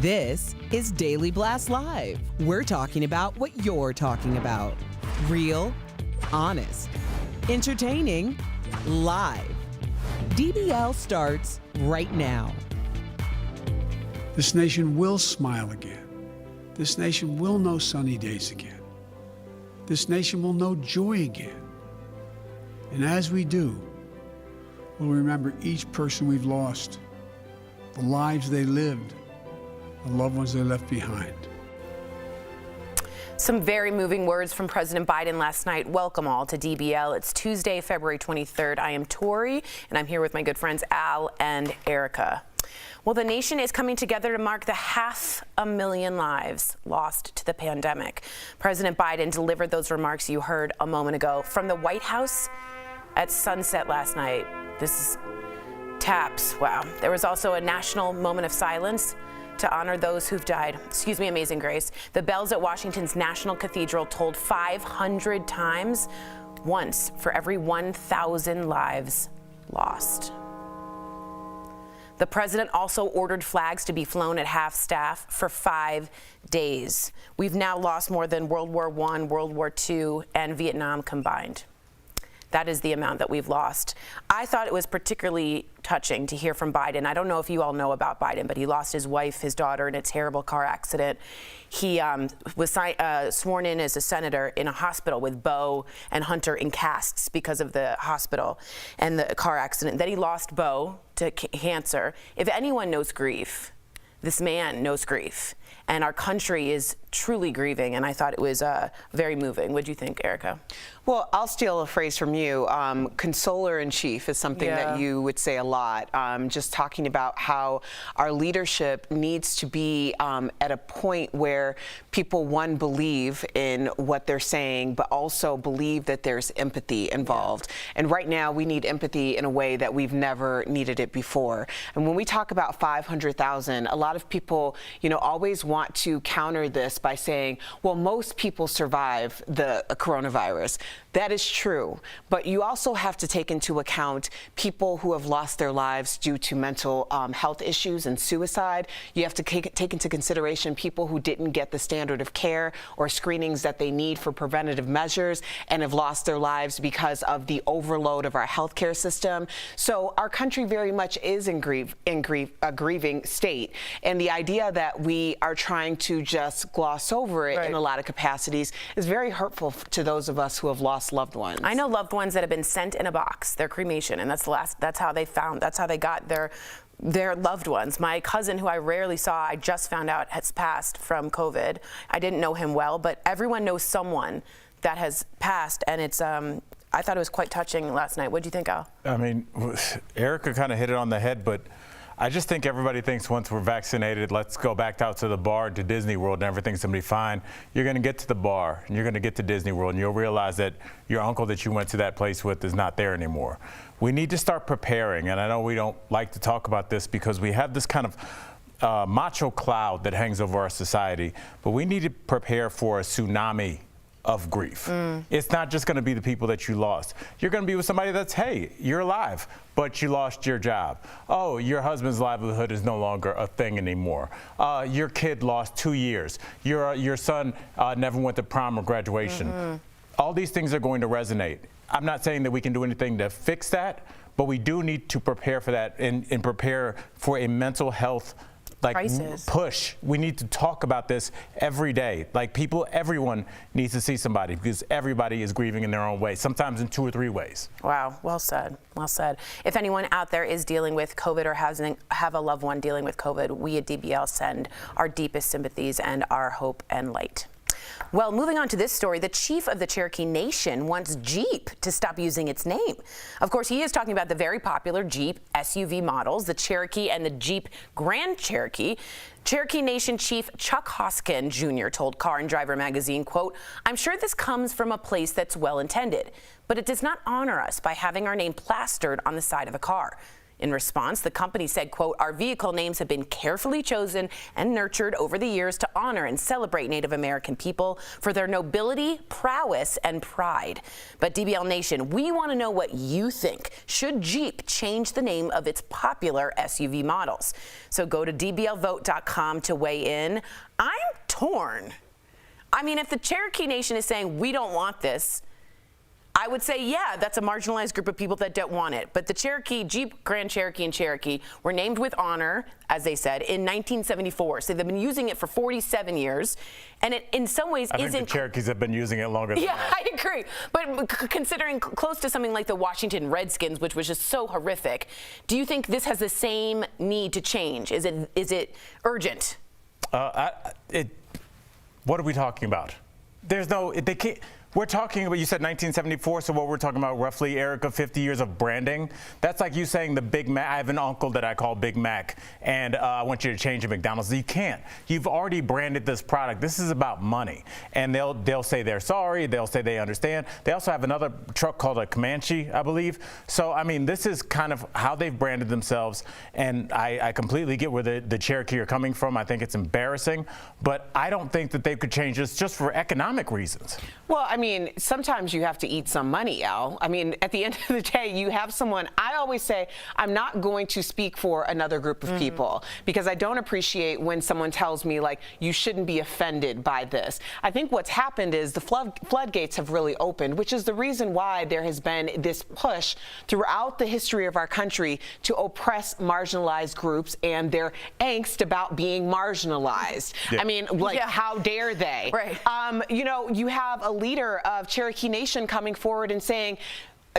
This is Daily Blast Live. We're talking about what you're talking about. Real, honest, entertaining, live. DBL starts right now. This nation will smile again. This nation will know sunny days again. This nation will know joy again. And as we do, we'll remember each person we've lost, the lives they lived, the loved ones they left behind. Some very moving words from President Biden last night. Welcome all to DBL. It's Tuesday, February 23rd. I am Tori, and I'm here with my good friends Al and Erica. Well, the nation is coming together to mark the 500,000 lives lost to the pandemic. President Biden delivered those remarks you heard a moment ago from the White House at sunset last night. This is taps. Wow. There was also a national moment of silence to honor those who've died. Excuse me, Amazing Grace. The bells at Washington's National Cathedral tolled 500 times, once for every 1,000 lives lost. The president also ordered flags to be flown at half staff for 5 days. We've now lost more than World War I, World War II, and Vietnam combined. That is the amount that we've lost. I thought it was particularly touching to hear from Biden. I don't know if you all know about Biden, but he lost his wife, his daughter in a terrible car accident. He was sworn in as a senator in a hospital with Bo and Hunter in casts because of the hospital and the car accident. Then he lost Bo to cancer. If anyone knows grief, this man knows grief. And our country is truly grieving, and I thought it was very moving. What do you think, Erica? Well, I'll steal a phrase from you. Consoler in chief is something that you would say a lot. Just talking about how our leadership needs to be at a point where people, one, believe in what they're saying, but also believe that there's empathy involved. And right now, we need empathy in a way that we've never needed it before. And when we talk about 500,000, a lot of people, always want to counter this by saying, well, most people survive the coronavirus. That is true, but you also have to take into account people who have lost their lives due to mental health issues and suicide. You have to take into consideration people who didn't get the standard of care or screenings that they need for preventative measures and have lost their lives because of the overload of our healthcare system. So our country very much is in a grieving state. And the idea that we are trying to just gloss over it in a lot of capacities is very hurtful to those of us who have lost loved ones. I know loved ones that have been sent in a box, their cremation, and that's how they got their loved ones. My cousin, who I rarely saw, I just found out has passed from COVID. I didn't know him well, but everyone knows someone that has passed, and it's I thought it was quite touching last night. What do you think, Al? I mean, Erica kind of hit it on the head, but I just think everybody thinks once we're vaccinated, let's go back out to the bar and to Disney World and everything's going to be fine. You're going to get to the bar and you're going to get to Disney World and you'll realize that your uncle that you went to that place with is not there anymore. We need to start preparing, and I know we don't like to talk about this because we have this kind of macho cloud that hangs over our society, but we need to prepare for a tsunami of grief. It's not just going to be the people that you lost. You're going to be with somebody that's, hey, you're alive, but you lost your job. Oh, your husband's livelihood is no longer a thing anymore. Your kid lost 2 years. Your son never went to prom or graduation. All these things are going to resonate. I'm not saying that we can do anything to fix that, but we do need to prepare for that and prepare for a mental health crisis. Push. We need to talk about this every day. Everyone needs to see somebody because everybody is grieving in their own way, sometimes in 2 or 3 ways. Wow, well said, well said. If anyone out there is dealing with COVID or have a loved one dealing with COVID, we at DBL send our deepest sympathies and our hope and light. Well, moving on to this story, the chief of the Cherokee Nation wants Jeep to stop using its name. Of course, he is talking about the very popular Jeep SUV models, the Cherokee and the Jeep Grand Cherokee. Cherokee Nation Chief Chuck Hoskin Jr. told Car and Driver magazine, quote, "I'm sure this comes from a place that's well-intended, but it does not honor us by having our name plastered on the side of a car." In response, the company said, quote, "Our vehicle names have been carefully chosen and nurtured over the years to honor and celebrate Native American people for their nobility, prowess, and pride. But DBL Nation, we want to know what you think. Should Jeep change the name of its popular SUV models?" So go to dblvote.com to weigh in. I'm torn. I mean, if the Cherokee Nation is saying we don't want this, I would say, yeah, that's a marginalized group of people that don't want it. But the Cherokee, Jeep Grand Cherokee and Cherokee were named with honor, as they said, in 1974. So they've been using it for 47 years. And it, in some ways, I think the Cherokees have been using it longer than Yeah, that. I agree. But considering close to something like the Washington Redskins, which was just so horrific, do you think this has the same need to change? Is it urgent? What are we talking about? There's no, they can't. We're talking about, you said 1974, so what we're talking about roughly, Erica, 50 years of branding. That's like you saying the Big Mac. I have an uncle that I call Big Mac, and I want you to change to McDonald's. You can't. You've already branded this product. This is about money. And they'll say they're sorry. They'll say they understand. They also have another truck called a Comanche, I believe. So, I mean, this is kind of how they've branded themselves, and I completely get where the Cherokee are coming from. I think it's embarrassing, but I don't think that they could change this just for economic reasons. Well, I mean, sometimes you have to eat some money, Al. I mean, at the end of the day, you have someone, I always say, I'm not going to speak for another group of people because I don't appreciate when someone tells me, like, you shouldn't be offended by this. I think what's happened is the floodgates have really opened, which is the reason why there has been this push throughout the history of our country to oppress marginalized groups and their angst about being marginalized. I mean, like, how dare they? Right. You know, you have a leader of Cherokee Nation coming forward and saying,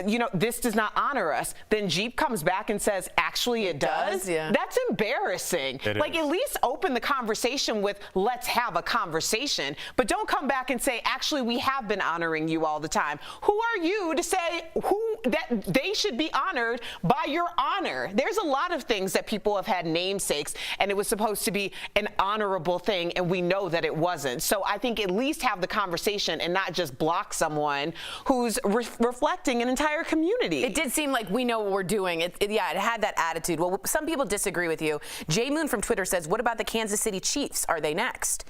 you know, this does not honor us. Then Jeep comes back and says, actually it does? Yeah. That's embarrassing. Like, at least open the conversation with, let's have a conversation, but don't come back and say, actually, we have been honoring you all the time. Who are you to say that they should be honored by your honor? There's a lot of things that people have had namesakes, and it was supposed to be an honorable thing, and we know that it wasn't. So I think at least have the conversation and not just block someone who's reflecting an entire community. It did seem like we know what we're doing. It had that attitude. Well, some people disagree with you. Jay Moon from Twitter says, what about the Kansas City Chiefs? Are they next?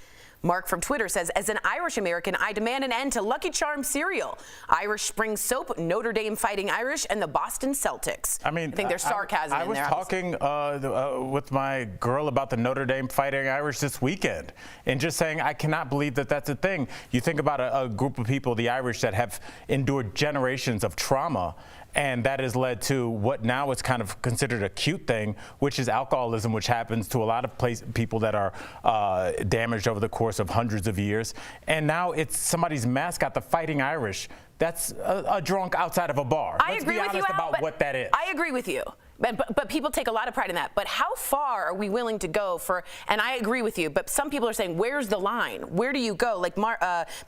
Mark from Twitter says, as an Irish American, I demand an end to Lucky Charms cereal, Irish Spring Soap, Notre Dame Fighting Irish, and the Boston Celtics. I mean, I think there's sarcasm in there. I was talking with my girl about the Notre Dame Fighting Irish this weekend, and just saying I cannot believe that that's a thing. You think about a group of people, the Irish, that have endured generations of trauma, and that has led to what now is kind of considered a cute thing, which is alcoholism, which happens to a lot of people that are damaged over the course of hundreds of years. And now it's somebody's mascot, the Fighting Irish. That's a drunk outside of a bar. I agree with you, Al, about what that is. I agree with you. But people take a lot of pride in that. But how far are we willing to go for, and I agree with you, but some people are saying, where's the line? Where do you go? Like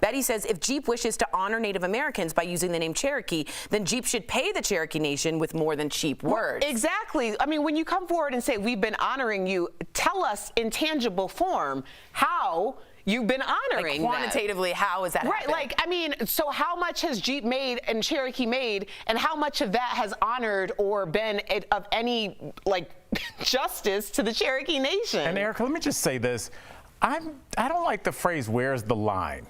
Betty says, if Jeep wishes to honor Native Americans by using the name Cherokee, then Jeep should pay the Cherokee Nation with more than cheap words. Exactly. I mean, when you come forward and say, we've been honoring you, tell us in tangible form how you've been honoring like quantitatively, how is that happening? Like, I mean, so how much has Jeep made and Cherokee made, and how much of that has honored or been of any, like, justice to the Cherokee Nation? And Erica, let me just say this. I don't like the phrase, where's the line?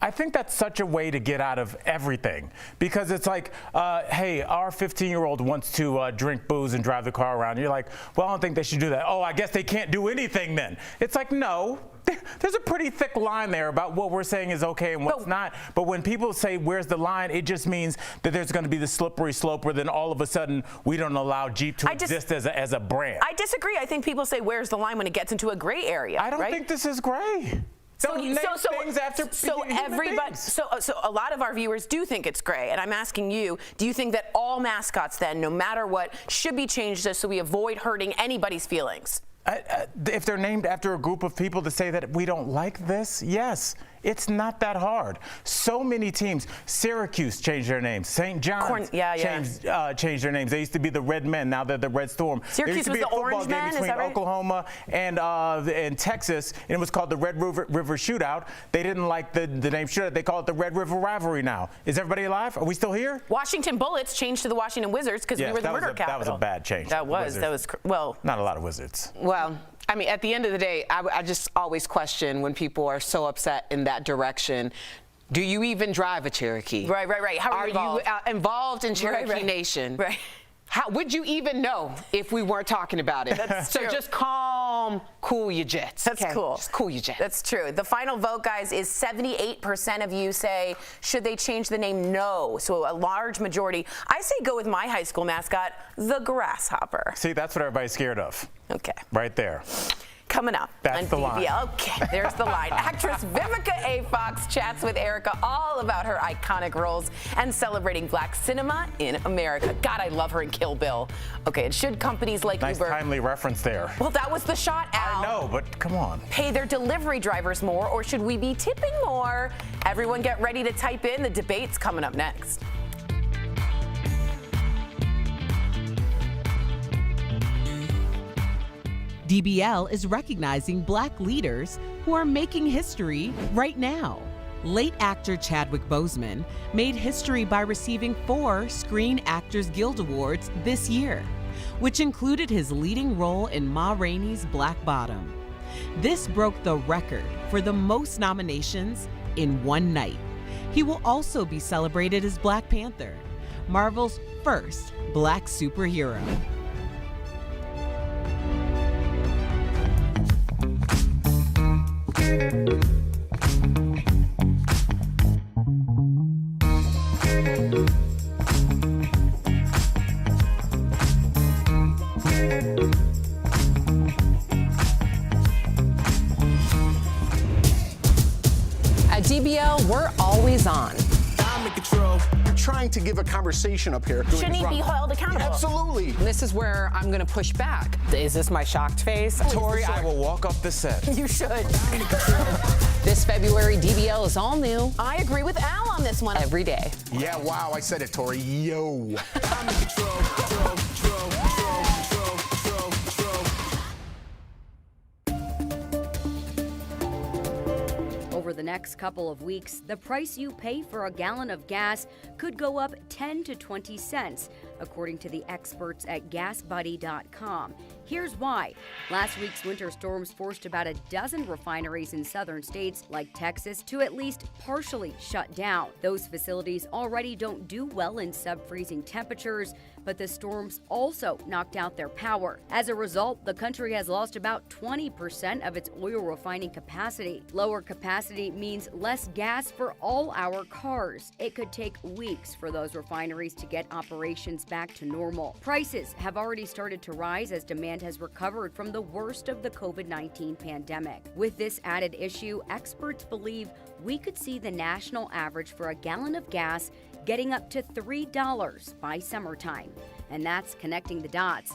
I think that's such a way to get out of everything, because it's like, hey, our 15-year-old wants to drink booze and drive the car around. And you're like, well, I don't think they should do that. Oh, I guess they can't do anything then. It's like, no. There's a pretty thick line there about what we're saying is okay and what's not. But when people say, where's the line, it just means that there's going to be the slippery slope where then all of a sudden we don't allow Jeep to exist as a brand. I disagree. I think people say, where's the line when it gets into a gray area. I don't think this is gray. So everybody, so a lot of our viewers do think it's gray, and I'm asking you, do you think that all mascots then, no matter what, should be changed so we avoid hurting anybody's feelings? If they're named after a group of people to say that we don't like this, yes. It's not that hard. So many teams. Syracuse changed their names. St. John's changed their names. They used to be the Red Men. Now they're the Red Storm. Syracuse was the Orange Men, is that right? Oklahoma and Texas, and it was called the Red River Shootout. They didn't like the name Shootout. They call it the Red River Rivalry now. Is everybody alive? Are we still here? Washington Bullets changed to the Washington Wizards because we were the murder capital. That was a bad change. That was, well. Not a lot of Wizards. Well, I mean, at the end of the day, I just always question when people are so upset in that direction. Do you even drive a Cherokee? Right. How are you involved? You involved in Cherokee Nation? Right. How would you even know if we weren't talking about it? So just cool your jets. That's cool. Just cool your jets. That's true. The final vote, guys, is 78% of you say, should they change the name? No. So a large majority. I say go with my high school mascot, the Grasshopper. See, that's what everybody's scared of. Okay. Right there. Coming up on the line. DBL. Okay, there's the line. Actress Vivica A. Fox chats with Erica all about her iconic roles and celebrating black cinema in America. God, I love her in Kill Bill. Okay, and should companies like Uber... Nice timely reference there. Well, that was the shot, Al. I know, but come on. Pay their delivery drivers more, or should we be tipping more? Everyone get ready to type in. The debate's coming up next. DBL is recognizing black leaders who are making history right now. Late actor Chadwick Boseman made history by receiving 4 Screen Actors Guild Awards this year, which included his leading role in Ma Rainey's Black Bottom. This broke the record for the most nominations in one night. He will also be celebrated as Black Panther, Marvel's first Black superhero. At DBL, we're always on. I'm in control. You're trying to give a conversation up here. Shouldn't he be held accountable? Absolutely. This is where I'm going to push back. Is this my shocked face? Tori, I will walk up the set. You should. This February, DBL is all new. I agree with Al on this one. Every day. Yeah, wow, I said it, Tori. Yo. I'm in control. Over the next couple of weeks, the price you pay for a gallon of gas could go up 10 to 20 cents, according to the experts at GasBuddy.com. Here's why. Last week's winter storms forced about a dozen refineries in southern states like Texas to at least partially shut down. Those facilities already don't do well in sub-freezing temperatures, but the storms also knocked out their power. As a result, the country has lost about 20% of its oil refining capacity. Lower capacity means less gas for all our cars. It could take weeks for those refineries to get operations back to normal. Prices have already started to rise as demand has recovered from the worst of the COVID-19 pandemic. With this added issue, experts believe we could see the national average for a gallon of gas getting up to $3 by summertime. And that's connecting the dots.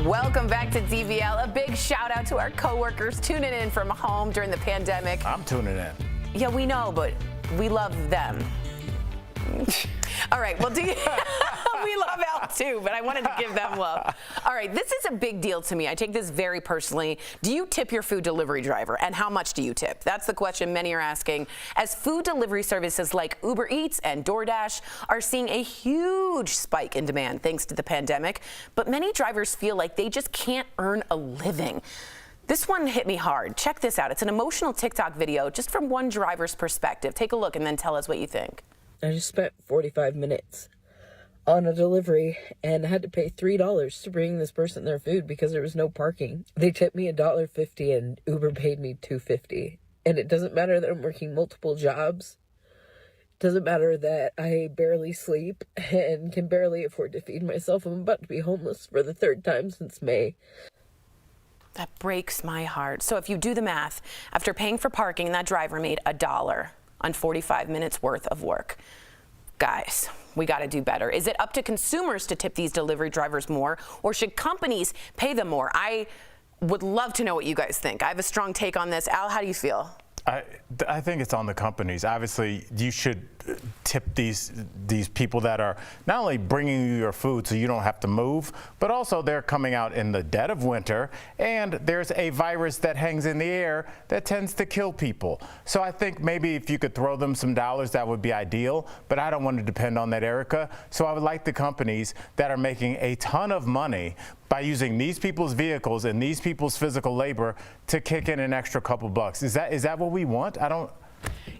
Welcome back to DBL. A big shout out to our coworkers tuning in from home during the pandemic. I'm tuning in. Yeah, we know, but we love them. All right, well, we love Al too, but I wanted to give them love. All right, this is a big deal to me. I take this very personally. Do you tip your food delivery driver, and how much do you tip? That's the question many are asking, as food delivery services like Uber Eats and DoorDash are seeing a huge spike in demand thanks to the pandemic, but many drivers feel like they just can't earn a living. This one hit me hard. Check this out. It's an emotional TikTok video just from one driver's perspective. Take a look and then tell us what you think. I just spent 45 minutes on a delivery and had to pay $3 to bring this person their food because there was no parking. They tipped me $1.50 and Uber paid me $2.50. And it doesn't matter that I'm working multiple jobs. It doesn't matter that I barely sleep and can barely afford to feed myself. I'm about to be homeless for the third time since May. That breaks my heart. So if you do the math, after paying for parking, that driver made $1 on 45 minutes worth of work. Guys, we got to do better. Is it up to consumers to tip these delivery drivers more, or should companies pay them more? I would love to know what you guys think. I have a strong take on this. Al, how do you feel? I think it's on the companies. Obviously, you should tip these people that are not only bringing you your food so you don't have to move, but also they're coming out in the dead of winter, and there's a virus that hangs in the air that tends to kill people. So I think maybe if you could throw them some dollars, that would be ideal, but I don't want to depend on that, Erica. So I would like the companies that are making a ton of money by using these people's vehicles and these people's physical labor to kick in an extra couple bucks. Is that what we want?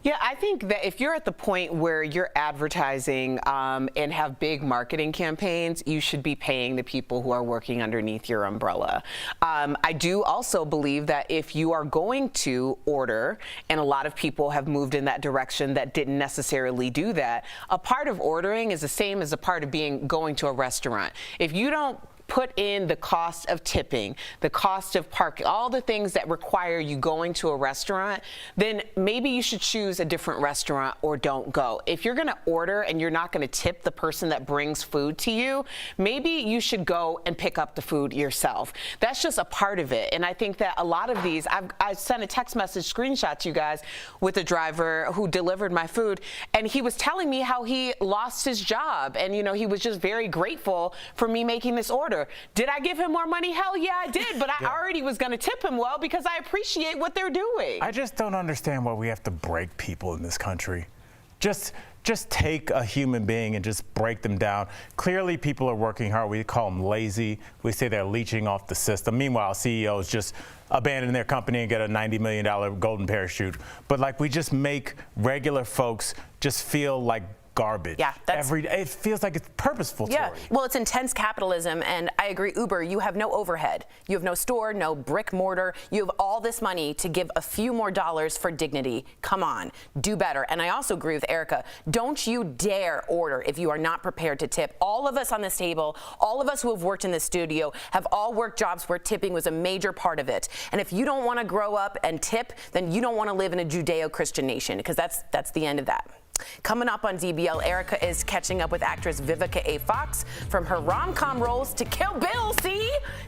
Yeah, I think that if you're at the point where you're advertising and have big marketing campaigns, you should be paying the people who are working underneath your umbrella. I do also believe that if you are going to order, and a lot of people have moved in that direction that didn't necessarily do that, a part of ordering is the same as a part of going to a restaurant. If you don't put in the cost of tipping, the cost of parking, all the things that require you going to a restaurant, then maybe you should choose a different restaurant or don't go. If you're going to order and you're not going to tip the person that brings food to you, maybe you should go and pick up the food yourself. That's just a part of it. And I think that a lot of these, I sent a text message screenshot to you guys with a driver who delivered my food, and he was telling me how he lost his job, and he was just very grateful for me making this order. Did I give him more money? Hell yeah, I did, but I already was going to tip him well because I appreciate what they're doing. I just don't understand why we have to break people in this country. Just take a human being and just break them down. Clearly, people are working hard. We call them lazy. We say they're leeching off the system. Meanwhile, CEOs just abandon their company and get a $90 million golden parachute. But like, we just make regular folks just feel like garbage. Yeah, every day. It feels like it's purposeful. Yeah, Tori. well, it's intense capitalism, and I agree, Uber, you have no overhead. You have no store, no brick mortar. You have all this money to give a few more dollars for dignity. Come on, do better. And I also agree with Erica. Don't you dare order if you are not prepared to tip. All of us on this table, all of us who have worked in this studio, have all worked jobs where tipping was a major part of it. And if you don't want to grow up and tip, then you don't want to live in a Judeo-Christian nation, because that's the end of that. Coming up on DBL, Erica is catching up with actress Vivica A. Fox from her rom-com roles to Kill Bill.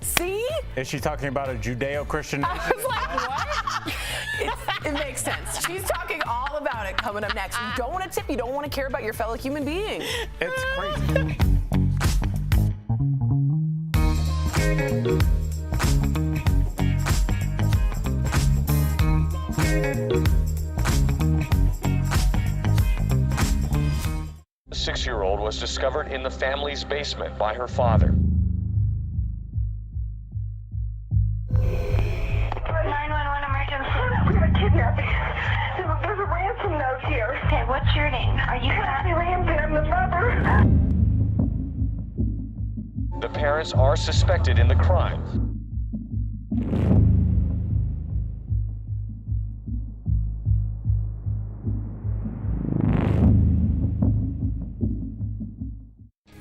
See? Is she talking about a Judeo-Christian nation? I was like, what? It makes sense. She's talking all about it coming up next. You don't want to tip. You don't want to care about your fellow human being. It's crazy. The 6-year-old was discovered in the family's basement by her father. 911 emergency. We have a kidnapping. There's a ransom note here. Okay, what's your name? Are you Kathy Ramsey? I'm the mother. The parents are suspected in the crime.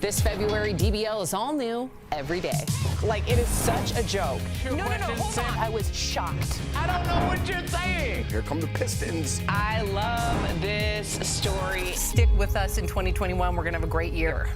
This February, DBL is all new every day. Like, it is such a joke. No, hold on. I was shocked. I don't know what you're saying. Here come the Pistons. I love this story. Stick with us in 2021. We're going to have a great year.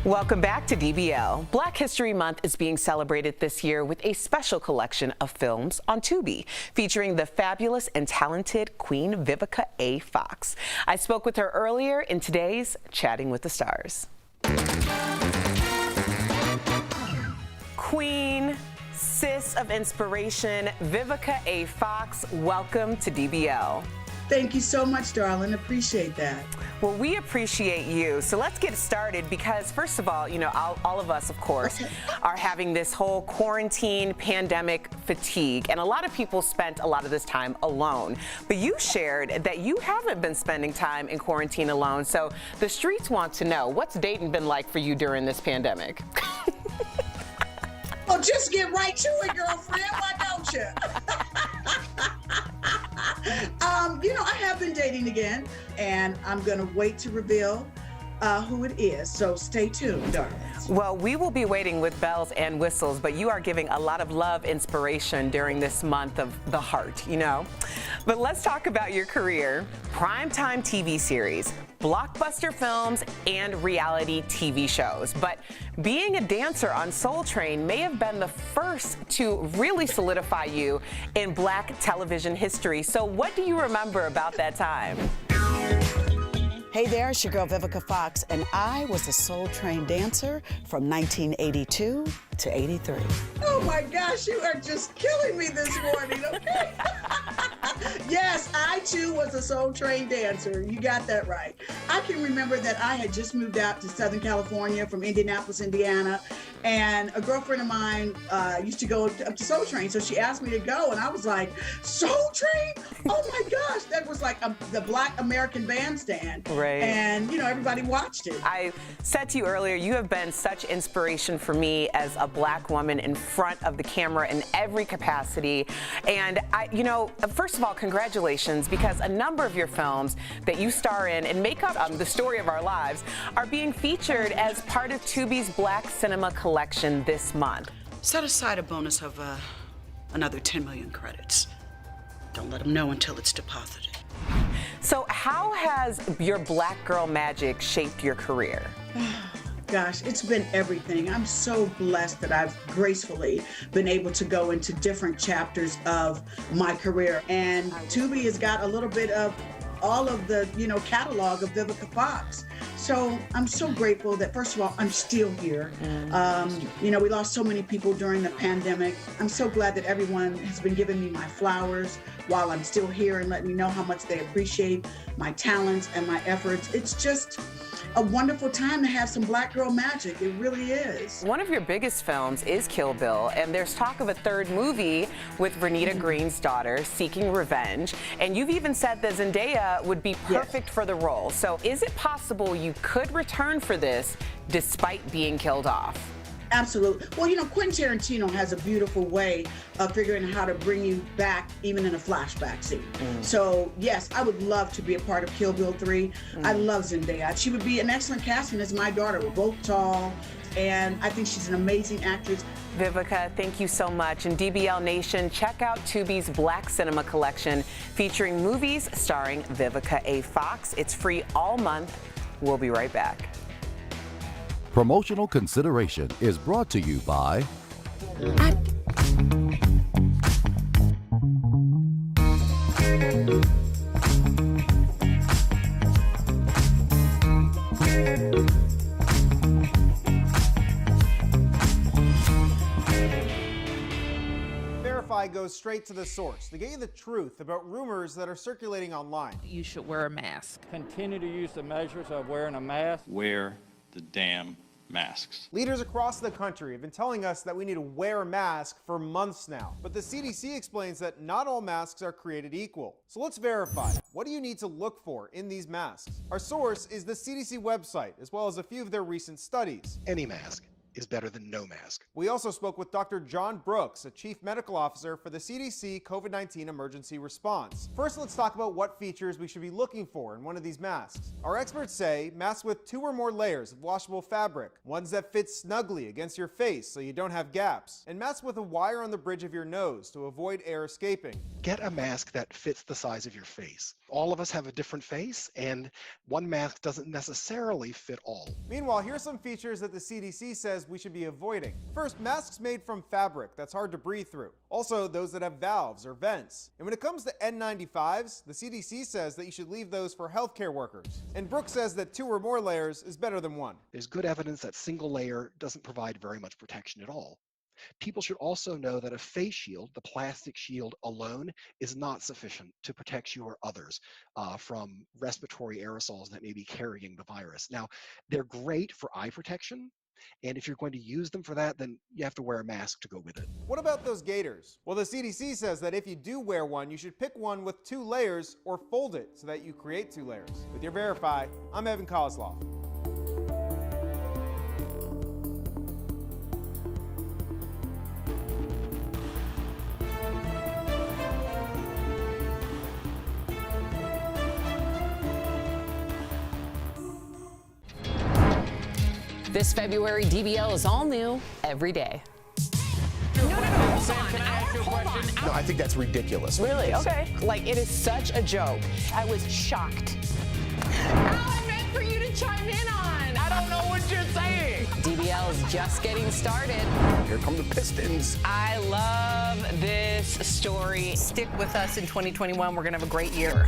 Welcome back to DBL. Black History Month is being celebrated this year with a special collection of films on Tubi featuring the fabulous and talented Queen Vivica A. Fox. I spoke with her earlier in today's Chatting with the Stars. Queen, sis of inspiration, Vivica A. Fox, welcome to DBL. Thank you so much, darling. Appreciate that. Well, we appreciate you. So let's get started because, first of all, all of us, of course, are having this whole quarantine pandemic fatigue. And a lot of people spent a lot of this time alone. But you shared that you haven't been spending time in quarantine alone. So the streets want to know, what's dating been like for you during this pandemic? Well, just get right to it, girlfriend. Why don't you? I have been dating again, and I'm going to wait to reveal who it is. So stay tuned, darlings. Well, we will be waiting with bells and whistles, but you are giving a lot of love, inspiration during this month of the heart, you know? But let's talk about your career. Primetime TV series, blockbuster films, and reality TV shows. But being a dancer on Soul Train may have been the first to really solidify you in Black television history. So what do you remember about that time? Hey there, it's your girl Vivica Fox, and I was a Soul Train dancer from 1982 to 83. Oh my gosh, you are just killing me this morning, okay? Yes, I too was a Soul Train dancer. You got that right. I can remember that I had just moved out to Southern California from Indianapolis, Indiana, and a girlfriend of mine used to go up to Soul Train, so she asked me to go, and I was like, Soul Train? Oh my gosh, that was like the Black American Bandstand. Right. And, you know, everybody watched it. I said to you earlier, you have been such inspiration for me as a Black woman in front of the camera in every capacity. And you know, first of all, congratulations, because a number of your films that you star in and make up the story of our lives are being featured as part of Tubi's Black Cinema Collection this month. Set aside a bonus of another 10 million credits. Don't let them know until it's deposited. So how has your Black girl magic shaped your career? Gosh, it's been everything. I'm so blessed that I've gracefully been able to go into different chapters of my career. And Tubi has got a little bit of all of the, you know, catalog of Vivica Fox. So I'm so grateful that, first of all, I'm still here. You know, we lost so many people during the pandemic. I'm so glad that everyone has been giving me my flowers while I'm still here and letting me know how much they appreciate my talents and my efforts. It's just a wonderful time to have some Black girl magic. It really is. One of your biggest films is Kill Bill, and there's talk of a third movie with Vernita Green's daughter, Seeking Revenge. And you've even said that Zendaya would be perfect for the role. So is it possible you could return for this despite being killed off? Absolutely. Well, you know, Quentin Tarantino has a beautiful way of figuring out how to bring you back even in a flashback scene. So, yes, I would love to be a part of Kill Bill 3. I love Zendaya. She would be an excellent casting as my daughter. We're both tall, and I think she's an amazing actress. Vivica, thank you so much. And DBL Nation, check out Tubi's Black Cinema Collection featuring movies starring Vivica A. Fox. It's free all month. We'll be right back. Promotional consideration is brought to you by Verify goes straight to the source to get you the truth about rumors that are circulating online. You should wear a mask. Continue to use the measures of wearing a mask. Wear the damn masks. Leaders across the country have been telling us that we need to wear a mask for months now. But the CDC explains that not all masks are created equal. So let's verify. What do you need to look for in these masks? Our source is the CDC website, as well as a few of their recent studies. Any mask is better than no mask. We also spoke with Dr. John Brooks, a chief medical officer for the CDC COVID-19 emergency response. First, let's talk about what features we should be looking for in one of these masks. Our experts say masks with 2 or more layers of washable fabric, ones that fit snugly against your face so you don't have gaps, and masks with a wire on the bridge of your nose to avoid air escaping. Get a mask that fits the size of your face. All of us have a different face, and one mask doesn't necessarily fit all. Meanwhile, here are some features that the CDC says we should be avoiding. First, masks made from fabric that's hard to breathe through. Also, those that have valves or vents. And when it comes to N95s, the CDC says that you should leave those for healthcare workers. And Brooks says that 2 or more layers is better than 1. There's good evidence that single layer doesn't provide very much protection at all. People should also know that a face shield, the plastic shield alone, is not sufficient to protect you or others from respiratory aerosols that may be carrying the virus. Now, they're great for eye protection, and if you're going to use them for that, then you have to wear a mask to go with it. What about those gaiters? Well, the CDC says that if you do wear one, you should pick one with 2 layers or fold it so that you create 2 layers. With your Verify, I'm Evan Kozloff. This February, DBL is all new every day. No, I think that's ridiculous. Really? Okay. Like, it is such a joke. I was shocked. I meant for you to chime in on. I don't know what you're saying. DBL is just getting started. Here come the Pistons. I love this story. Stick with us in 2021. We're going to have a great year.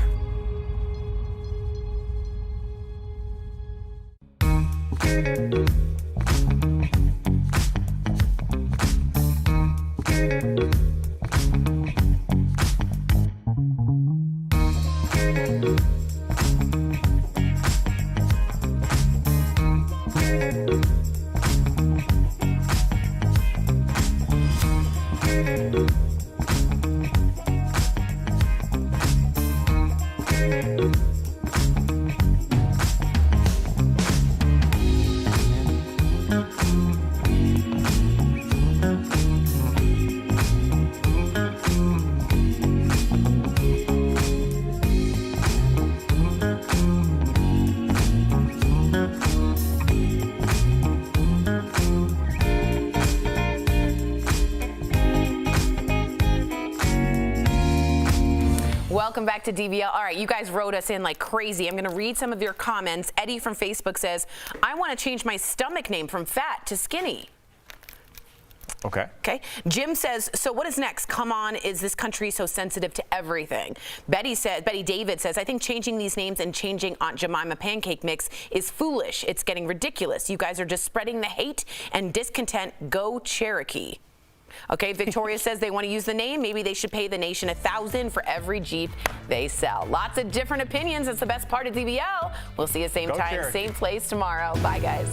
Welcome back to DBL. All right, you guys wrote us in like crazy. I'm going to read some of your comments. Eddie from Facebook says, I want to change my stomach name from fat to skinny. Okay. Okay. Jim says, so what is next? Come on, is this country so sensitive to everything? Betty David says, I think changing these names and changing Aunt Jemima pancake mix is foolish. It's getting ridiculous. You guys are just spreading the hate and discontent. Go Cherokee. Okay, Victoria says they want to use the name. Maybe they should pay the nation $1,000 for every Jeep they sell. Lots of different opinions. That's the best part of DBL. We'll see you same time, Cherokee. same place tomorrow. Bye, guys.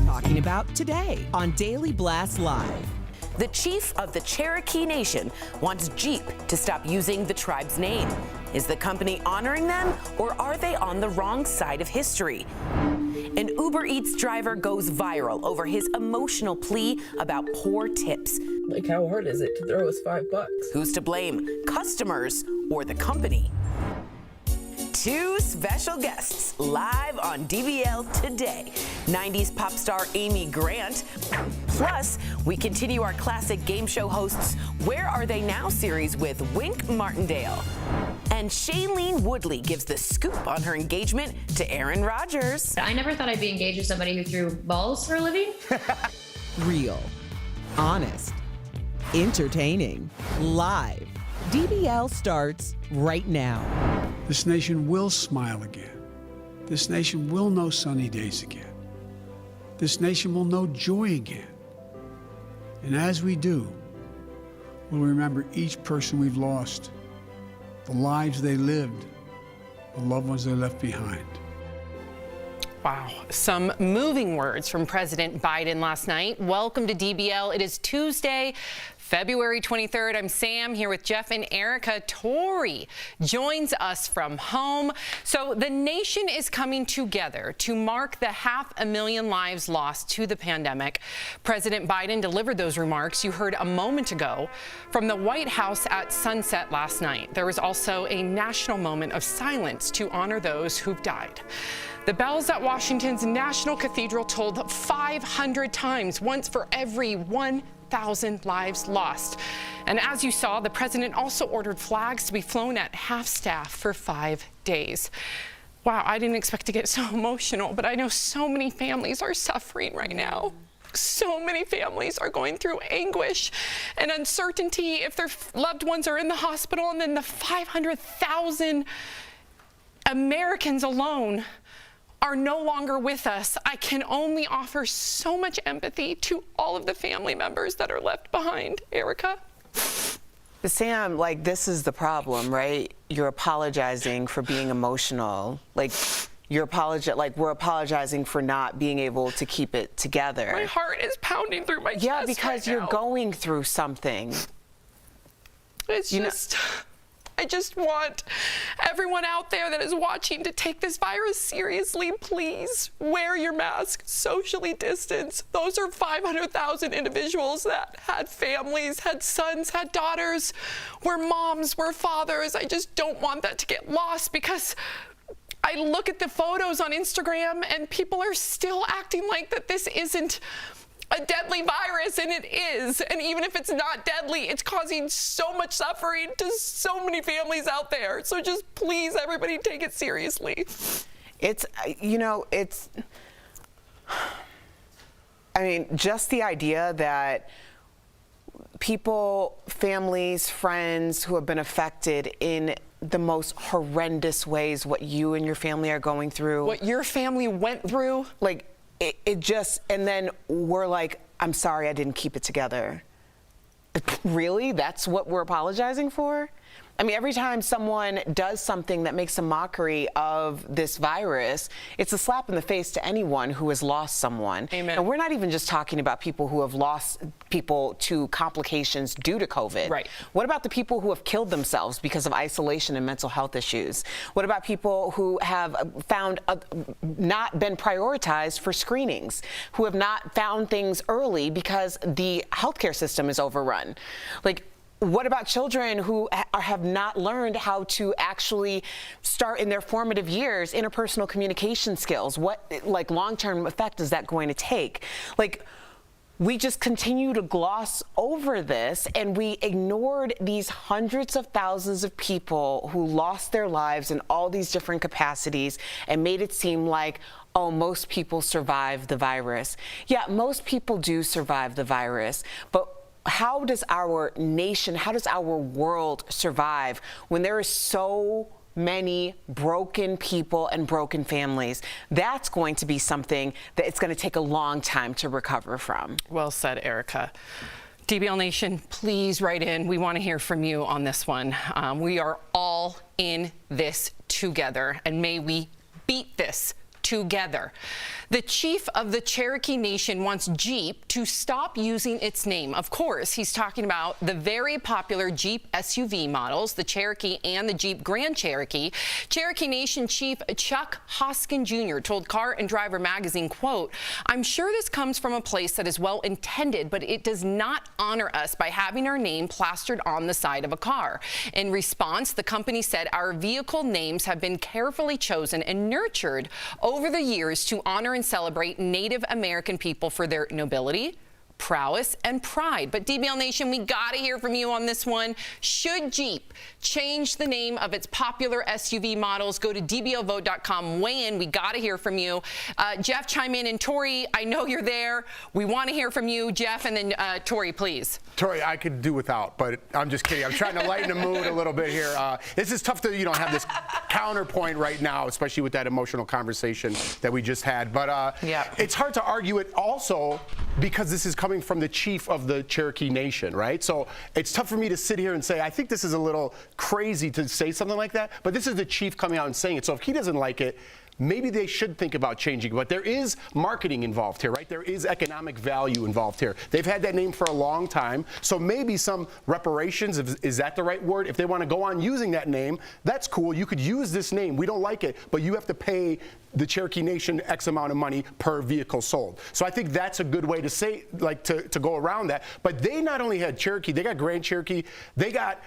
Talking about today on Daily Blast Live. The chief of the Cherokee Nation wants Jeep to stop using the tribe's name. Is the company honoring them, or are they on the wrong side of history? An Uber Eats driver goes viral over his emotional plea about poor tips. Like, how hard is it to throw us $5? Who's to blame, customers or the company? Two special guests live on DBL today. 90s pop star Amy Grant. Plus, we continue our classic game show hosts' Where Are They Now series with Wink Martindale. And Shailene Woodley gives the scoop on her engagement to Aaron Rodgers. I never thought I'd be engaged to somebody who threw balls for a living. Real, honest, entertaining, live. DBL starts right now. This nation will smile again. This nation will know sunny days again. This nation will know joy again. And as we do, we'll remember each person we've lost, the lives they lived, the loved ones they left behind. Wow, some moving words from President Biden last night. Welcome to DBL. It is Tuesday, February 23rd. I'm Sam here with Jeff and Erica. Tori joins us from home. So the nation is coming together to mark the 500,000 lives lost to the pandemic. President Biden delivered those remarks you heard a moment ago from the White House at sunset last night. There was also a national moment of silence to honor those who've died. The bells at Washington's National Cathedral tolled 500 times, once for every 1,000 lives lost. And as you saw, the president also ordered flags to be flown at half-staff for 5 days. Wow, I didn't expect to get so emotional, but I know so many families are suffering right now. So many families are going through anguish and uncertainty if their loved ones are in the hospital, and then the 500,000 Americans alone are no longer with us. I can only offer so much empathy to all of the family members that are left behind. Erica? Sam, like, this is the problem, right? You're apologizing for being emotional. Like, we're apologizing for not being able to keep it together. My heart is pounding through my chest. Yeah, because right you're now. going through something. It's just, I just want everyone out there that is watching to take this virus seriously. Please wear your mask, socially distance. Those are 500,000 individuals that had families, had sons, had daughters, were moms, were fathers. I just don't want that to get lost, because I look at the photos on Instagram and people are still acting like that this isn't a deadly virus, and it is. And even if it's not deadly, it's causing so much suffering to so many families out there. So just please, everybody, take it seriously. I mean, just the idea that people, families, friends who have been affected in the most horrendous ways, what you and your family are going through. What your family went through. Like, it just, and then we're like, I'm sorry I didn't keep it together. Really? That's what we're apologizing for? I mean, every time someone does something that makes a mockery of this virus, it's a slap in the face to anyone who has lost someone. Amen. And we're not even just talking about people who have lost people to complications due to COVID. Right. What about the people who have killed themselves because of isolation and mental health issues? What about people who have found not been prioritized for screenings, who have not found things early because the healthcare system is overrun? Like, what about children who have not learned how to actually start in their formative years interpersonal communication skills? What, like, long-term effect is that going to take? Like, we just continue to gloss over this, and we ignored these hundreds of thousands of people who lost their lives in all these different capacities and made it seem like, oh, most people survive the virus. Yeah, most people do survive the virus, but how does our nation, how does our world survive when there are so many broken people and broken families? That's going to be something that it's going to take a long time to recover from. Well said, Erica. DBL Nation, please write in. We want to hear from you on this one. We are all in this together, and may we beat this together. The chief of the Cherokee Nation wants Jeep to stop using its name. Of course, he's talking about the very popular Jeep SUV models, the Cherokee and the Jeep Grand Cherokee. Cherokee Nation Chief Chuck Hoskin Jr. told Car and Driver magazine, quote, "I'm sure this comes from a place that is well intended, but it does not honor us by having our name plastered on the side of a car." In response, the company said, "Our vehicle names have been carefully chosen and nurtured over the years to honor and celebrate Native American people for their nobility, prowess, and pride. But DBL Nation, we gotta hear from you on this one. Should Jeep change the name of its popular SUV models? Go to dblvote.com, weigh in. We gotta hear from you. Jeff, chime in, and Tori, I know you're there. We want to hear from you, Jeff, and then Tori, please. Tori, I could do without, but I'm just kidding. I'm trying to lighten the mood a little bit here. This is tough to, have this counterpoint right now, especially with that emotional conversation that we just had. But it's hard to argue it also because this is coming from the chief of the Cherokee Nation, right? So it's tough for me to sit here and say, I think this is a little crazy to say something like that, but this is the chief coming out and saying it. So if he doesn't like it, maybe they should think about changing, but there is marketing involved here, right? There is economic value involved here. They've had that name for a long time, so maybe some reparations, is that the right word? If they want to go on using that name, that's cool. You could use this name. We don't like it, but you have to pay the Cherokee Nation X amount of money per vehicle sold. So I think that's a good way to say, to go around that. But they not only had Cherokee, they got Grand Cherokee, they got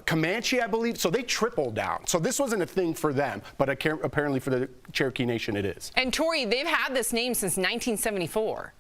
Comanche, I believe, so they tripled down. So this wasn't a thing for them, but apparently for the Cherokee Nation it is. And Tori, they've had this name since 1974.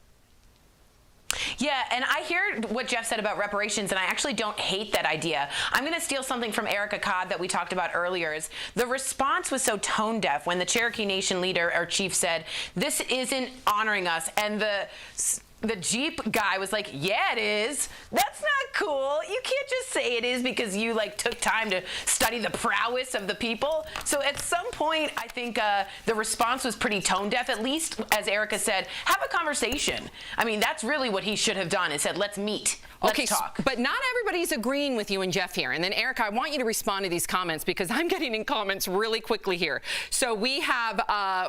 Yeah, and I hear what Jeff said about reparations, and I actually don't hate that idea. I'm going to steal something from Erica Codd that we talked about earlier. Is the response was so tone deaf when the Cherokee Nation leader or chief said, this isn't honoring us, and the Jeep guy was like, yeah, it is. That's not cool. You can't just say it is because you took time to study the prowess of the people. So at some point, I think the response was pretty tone deaf. At least, as Erica said, have a conversation. I mean, that's really what he should have done, is said, let's meet. Let's talk. But not everybody's agreeing with you and Jeff here. And then, Erica, I want you to respond to these comments because I'm getting in comments really quickly here. So we have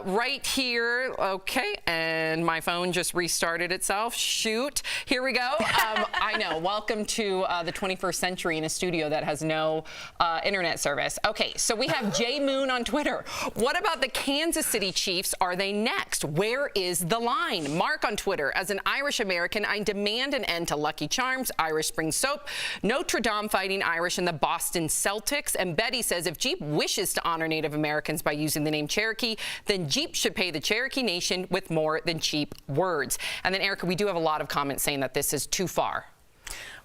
right here, okay, and my phone just restarted itself. Shoot. Here we go. I know. Welcome to the 21st century in a studio that has no internet service. Okay, so we have Jay Moon on Twitter. What about the Kansas City Chiefs? Are they next? Where is the line? Mark on Twitter. As an Irish American, I demand an end to Lucky Charms, Irish Spring Soap, Notre Dame Fighting Irish, and the Boston Celtics. And Betty says if Jeep wishes to honor Native Americans by using the name Cherokee, then Jeep should pay the Cherokee Nation with more than cheap words. And then, Erica, we do have a lot of comments saying that this is too far.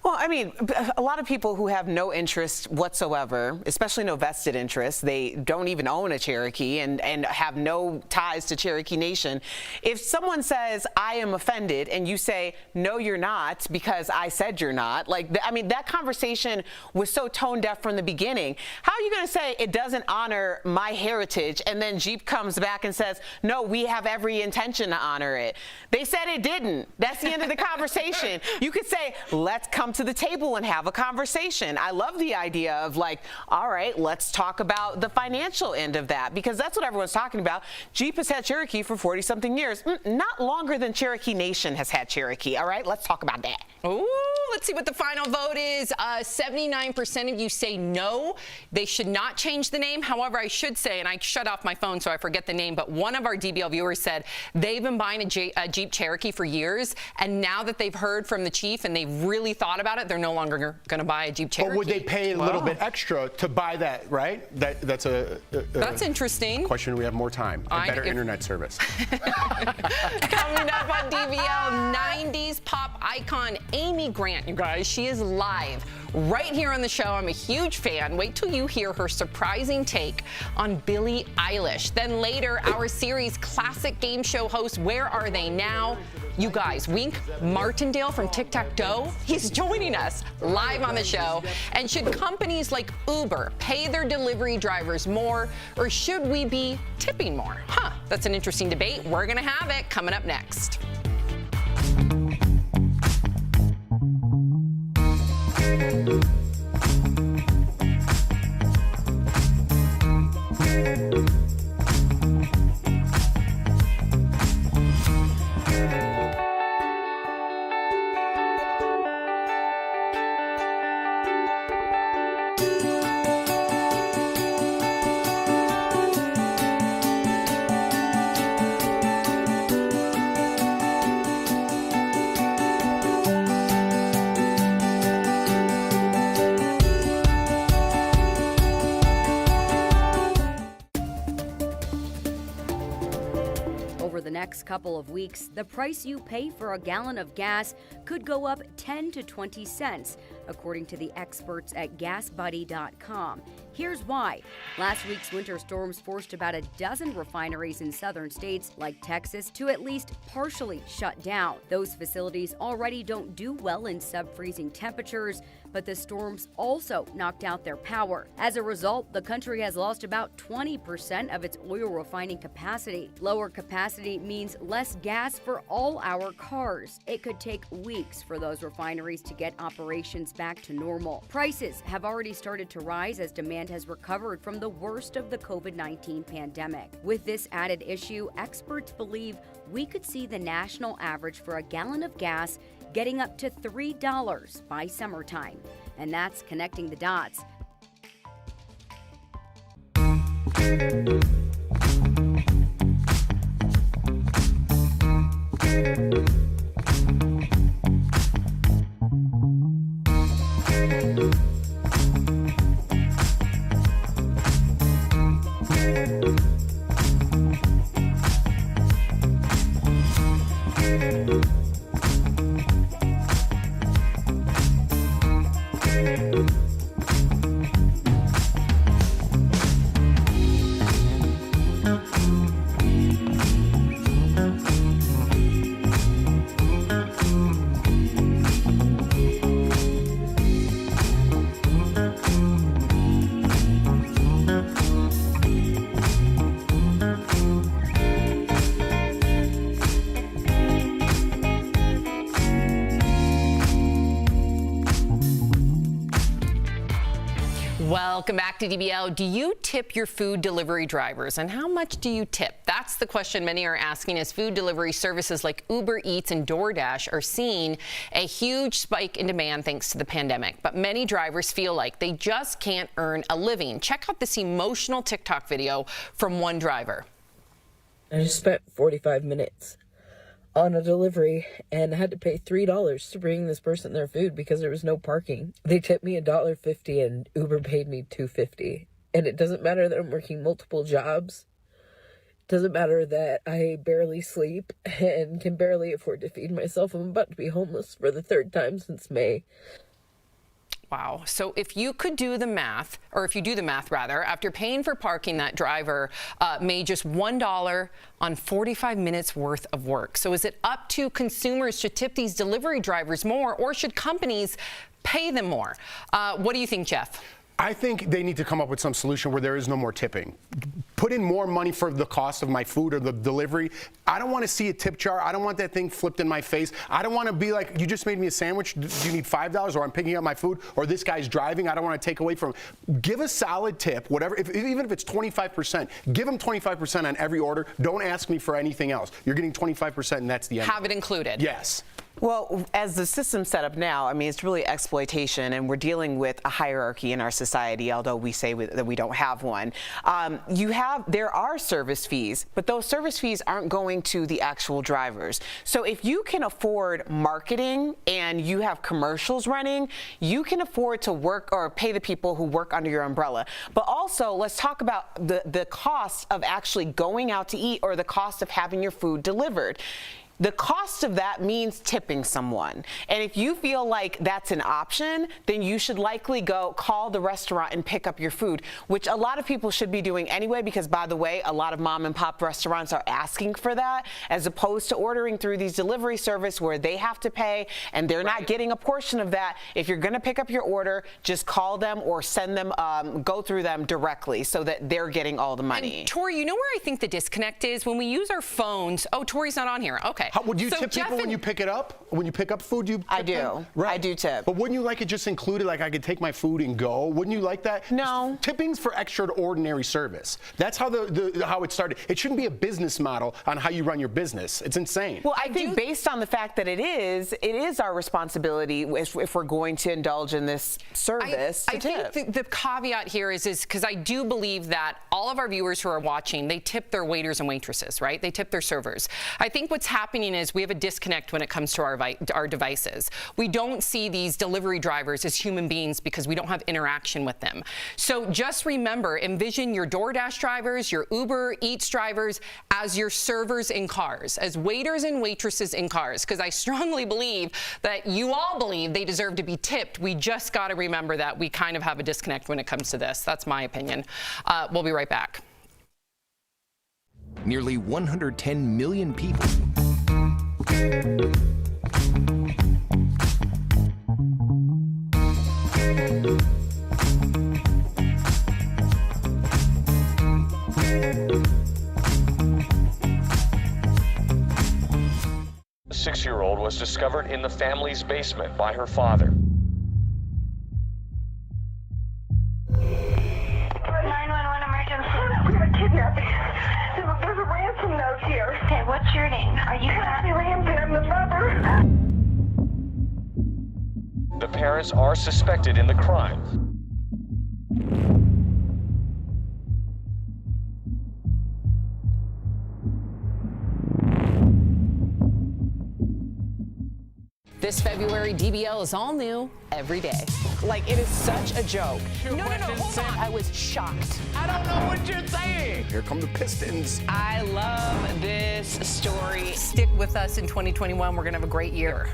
Well, I mean, a lot of people who have no interest whatsoever, especially no vested interest, they don't even own a Cherokee and have no ties to Cherokee Nation. If someone says, I am offended, and you say, no, you're not, because I said you're not, I mean, that conversation was so tone deaf from the beginning. How are you going to say it doesn't honor my heritage, and then Jeep comes back and says, no, we have every intention to honor it? They said it didn't. That's the end of the conversation. You could say, let's come to the table and have a conversation. I love the idea of all right, let's talk about the financial end of that, because that's what everyone's talking about. Jeep has had Cherokee for 40-something years, not longer than Cherokee Nation has had Cherokee. All right, let's talk about that. Ooh, let's see what the final vote is. 79% of you say no, they should not change the name. However, I should say, and I shut off my phone so I forget the name, but one of our DBL viewers said they've been buying a Jeep Cherokee for years, and now that they've heard from the chief and they've really thought about it, they're no longer going to buy a Jeep Cherokee. But would they pay a little bit extra to buy that, right? That's interesting. Question. We have more time. Better internet service. Coming up on DBL, 90s pop icon Amy Grant, you guys. She is live right here on the show. I'm a huge fan. Wait till you hear her surprising take on Billie Eilish. Then later, our series classic game show host, Where Are They Now? You guys, Wink Martindale from Tic-Tac-Toe, he's joining us live on the show. And should companies like Uber pay their delivery drivers more, or should we be tipping more? That's an interesting debate. We're going to have it coming up next. next couple of weeks, the price you pay for a gallon of gas could go up 10 to 20 cents, according to the experts at GasBuddy.com. Here's why. Last week's winter storms forced about a dozen refineries in southern states like Texas to at least partially shut down. Those facilities already don't do well in sub-freezing temperatures, but the storms also knocked out their power. As a result, the country has lost about 20% of its oil refining capacity. Lower capacity means less gas for all our cars. It could take weeks for those refineries to get operations back to normal. Prices have already started to rise as demand has recovered from the worst of the COVID-19 pandemic. With this added issue, experts believe we could see the national average for a gallon of gas getting up to $3 by summertime. And that's connecting the dots. Welcome back to DBL. Do you tip your food delivery drivers, and how much do you tip? That's the question many are asking as food delivery services like Uber Eats and DoorDash are seeing a huge spike in demand thanks to the pandemic. But many drivers feel like they just can't earn a living. Check out this emotional TikTok video from one driver. I just spent 45 minutes on a delivery and had to pay $3 to bring this person their food because there was no parking. They tipped me $1.50 and Uber paid me $2.50. And it doesn't matter that I'm working multiple jobs. It doesn't matter that I barely sleep and can barely afford to feed myself. I'm about to be homeless for the third time since May. Wow. So if you could do the math, or if you do the math rather, after paying for parking, that driver made just $1 on 45 minutes worth of work. So is it up to consumers to tip these delivery drivers more, or should companies pay them more? What do you think, Jeff? I think they need to come up with some solution where there is no more tipping. Put in more money for the cost of my food or the delivery. I don't want to see a tip jar. I don't want that thing flipped in my face. I don't want to be like, you just made me a sandwich. Do you need $5? Or I'm picking up my food, or this guy's driving. I don't want to take away from him. Give a solid tip, whatever. Even if it's 25%, give them 25% on every order. Don't ask me for anything else. You're getting 25%, and that's the end. Have it included. Yes. Well, as the system's set up now, I mean, it's really exploitation, and we're dealing with a hierarchy in our society, although we say that we don't have one. There are service fees, but those service fees aren't going to the actual drivers. So if you can afford marketing and you have commercials running, you can afford to work or pay the people who work under your umbrella. But also, let's talk about the cost of actually going out to eat or the cost of having your food delivered. The cost of that means tipping someone. And if you feel like that's an option, then you should likely go call the restaurant and pick up your food, which a lot of people should be doing anyway, because by the way, a lot of mom and pop restaurants are asking for that, as opposed to ordering through these delivery service where they have to pay and they're not getting a portion of that. If you're gonna pick up your order, just call them or send them, go through them directly so that they're getting all the money. And Tori, you know where I think the disconnect is? When we use our phones. Oh, Tori's not on here. Okay. How, would you tip people when you pick it up? When you pick up food, you tip I do. Them? Right. I do tip. But wouldn't you like it just included, like I could take my food and go? Wouldn't you like that? No. Tipping's for extraordinary service. That's how how it started. It shouldn't be a business model on how you run your business. It's insane. Well, I think based on the fact that it is our responsibility if we're going to indulge in this service to tip. I think the caveat here is because I do believe that all of our viewers who are watching, they tip their waiters and waitresses, right? They tip their servers. I think what's happening happening is we have a disconnect when it comes to our devices. We don't see these delivery drivers as human beings because we don't have interaction with them. So just remember, envision your DoorDash drivers, your Uber Eats drivers as your servers in cars, as waiters and waitresses in cars, because I strongly believe that you all believe they deserve to be tipped. We just got to remember that we kind of have a disconnect when it comes to this. That's my opinion. We'll be right back. Nearly 110 million people. A 6-year-old was discovered in the family's basement by her father. 911 emergency. We have a kidnapping. There's a ransom note here. Okay, what's your name? Are you Happy Lambert? I'm the mother. The parents are suspected in the crime. This February, DBL is all new every day. Like, it is such a joke. No, hold on. I was shocked. I don't know what you're saying. Here come the Pistons. I love this story. Stick with us in 2021. We're going to have a great year.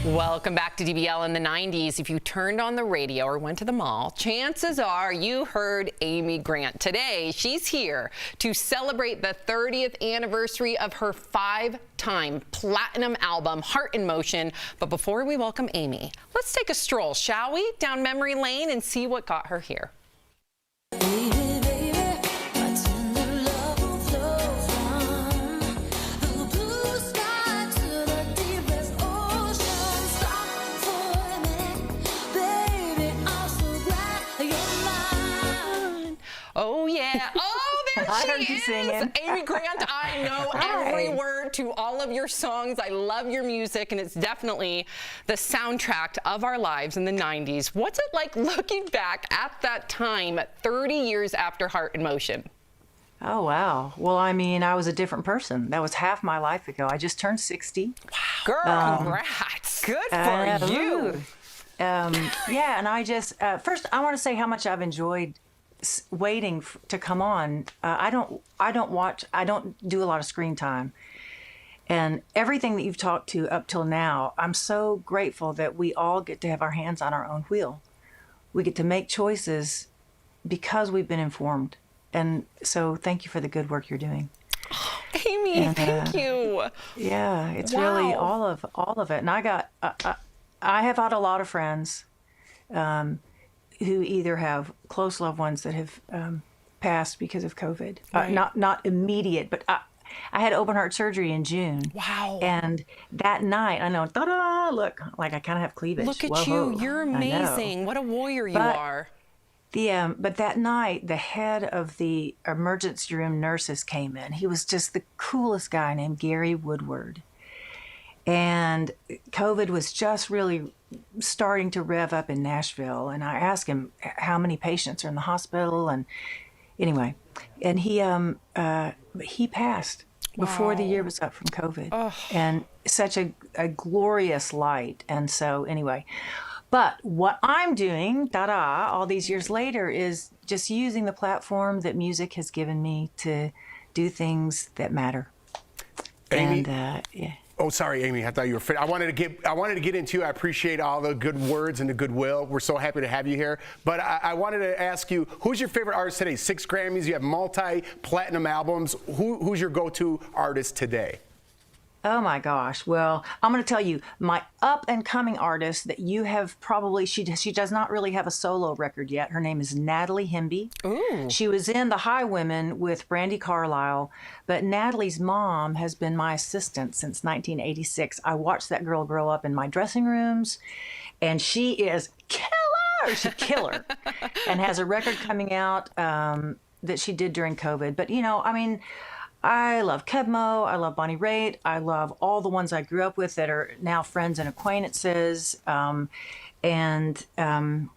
Welcome back to DBL in the 90s. If you turned on the radio or went to the mall, chances are you heard Amy Grant. Today, she's here to celebrate the 30th anniversary of her 5-time platinum album, Heart in Motion. But before we welcome Amy, let's take a stroll, shall we, down memory lane and see what got her here. Oh, yeah. Oh, there I she heard you is. singing. Amy Grant, I know every word to all of your songs. I love your music, and it's definitely the soundtrack of our lives in the 90s. What's it like looking back at that time, 30 years after Heart in Motion? Oh, wow. Well, I mean, I was a different person. That was half my life ago. I just turned 60. Wow. Girl, congrats. Good for you. Yeah, and I just, first, I want to say how much I've enjoyed waiting to come on. I don't do a lot of screen time, and everything that you've talked to up till now, I'm so grateful that we all get to have our hands on our own wheel. We get to make choices because we've been informed, and so thank you for the good work you're doing. Amy, thank you. Yeah, it's really all of it. And I have had a lot of friends who either have close loved ones that have passed because of COVID. Right. Not immediate, but I had open heart surgery in June. Wow. And that night, I know, ta-da, look, like I kind of have cleavage. Look at Whoa, you. You're amazing. What a warrior you are. But that night, the head of the emergency room nurses came in. He was just the coolest guy named Gary Woodward. And COVID was just really starting to rev up in Nashville. And I asked him how many patients are in the hospital. And anyway, and he passed before the year was up from COVID. Oh. And such a glorious light. And so anyway, but what I'm doing, all these years later, is just using the platform that music has given me to do things that matter. Amy, And Oh, sorry, Amy. I thought you were. I wanted to get into you. I appreciate all the good words and the goodwill. We're so happy to have you here. But I wanted to ask you, who's your favorite artist today? 6 Grammys. You have multi-platinum albums. Who's your go-to artist today? Oh my gosh. Well, I'm going to tell you, my up and coming artist that you have probably, she does not really have a solo record yet. Her name is Natalie Hemby. Ooh. She was in The High Women with Brandi Carlile, but Natalie's mom has been my assistant since 1986. I watched that girl grow up in my dressing rooms, and she is killer. She's killer. And has a record coming out that she did during COVID. But, you know, I mean, I love Kebmo, I love Bonnie Raitt, I love all the ones I grew up with that are now friends and acquaintances. Yeah, I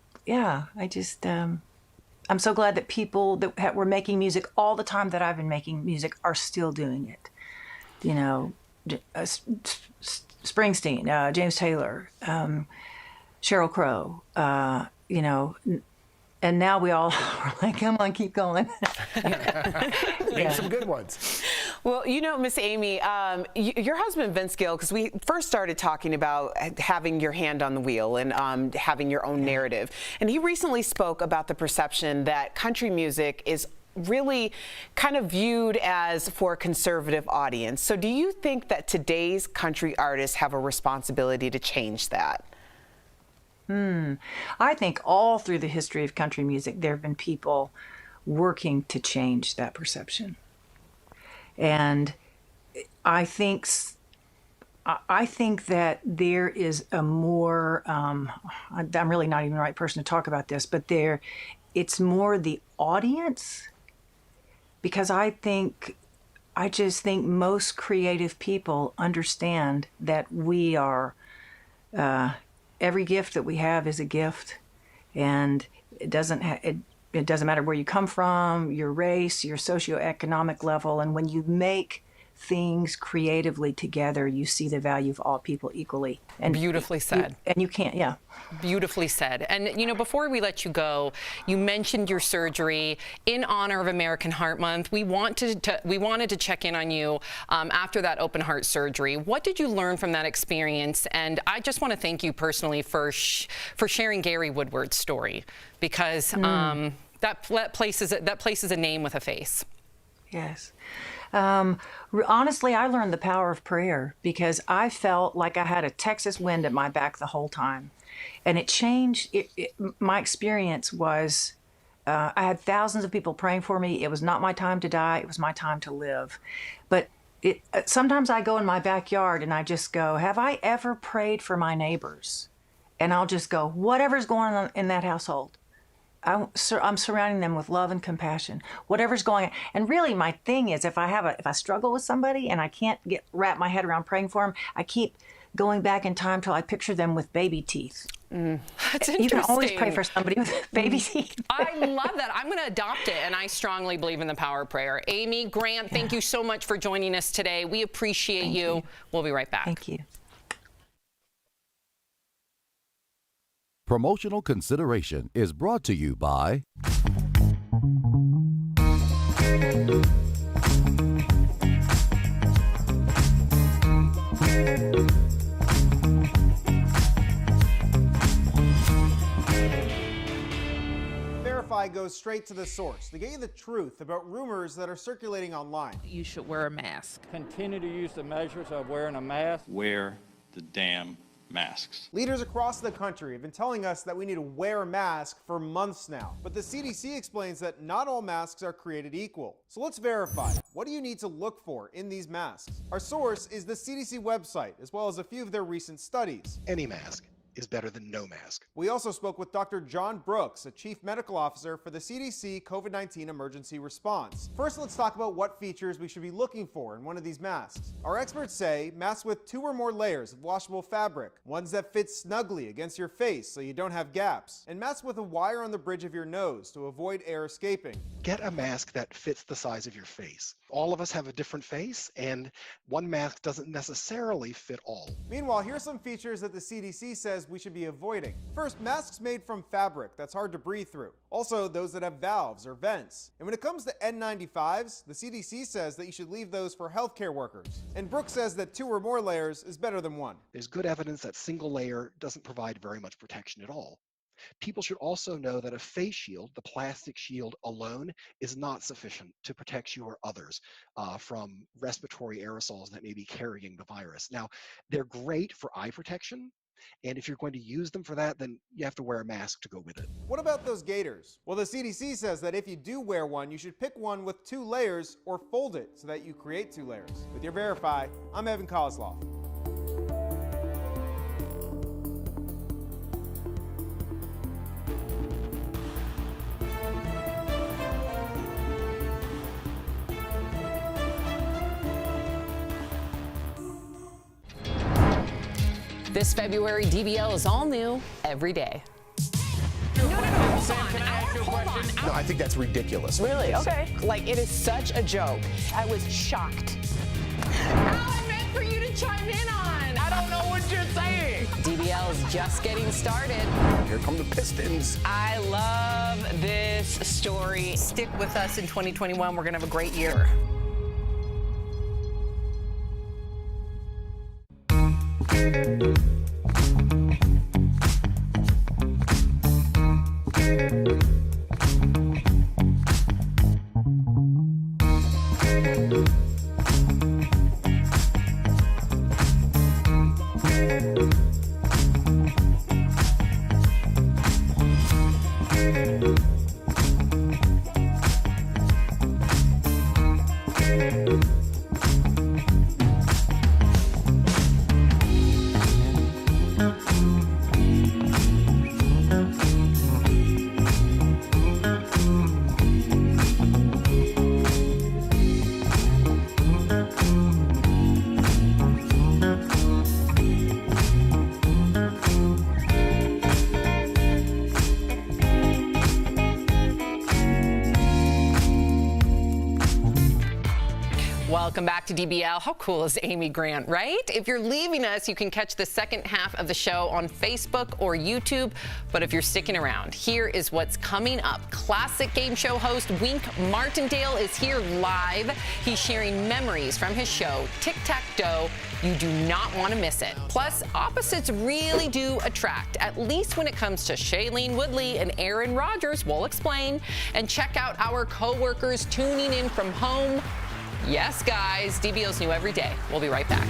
just, I'm so glad that people that were making music all the time that I've been making music are still doing it. You know, Springsteen, James Taylor, Sheryl Crow, you know, and now we all are like, come on, keep going. Name some good ones. Well, you know, Miss Amy, your husband Vince Gill, because we first started talking about having your hand on the wheel and having your own narrative, and he recently spoke about the perception that country music is really kind of viewed as for a conservative audience. So do you think that today's country artists have a responsibility to change that? I think all through the history of country music, there have been people working to change that perception. And I think that there is a more, I'm really not even the right person to talk about this, but it's more the audience, because I just think most creative people understand that we are, every gift that we have is a gift, and it doesn't matter where you come from, your race, your socioeconomic level, and when you make things creatively together, you see the value of all people equally. And beautifully said. You can't, yeah. Beautifully said. And, you know, before we let you go, you mentioned your surgery. In honor of American Heart Month, we wanted to check in on you after that open heart surgery. What did you learn from that experience? And I just want to thank you personally for sharing Gary Woodward's story, because that places a name with a face. Yes. Honestly, I learned the power of prayer, because I felt like I had a Texas wind at my back the whole time. And it changed. My experience was I had thousands of people praying for me. It was not my time to die. It was my time to live. But sometimes I go in my backyard and I just go, have I ever prayed for my neighbors? And I'll just go, whatever's going on in that household, I'm surrounding them with love and compassion, whatever's going on. And really, my thing is, if I struggle with somebody and I can't wrap my head around praying for them, I keep going back in time till I picture them with baby teeth. That's interesting. You can always pray for somebody with baby teeth. I love that. I'm going to adopt it, and I strongly believe in the power of prayer. Amy Grant, thank you so much for joining us today. We appreciate you. We'll be right back. Thank you. Promotional consideration is brought to you by Verify goes straight to the source to get you the truth about rumors that are circulating online. You should wear a mask. Continue to use the measures of wearing a mask. Wear the damn masks. Leaders across the country have been telling us that we need to wear a mask for months now. But the CDC explains that not all masks are created equal. So let's verify. What do you need to look for in these masks? Our source is the CDC website, as well as a few of their recent studies. Any mask is better than no mask. We also spoke with Dr. John Brooks, a chief medical officer for the CDC COVID-19 emergency response. First, let's talk about what features we should be looking for in one of these masks. Our experts say masks with 2 or more layers of washable fabric, ones that fit snugly against your face so you don't have gaps, and masks with a wire on the bridge of your nose to avoid air escaping. Get a mask that fits the size of your face. all of us have a different face, and one mask doesn't necessarily fit all. Meanwhile, here's some features that the CDC says we should be avoiding. First, masks made from fabric that's hard to breathe through. Also, those that have valves or vents. And when it comes to N95s, the CDC says that you should leave those for healthcare workers. And Brooks says that 2 or more layers is better than 1. There's good evidence that single layer doesn't provide very much protection at all. People should also know that a face shield, the plastic shield alone, is not sufficient to protect you or others from respiratory aerosols that may be carrying the virus. Now, they're great for eye protection, and if you're going to use them for that, then you have to wear a mask to go with it. What about those gaiters? Well, the CDC says that if you do wear one, you should pick one with 2 layers or fold it so that you create 2 layers. With your Verify, I'm Evan Kozloff. This February, DBL is all new every day. Hold on. No, I think that's ridiculous. Really? Okay. Like, it is such a joke. I was shocked. I meant for you to chime in on. I don't know what you're saying. DBL is just getting started. Here come the Pistons. I love this story. Stick with us in 2021. We're going to have a great year. Welcome back to DBL. How cool is Amy Grant, right? If you're leaving us, you can catch the second half of the show on Facebook or YouTube. But if you're sticking around, here is what's coming up. Classic game show host Wink Martindale is here live. He's sharing memories from his show, Tic-Tac-Dough. You do not want to miss it. Plus, opposites really do attract, at least when it comes to Shailene Woodley and Aaron Rodgers. We'll explain. And check out our coworkers tuning in from home. Yes, guys, DBL's new every day. We'll be right back.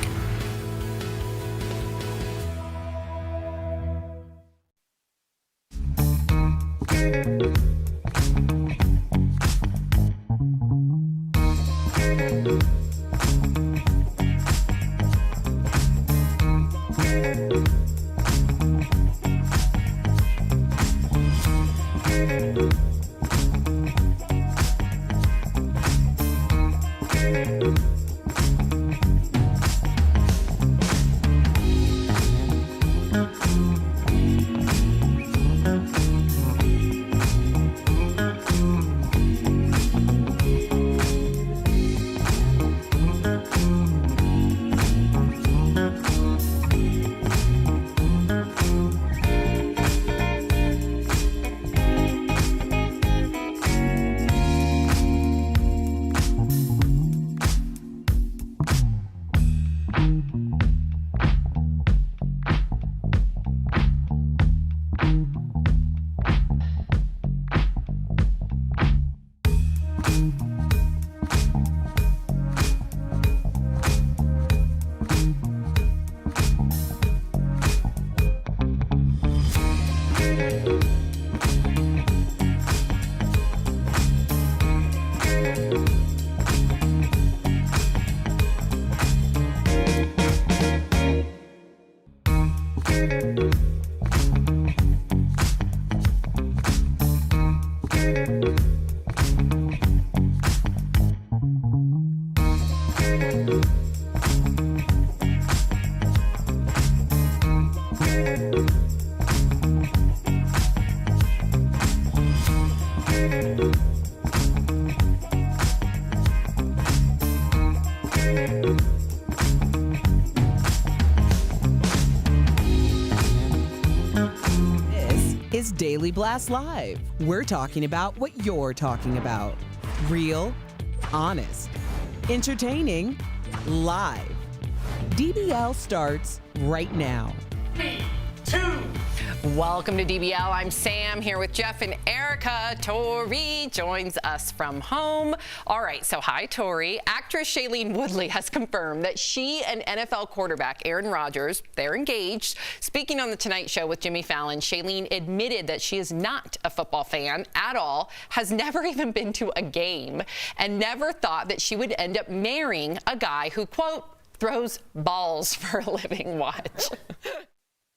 It's Daily Blast Live. We're talking about what you're talking about. Real, honest, entertaining, live. DBL starts right now. 3, 2. Welcome to DBL. I'm Sam here with Jeff and Erica. Tori joins us from home. All right, so hi, Tori. Actress Shailene Woodley has confirmed that she and NFL quarterback Aaron Rodgers, they're engaged. Speaking on The Tonight Show with Jimmy Fallon, Shailene admitted that she is not a football fan at all, has never even been to a game, and never thought that she would end up marrying a guy who, quote, throws balls for a living. Watch.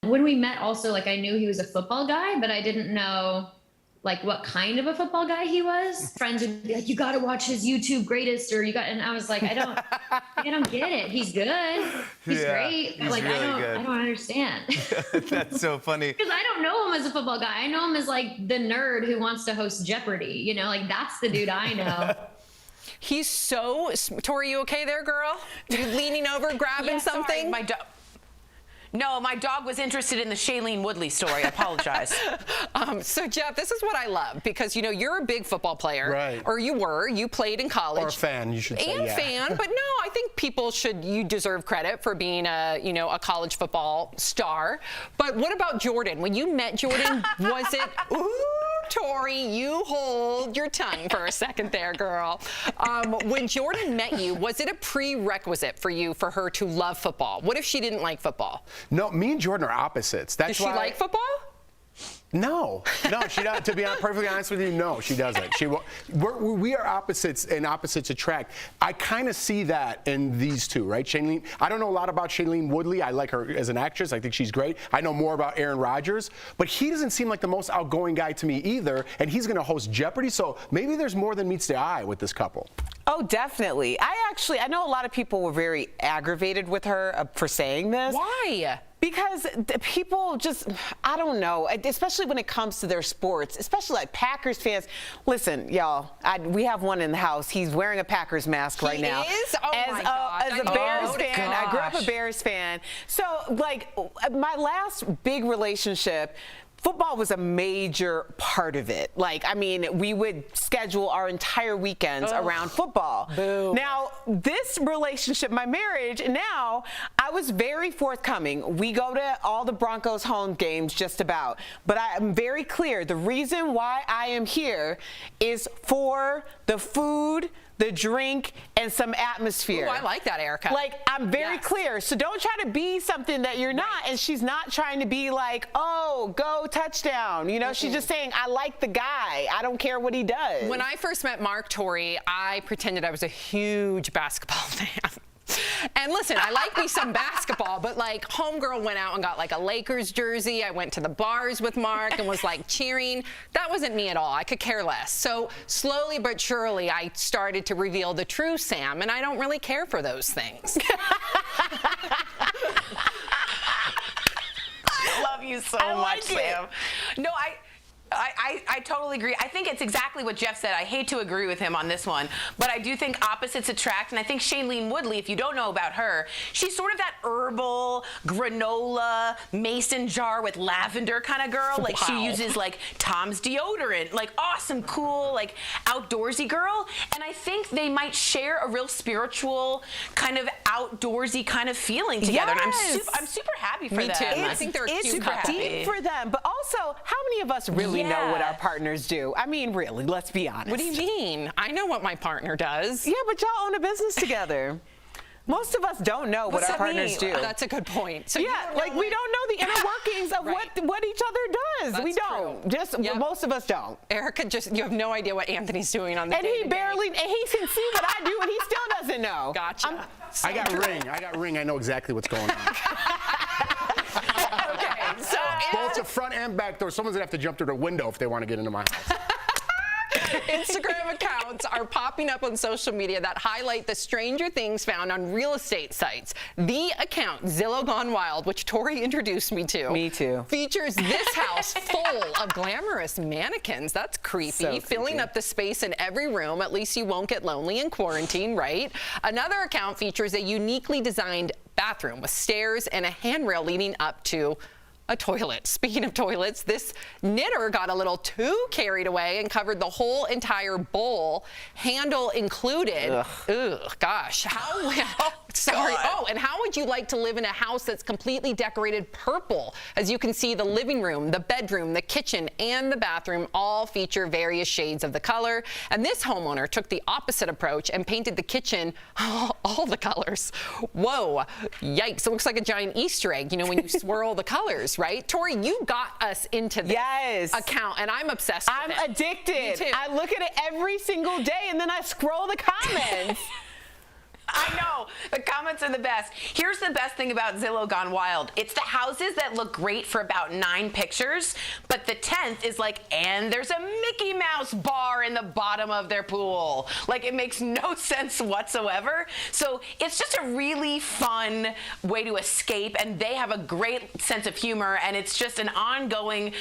When we met also, like, I knew he was a football guy, but I didn't know, like, what kind of a football guy he was. Friends would be like, you got to watch his YouTube greatest, or and I was like, I don't get it. He's good. He's great. He's like, really I don't understand. That's so funny. Because I don't know him as a football guy. I know him as, like, the nerd who wants to host Jeopardy. You know, like, that's the dude I know. He's so... Tori, you okay there, girl? You leaning over, grabbing something? Sorry, No, my dog was interested in the Shailene Woodley story. I apologize. So, Jeff, this is what I love, because, you know, you're a big football player. Right. Or you were. You played in college. Or a fan, you should say. And fan. But no, I think you deserve credit for being a college football star. But what about Jordan? When you met Jordan, was it... Ooh, Tori, you hold your tongue for a second there, girl. When Jordan met you, was it a prerequisite for her to love football? What if she didn't like football? No, me and Jordan are opposites. Does she like football? No, she doesn't. To be perfectly honest with you, no, she doesn't. We are opposites, and opposites attract. I kind of see that in these two, right? Shailene, I don't know a lot about Shailene Woodley. I like her as an actress. I think she's great. I know more about Aaron Rodgers, but he doesn't seem like the most outgoing guy to me either, and he's going to host Jeopardy, so maybe there's more than meets the eye with this couple. Oh, definitely. I know a lot of people were very aggravated with her for saying this. Why? Because people just, I don't know, especially when it comes to their sports, especially like Packers fans. Listen, y'all, we have one in the house. He's wearing a Packers mask right now. He is? Oh, my gosh. As a Bears fan, I grew up a Bears fan. So, like, my last big relationship, football was a major part of it. Like, I mean, we would schedule our entire weekends around football. Boo. Now, this relationship, my marriage, now, I was very forthcoming. We go to all the Broncos home games just about. But I am very clear. The reason why I am here is for the food, the drink, and some atmosphere. Ooh, I like that, Erica. Like, I'm very clear. So don't try to be something that you're not. And she's not trying to be like, oh, go touchdown. You know, she's just saying, I like the guy. I don't care what he does. When I first met Mark, Tori, I pretended I was a huge basketball fan. And listen, I like me some basketball, but like homegirl went out and got like a Lakers jersey. I went to the bars with Mark and was like cheering. That wasn't me at all. I could care less. So slowly but surely, I started to reveal the true Sam, and I don't really care for those things. I love you so much, Sam. No, I totally agree. I think it's exactly what Jeff said. I hate to agree with him on this one, but I do think opposites attract, and I think Shailene Woodley, if you don't know about her, she's sort of that herbal, granola, mason jar with lavender kind of girl. Like, she uses, like, Tom's deodorant. Like, awesome, cool, like, outdoorsy girl. And I think they might share a real spiritual, kind of outdoorsy kind of feeling together. Yes. And I'm super happy for them. Me too. I think they're a cute couple. It's deep for them, but also, how many of us really know what our partners do? I mean, really, let's be honest. What do you mean? I know what my partner does. Yeah, but y'all own a business together. Most of us don't know what our partners do. That's a good point. So yeah, like we don't know the inner workings of what each other does. That's we don't. true. Just most of us don't. Erica, you have no idea what Anthony's doing on the day. And he can see what I do, and he still doesn't know. Gotcha. I got ring. I know exactly what's going on. Okay, so both the front and back door. Someone's gonna have to jump through the window if they want to get into my house. Instagram accounts are popping up on social media that highlight the stranger things found on real estate sites. The account, Zillow Gone Wild, which Tori introduced me to. Me too. Features this house full of glamorous mannequins. That's creepy. Filling up the space in every room. At least you won't get lonely in quarantine, right? Another account features a uniquely designed bathroom with stairs and a handrail leading up to a toilet. Speaking of toilets, this knitter got a little too carried away and covered the whole entire bowl, handle included. Ugh, gosh. Sorry. Oh, and how would you like to live in a house that's completely decorated purple? As you can see, the living room, the bedroom, the kitchen, and the bathroom all feature various shades of the color. And this homeowner took the opposite approach and painted the kitchen all the colors. Whoa, yikes. It looks like a giant Easter egg, you know, when you swirl the colors, right? Tori, you got us into this account, and I'm obsessed with it. I'm addicted. Me too. I look at it every single day, and then I scroll the comments. I know. The comments are the best. Here's the best thing about Zillow Gone Wild. It's the houses that look great for about 9 pictures, but the 10th is like, and there's a Mickey Mouse bar in the bottom of their pool. Like, it makes no sense whatsoever. So it's just a really fun way to escape, and they have a great sense of humor, and it's just an ongoing,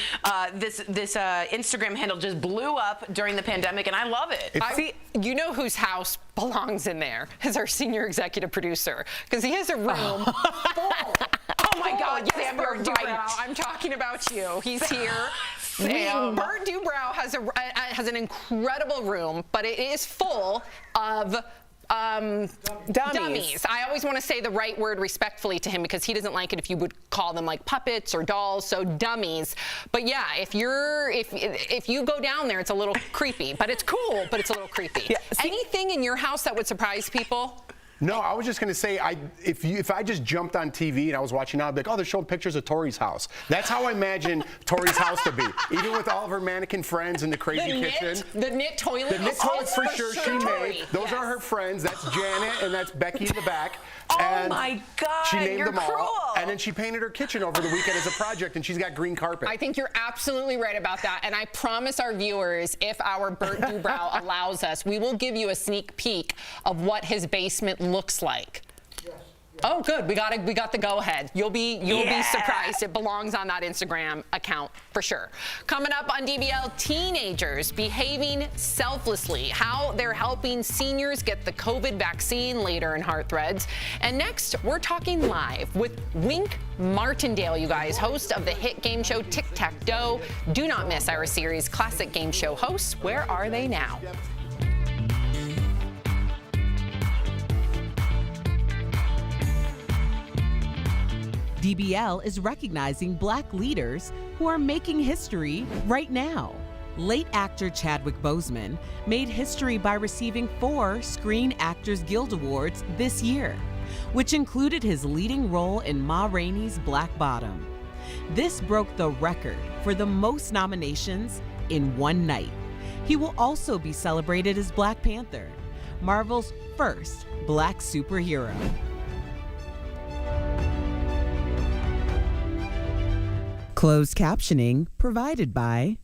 this Instagram handle just blew up during the pandemic, and I love it. See, you know whose house belongs in there is our senior executive producer, because he has a room full. Oh my God, yes, Sam, Bert you're Dubrow, right. I'm talking about you. He's here. Sam. Bert Dubrow has an incredible room, but it is full of dummies. I always want to say the right word respectfully to him, because he doesn't like it if you would call them like puppets or dolls, so dummies. But yeah, if you go down there, it's a little creepy, but it's cool, but it's a little creepy. Yeah, anything in your house that would surprise people? No, I was just going to say, if I just jumped on TV and I was watching now, I'd be like, oh, they're showing pictures of Tori's house. That's how I imagine Tori's house to be. Even with all of her mannequin friends in the crazy kitchen. The knit toilet? The knit toilets for sure she Tori. made. Those are her friends. That's Janet and that's Becky in the back. Oh and my God, she named you're them all. cruel. And then she painted her kitchen over the weekend as a project, and she's got green carpet. I think you're absolutely right about that. And I promise our viewers, if our Bert Dubrow allows us, we will give you a sneak peek of what his basement looks like. Oh, good. We got the go-ahead. You'll be surprised. It belongs on that Instagram account for sure. Coming up on DBL, teenagers behaving selflessly, how they're helping seniors get the COVID vaccine later in Heart Threads. And next, we're talking live with Wink Martindale, you guys, host of the hit game show Tic-Tac-Dough. Do not miss our series Classic Game Show hosts. Where are they now? DBL is recognizing Black leaders who are making history right now. Late actor Chadwick Boseman made history by receiving 4 Screen Actors Guild Awards this year, which included his leading role in Ma Rainey's Black Bottom. This broke the record for the most nominations in one night. He will also be celebrated as Black Panther, Marvel's first Black superhero. Closed captioning provided by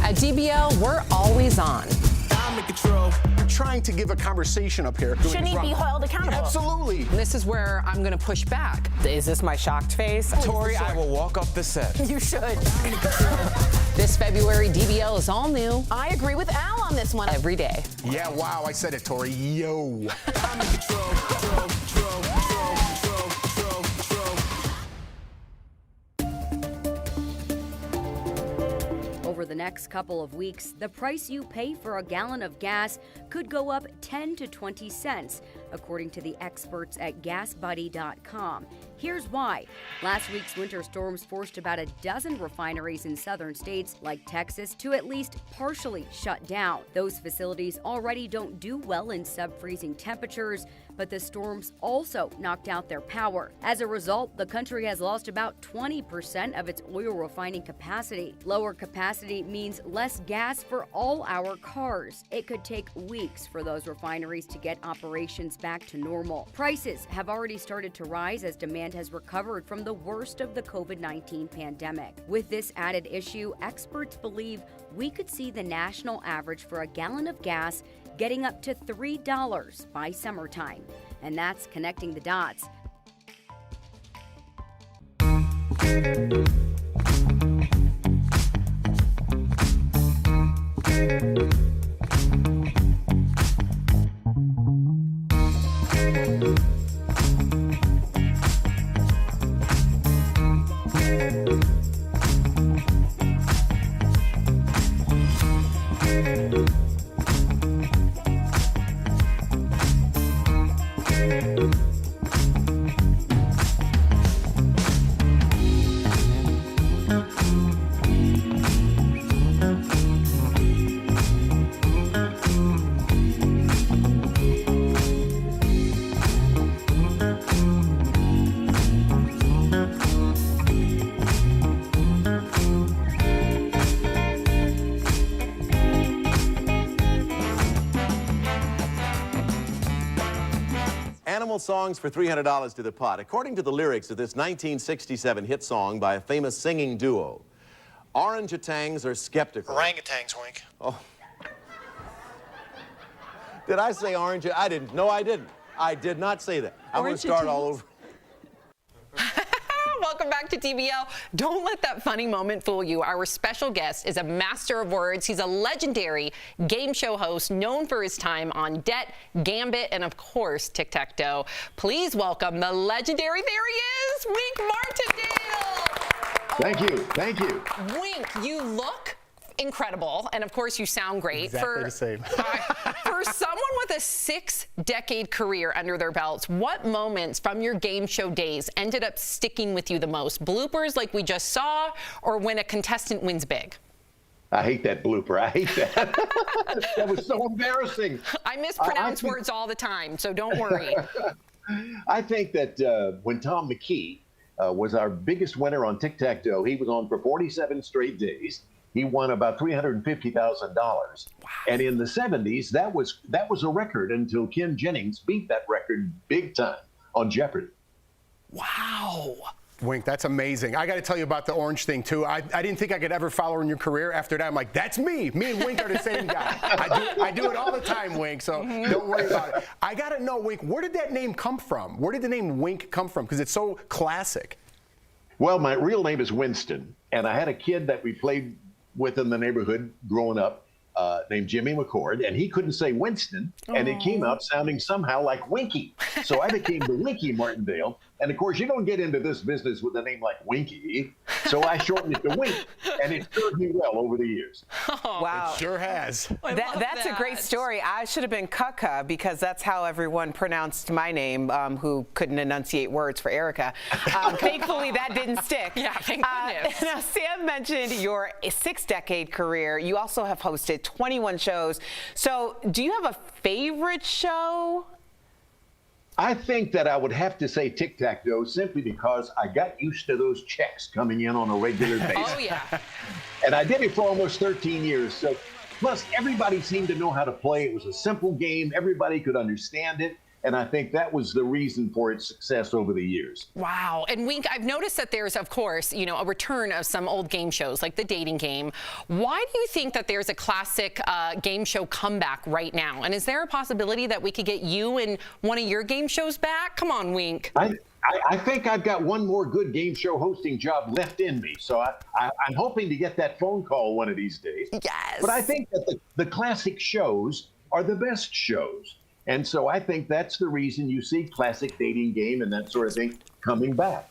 At DBL, we're always on. I'm in control. You're trying to give a conversation up here. Shouldn't he be held accountable? Absolutely. This is where I'm going to push back. Is this my shocked face? Tori, I will walk up the set. You should. This February, DBL is all new. I agree with Al on this one. Every day. Yeah, wow, I said it, Tori. Yo. I'm in control, control, control, control, control, control, control. Over the next couple of weeks, the price you pay for a gallon of gas could go up 10 to 20 cents, according to the experts at GasBuddy.com. Here's why. Last week's winter storms forced about a dozen refineries in southern states like Texas to at least partially shut down. Those facilities already don't do well in sub-freezing temperatures, but the storms also knocked out their power. As a result, the country has lost about 20% of its oil refining capacity. Lower capacity means less gas for all our cars. It could take weeks for those refineries to get operations back to normal. Prices have already started to rise as demand has recovered from the worst of the COVID-19 pandemic. With this added issue, experts believe we could see the national average for a gallon of gas getting up to $3 by summertime. And that's connecting the dots. Animal songs for $300 to the pot. According to the lyrics of this 1967 hit song by a famous singing duo, orangutans are skeptical. Orangutans, Wink. Oh. Did I say orange? I didn't. No, I didn't. I did not say that. I'm going to start all over. Welcome back to DBL. Don't let that funny moment fool you. Our special guest is a master of words. He's a legendary game show host known for his time on Det, Gambit, and of course, Tic-Tac-Toe. Please welcome the legendary, there he is, Wink Martindale. Thank you. Thank you. Wink, you look incredible, and of course you sound great. Exactly the same. For someone with a 6-decade career under their belts, what moments from your game show days ended up sticking with you the most? Bloopers like we just saw, or when a contestant wins big? I hate that blooper. I hate that. That was so embarrassing. I mispronounce words all the time, so don't worry. I think that when Tom McKee was our biggest winner on Tic-Tac-Toe, he was on for 47 straight days. He won about $350,000. Wow. And in the 70s, that was a record until Ken Jennings beat that record big time on Jeopardy. Wow. Wink, that's amazing. I got to tell you about the orange thing, too. I didn't think I could ever follow in your career. After that, I'm like, that's me. Me and Wink are the same guy. I do it all the time, Wink, so don't worry about it. I got to know, Wink, where did that name come from? Where did the name Wink come from? Because it's so classic. Well, my real name is Winston, and I had a kid that we played with in the neighborhood growing up named Jimmy McCord, and he couldn't say Winston, and it came out sounding somehow like Winky. So I became the Winky Martindale. And of course, you don't get into this business with a name like Winky. So I shortened it to Wink, and it served me well over the years. Oh, wow. It sure has. That's a great story. I should have been Kaka, because that's how everyone pronounced my name who couldn't enunciate words for Erica. Thankfully, that didn't stick. Yeah, thank goodness. Now, Sam mentioned your 6-decade career. You also have hosted 21 shows. So do you have a favorite show? I think that I would have to say Tic-Tac-Toe simply because I got used to those checks coming in on a regular basis. Oh, yeah. And I did it for almost 13 years. So, plus, everybody seemed to know how to play. It was a simple game. Everybody could understand it. And I think that was the reason for its success over the years. Wow. And Wink, I've noticed that there's, of course, a return of some old game shows like the dating game. Why do you think that there's a classic game show comeback right now? And is there a possibility that we could get you in one of your game shows back? Come on, Wink. I think I've got one more good game show hosting job left in me. So I'm hoping to get that phone call one of these days. Yes. But I think that the classic shows are the best shows. And so I think that's the reason you see classic dating game and that sort of thing coming back.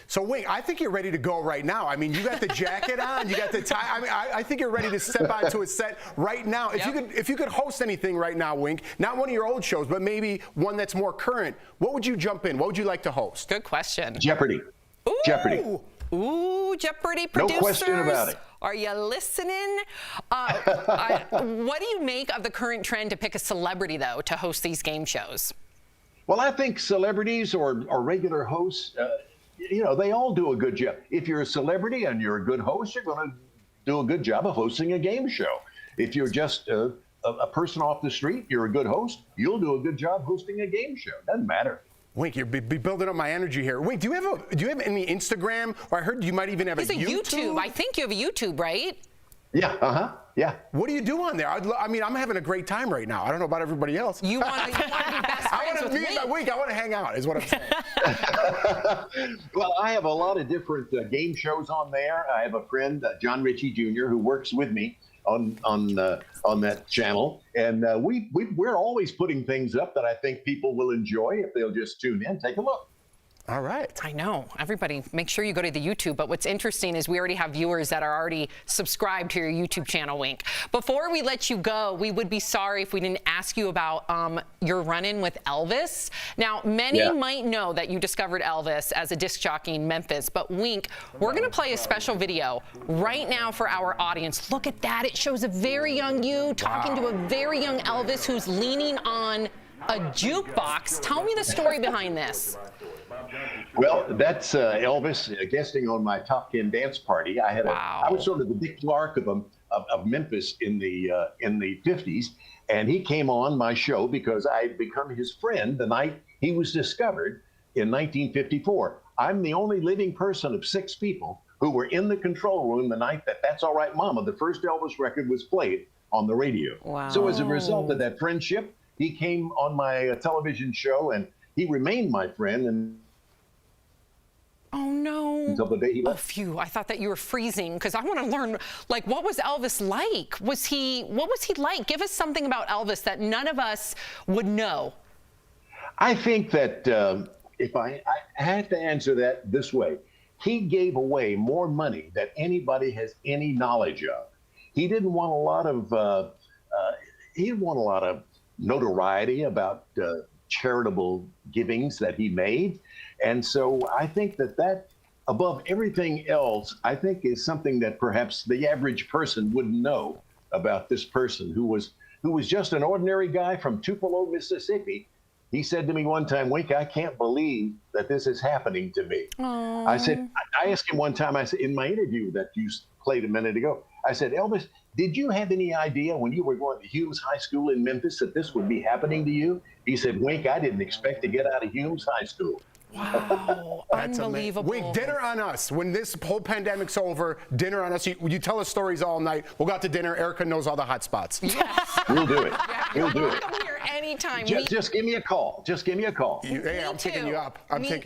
So, Wink, I think you're ready to go right now. I mean, you got the jacket on, you got the tie. I mean, I think you're ready to step onto a set right now. If you could host anything right now, Wink, not one of your old shows, but maybe one that's more current, what would you jump in? What would you like to host? Good question. Jeopardy. Ooh. Jeopardy. Ooh, Jeopardy producers. No question about it. Are you listening? What do you make of the current trend to pick a celebrity, though, to host these game shows? Well, I think celebrities or regular hosts, they all do a good job. If you're a celebrity and you're a good host, you're going to do a good job of hosting a game show. If you're just a person off the street, you're a good host, you'll do a good job hosting a game show. Doesn't matter. Wink, you're building up my energy here. Wink, do you have any Instagram? Or I heard you might even have a YouTube. I think you have a YouTube, right? Yeah, Yeah. What do you do on there? I mean, I'm having a great time right now. I don't know about everybody else. You want to be best friends with Wink. I want to hang out, is what I'm saying. Well, I have a lot of different game shows on there. I have a friend, John Ritchie Jr., who works with me on that channel, and we're always putting things up that I think people will enjoy if they'll just tune in, take a look. All right. I know. Everybody, make sure you go to the YouTube. But what's interesting is we already have viewers that are already subscribed to your YouTube channel, Wink. Before we let you go, we would be sorry if we didn't ask you about your run-in with Elvis. Now, many might know that you discovered Elvis as a disc jockey in Memphis. But Wink, we're going to play a special video right now for our audience. Look at that. It shows a very young you talking to a very young Elvis who's leaning on a jukebox. Tell me the story behind this. Well, that's Elvis guesting on my Top 10 dance party. I was sort of the Dick Clark of Memphis in the 50s, and he came on my show because I had become his friend the night he was discovered in 1954. I'm the only living person of 6 people who were in the control room the night that That's All Right Mama, the first Elvis record, was played on the radio. Wow. So as a result of that friendship, he came on my television show, and he remained my friend. And oh no! Until the day he left. Oh, phew! I thought that you were freezing because I want to learn. Like, what was Elvis like? What was he like? Give us something about Elvis that none of us would know. I think that if I had to answer that this way, he gave away more money than anybody has any knowledge of. He didn't want a lot of notoriety about charitable givings that he made. And so I think that above everything else, I think is something that perhaps the average person wouldn't know about this person who was just an ordinary guy from Tupelo, Mississippi. He said to me one time, Wink, I can't believe that this is happening to me. Aww. I asked him one time, I said, in my interview that you played a minute ago, I said, Elvis, did you have any idea when you were going to Humes High School in Memphis that this would be happening to you? He said, Wink, I didn't expect to get out of Humes High School. Wow, unbelievable. Wink, dinner on us. When this whole pandemic's over, dinner on us. You tell us stories all night. We'll go out to dinner. Erica knows all the hot spots. Yes. We'll do it. We'll do it. Come here anytime. Just give me a call. Just give me a call. Hey, I'm taking you up.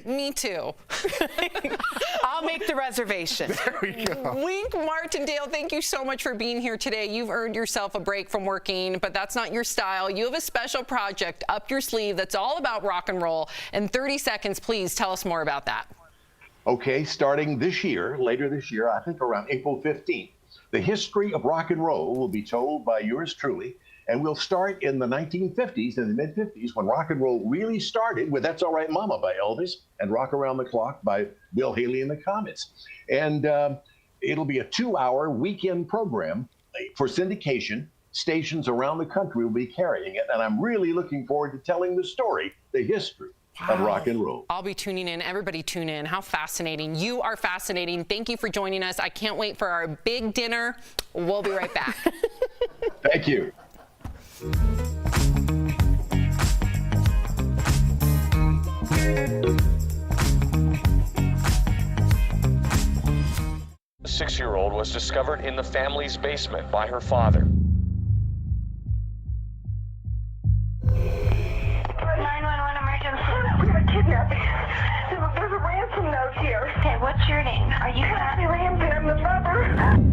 Me too. I'll make the reservation. There we go. Wink Martindale, thank you so much for being here today. You've earned yourself a break from working, but that's not your style. You have a special project up your sleeve that's all about rock and roll. In 30 seconds, please tell us more about that. Okay, starting later this year, I think around April 15th, the history of rock and roll will be told by yours truly. And we'll start in the 1950s, in the mid-50s, when rock and roll really started with That's All Right Mama by Elvis and Rock Around the Clock by Bill Haley and the Comets. And it'll be a 2-hour weekend program for syndication. Stations around the country will be carrying it. And I'm really looking forward to telling the story, the history of rock and roll. I'll be tuning in. Everybody tune in. How fascinating. You are fascinating. Thank you for joining us. I can't wait for our big dinner. We'll be right back. Thank you. The 6-year-old was discovered in the family's basement by her father. 911 emergency. We got a kidnapping. There's a ransom note here. Okay, what's your name? Are you Happy Ramsey? I'm the mother.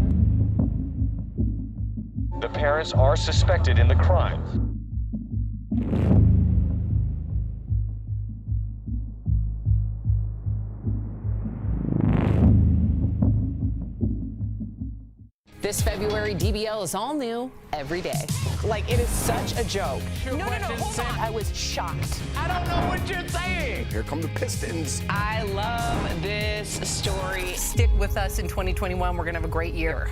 The parents are suspected in the crime. This February, DBL is all new every day. Like, it is such a joke. No, hold on. I was shocked. I don't know what you're saying. Here come the Pistons. I love this story. Stick with us in 2021. We're going to have a great year.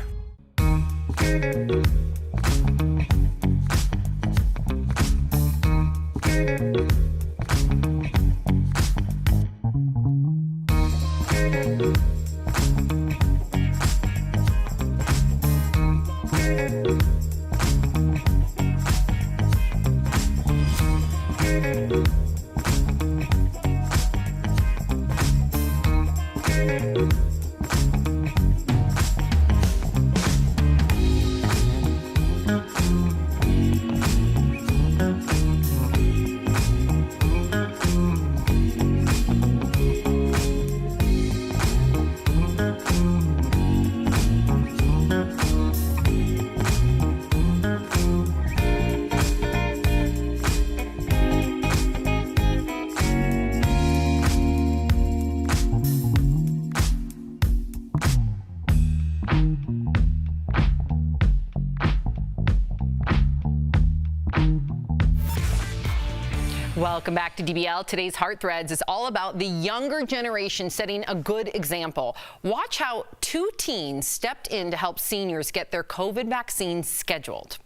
Welcome back to DBL. Today's Heart Threads is all about the younger generation setting a good example. Watch how 2 teens stepped in to help seniors get their COVID vaccine scheduled.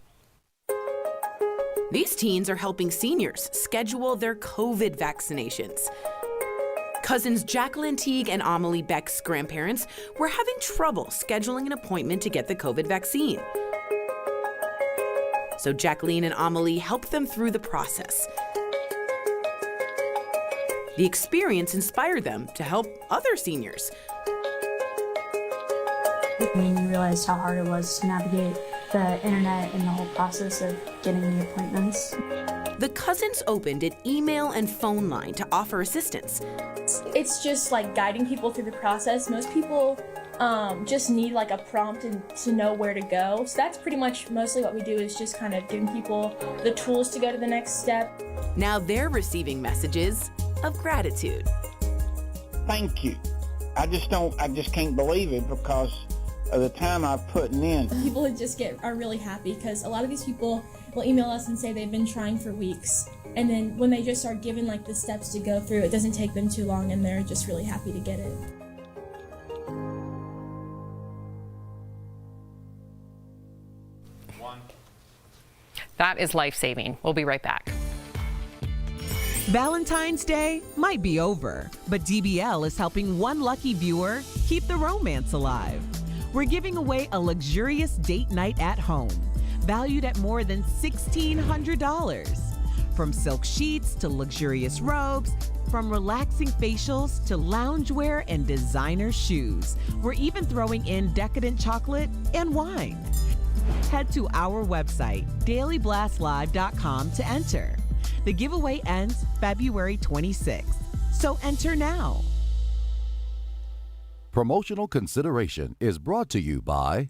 These teens are helping seniors schedule their COVID vaccinations. Cousins Jacqueline Teague and Amelie Beck's grandparents were having trouble scheduling an appointment to get the COVID vaccine. So Jacqueline and Amelie helped them through the process. The experience inspired them to help other seniors. It made me realize how hard it was to navigate the internet and the whole process of getting the appointments. The cousins opened an email and phone line to offer assistance. It's just like guiding people through the process. Most people just need like a prompt and to know where to go. So that's pretty much mostly what we do, is just kind of giving people the tools to go to the next step. Now they're receiving messages of gratitude. Thank you. I just can't believe it because of the time I've put in. People are really happy because a lot of these people will email us and say they've been trying for weeks. And then when they just are given like the steps to go through, it doesn't take them too long and they're just really happy to get it. That is life-saving. We'll be right back. Valentine's Day might be over, but DBL is helping one lucky viewer keep the romance alive. We're giving away a luxurious date night at home, valued at more than $1,600. From silk sheets to luxurious robes, from relaxing facials to loungewear and designer shoes. We're even throwing in decadent chocolate and wine. Head to our website, dailyblastlive.com, to enter. The giveaway ends February 26th, so enter now. Promotional consideration is brought to you by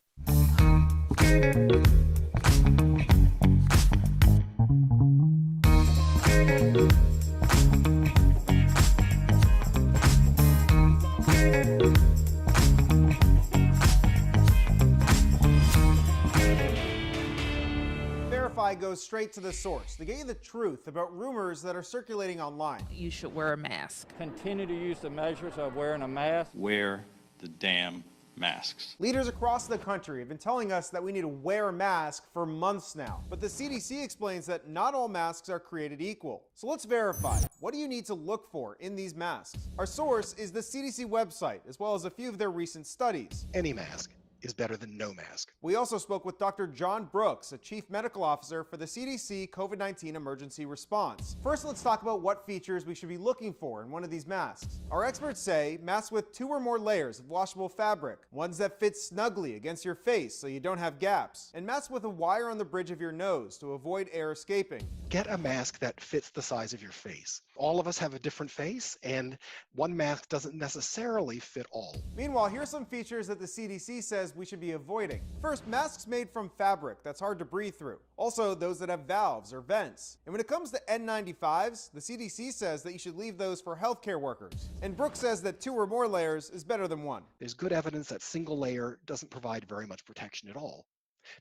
Goes straight to the source to get you the truth about rumors that are circulating online. You should wear a mask. Continue to use the measures of wearing a mask. Wear the damn masks. Leaders across the country have been telling us that we need to wear a mask for months now. But the CDC explains that not all masks are created equal. So let's verify. What do you need to look for in these masks? Our source is the CDC website, as well as a few of their recent studies. Any mask is better than no mask. We also spoke with Dr. John Brooks, a chief medical officer for the CDC COVID-19 emergency response. First, let's talk about what features we should be looking for in one of these masks. Our experts say masks with 2 or more layers of washable fabric, ones that fit snugly against your face so you don't have gaps, and masks with a wire on the bridge of your nose to avoid air escaping. Get a mask that fits the size of your face. All of us have a different face, and one mask doesn't necessarily fit all. Meanwhile, here are some features that the CDC says we should be avoiding. First, masks made from fabric that's hard to breathe through. Also, those that have valves or vents. And when it comes to N95s, the CDC says that you should leave those for healthcare workers. And Brooks says that 2 or more layers is better than 1. There's good evidence that single layer doesn't provide very much protection at all.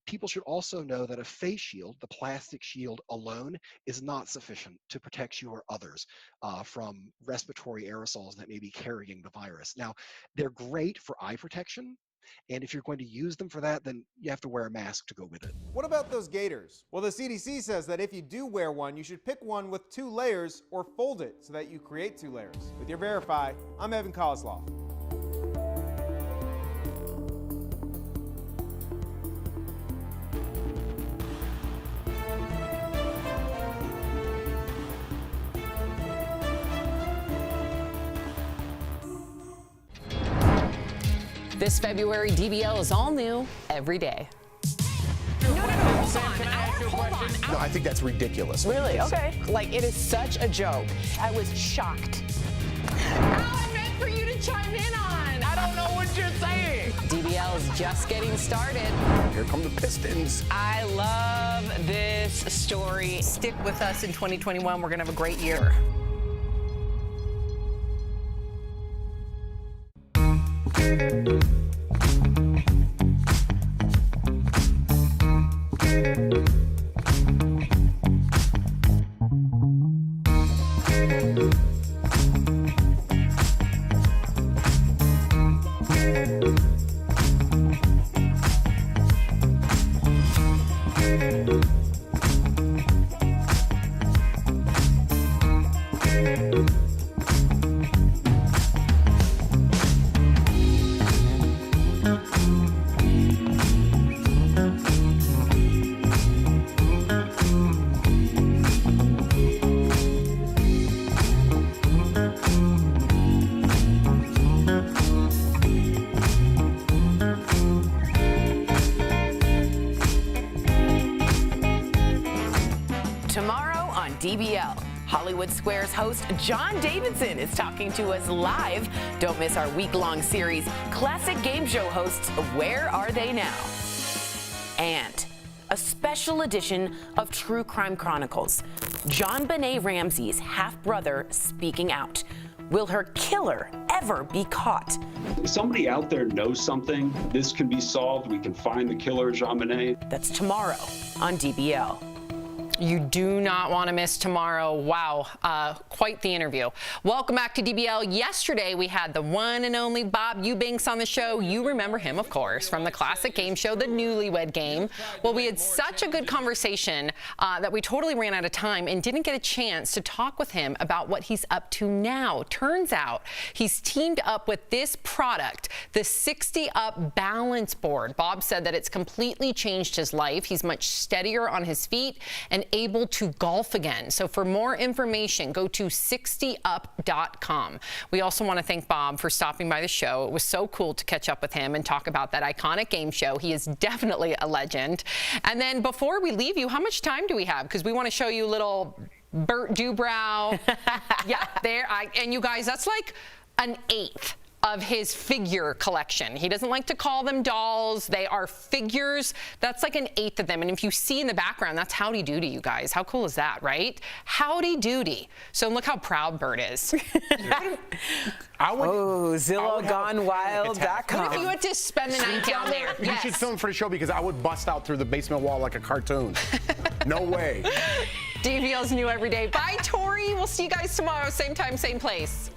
People should also know that a face shield, the plastic shield alone, is not sufficient to protect you or others from respiratory aerosols that may be carrying the virus. Now, they're great for eye protection, and if you're going to use them for that, then you have to wear a mask to go with it. What about those gaiters? Well, the CDC says that if you do wear one, you should pick one with 2 layers or fold it so that you create 2 layers. With your Verify, I'm Evan Kozloff. This February, DBL is all new every day. Hold on. No, I think that's ridiculous. Really? Okay. Like, it is such a joke. I was shocked. I meant for you to chime in on. I don't know what you're saying. DBL is just getting started. Here come the Pistons. I love this story. Stick with us in 2021. We're going to have a great year. on DBL. Hollywood Squares host John Davidson is talking to us live. Don't miss our week-long series, Classic Game Show hosts, Where Are They Now? And a special edition of True Crime Chronicles. John Benet Ramsey's half-brother speaking out. Will her killer ever be caught? If somebody out there knows something, this can be solved. We can find the killer, Jean Benet. That's tomorrow on DBL. You do not want to miss tomorrow. Wow, quite the interview. Welcome back to DBL. Yesterday, we had the one and only Bob Eubanks on the show. You remember him, of course, from the classic game show, The Newlywed Game. Well, we had such a good conversation that we totally ran out of time and didn't get a chance to talk with him about what he's up to now. Turns out he's teamed up with this product, the 60 Up Balance Board. Bob said that it's completely changed his life. He's much steadier on his feet and able to golf again. So for more information, go to 60up.com. We also want to thank Bob for stopping by the show. It was so cool to catch up with him and talk about that iconic game show. He is definitely a legend. And then before we leave you, how much time do we have? Because we want to show you a little Bert Dubrow. Yeah, there. And you guys, that's like an eighth of his figure collection. He doesn't like to call them dolls. They are figures. That's like an eighth of them. And if you see in the background, that's Howdy Doody, you guys. How cool is that, right? Howdy Doody. So look how proud Bert is. ZillowGoneWild.com. What if you had to spend the night down there? You should film for the show because I would bust out through the basement wall like a cartoon. No way. DBL's new every day. Bye, Tori. We'll see you guys tomorrow. Same time, same place.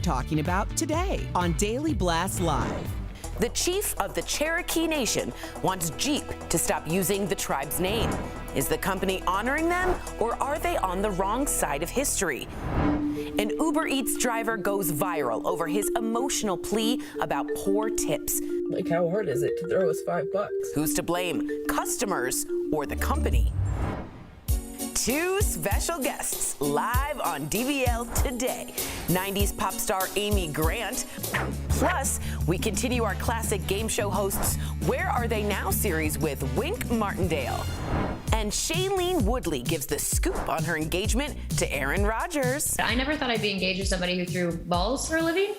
Talking about today on Daily Blast Live. The chief of the Cherokee Nation wants Jeep to stop using the tribe's name. Is the company honoring them, or are they on the wrong side of history? An Uber Eats driver goes viral over his emotional plea about poor tips. Like, how hard is it to throw us $5? Who's to blame, customers or the company? Two special guests live on DBL today. 90s pop star Amy Grant. Plus, we continue our classic game show hosts' Where Are They Now series with Wink Martindale. And Shailene Woodley gives the scoop on her engagement to Aaron Rodgers. I never thought I'd be engaged with somebody who threw balls for a living.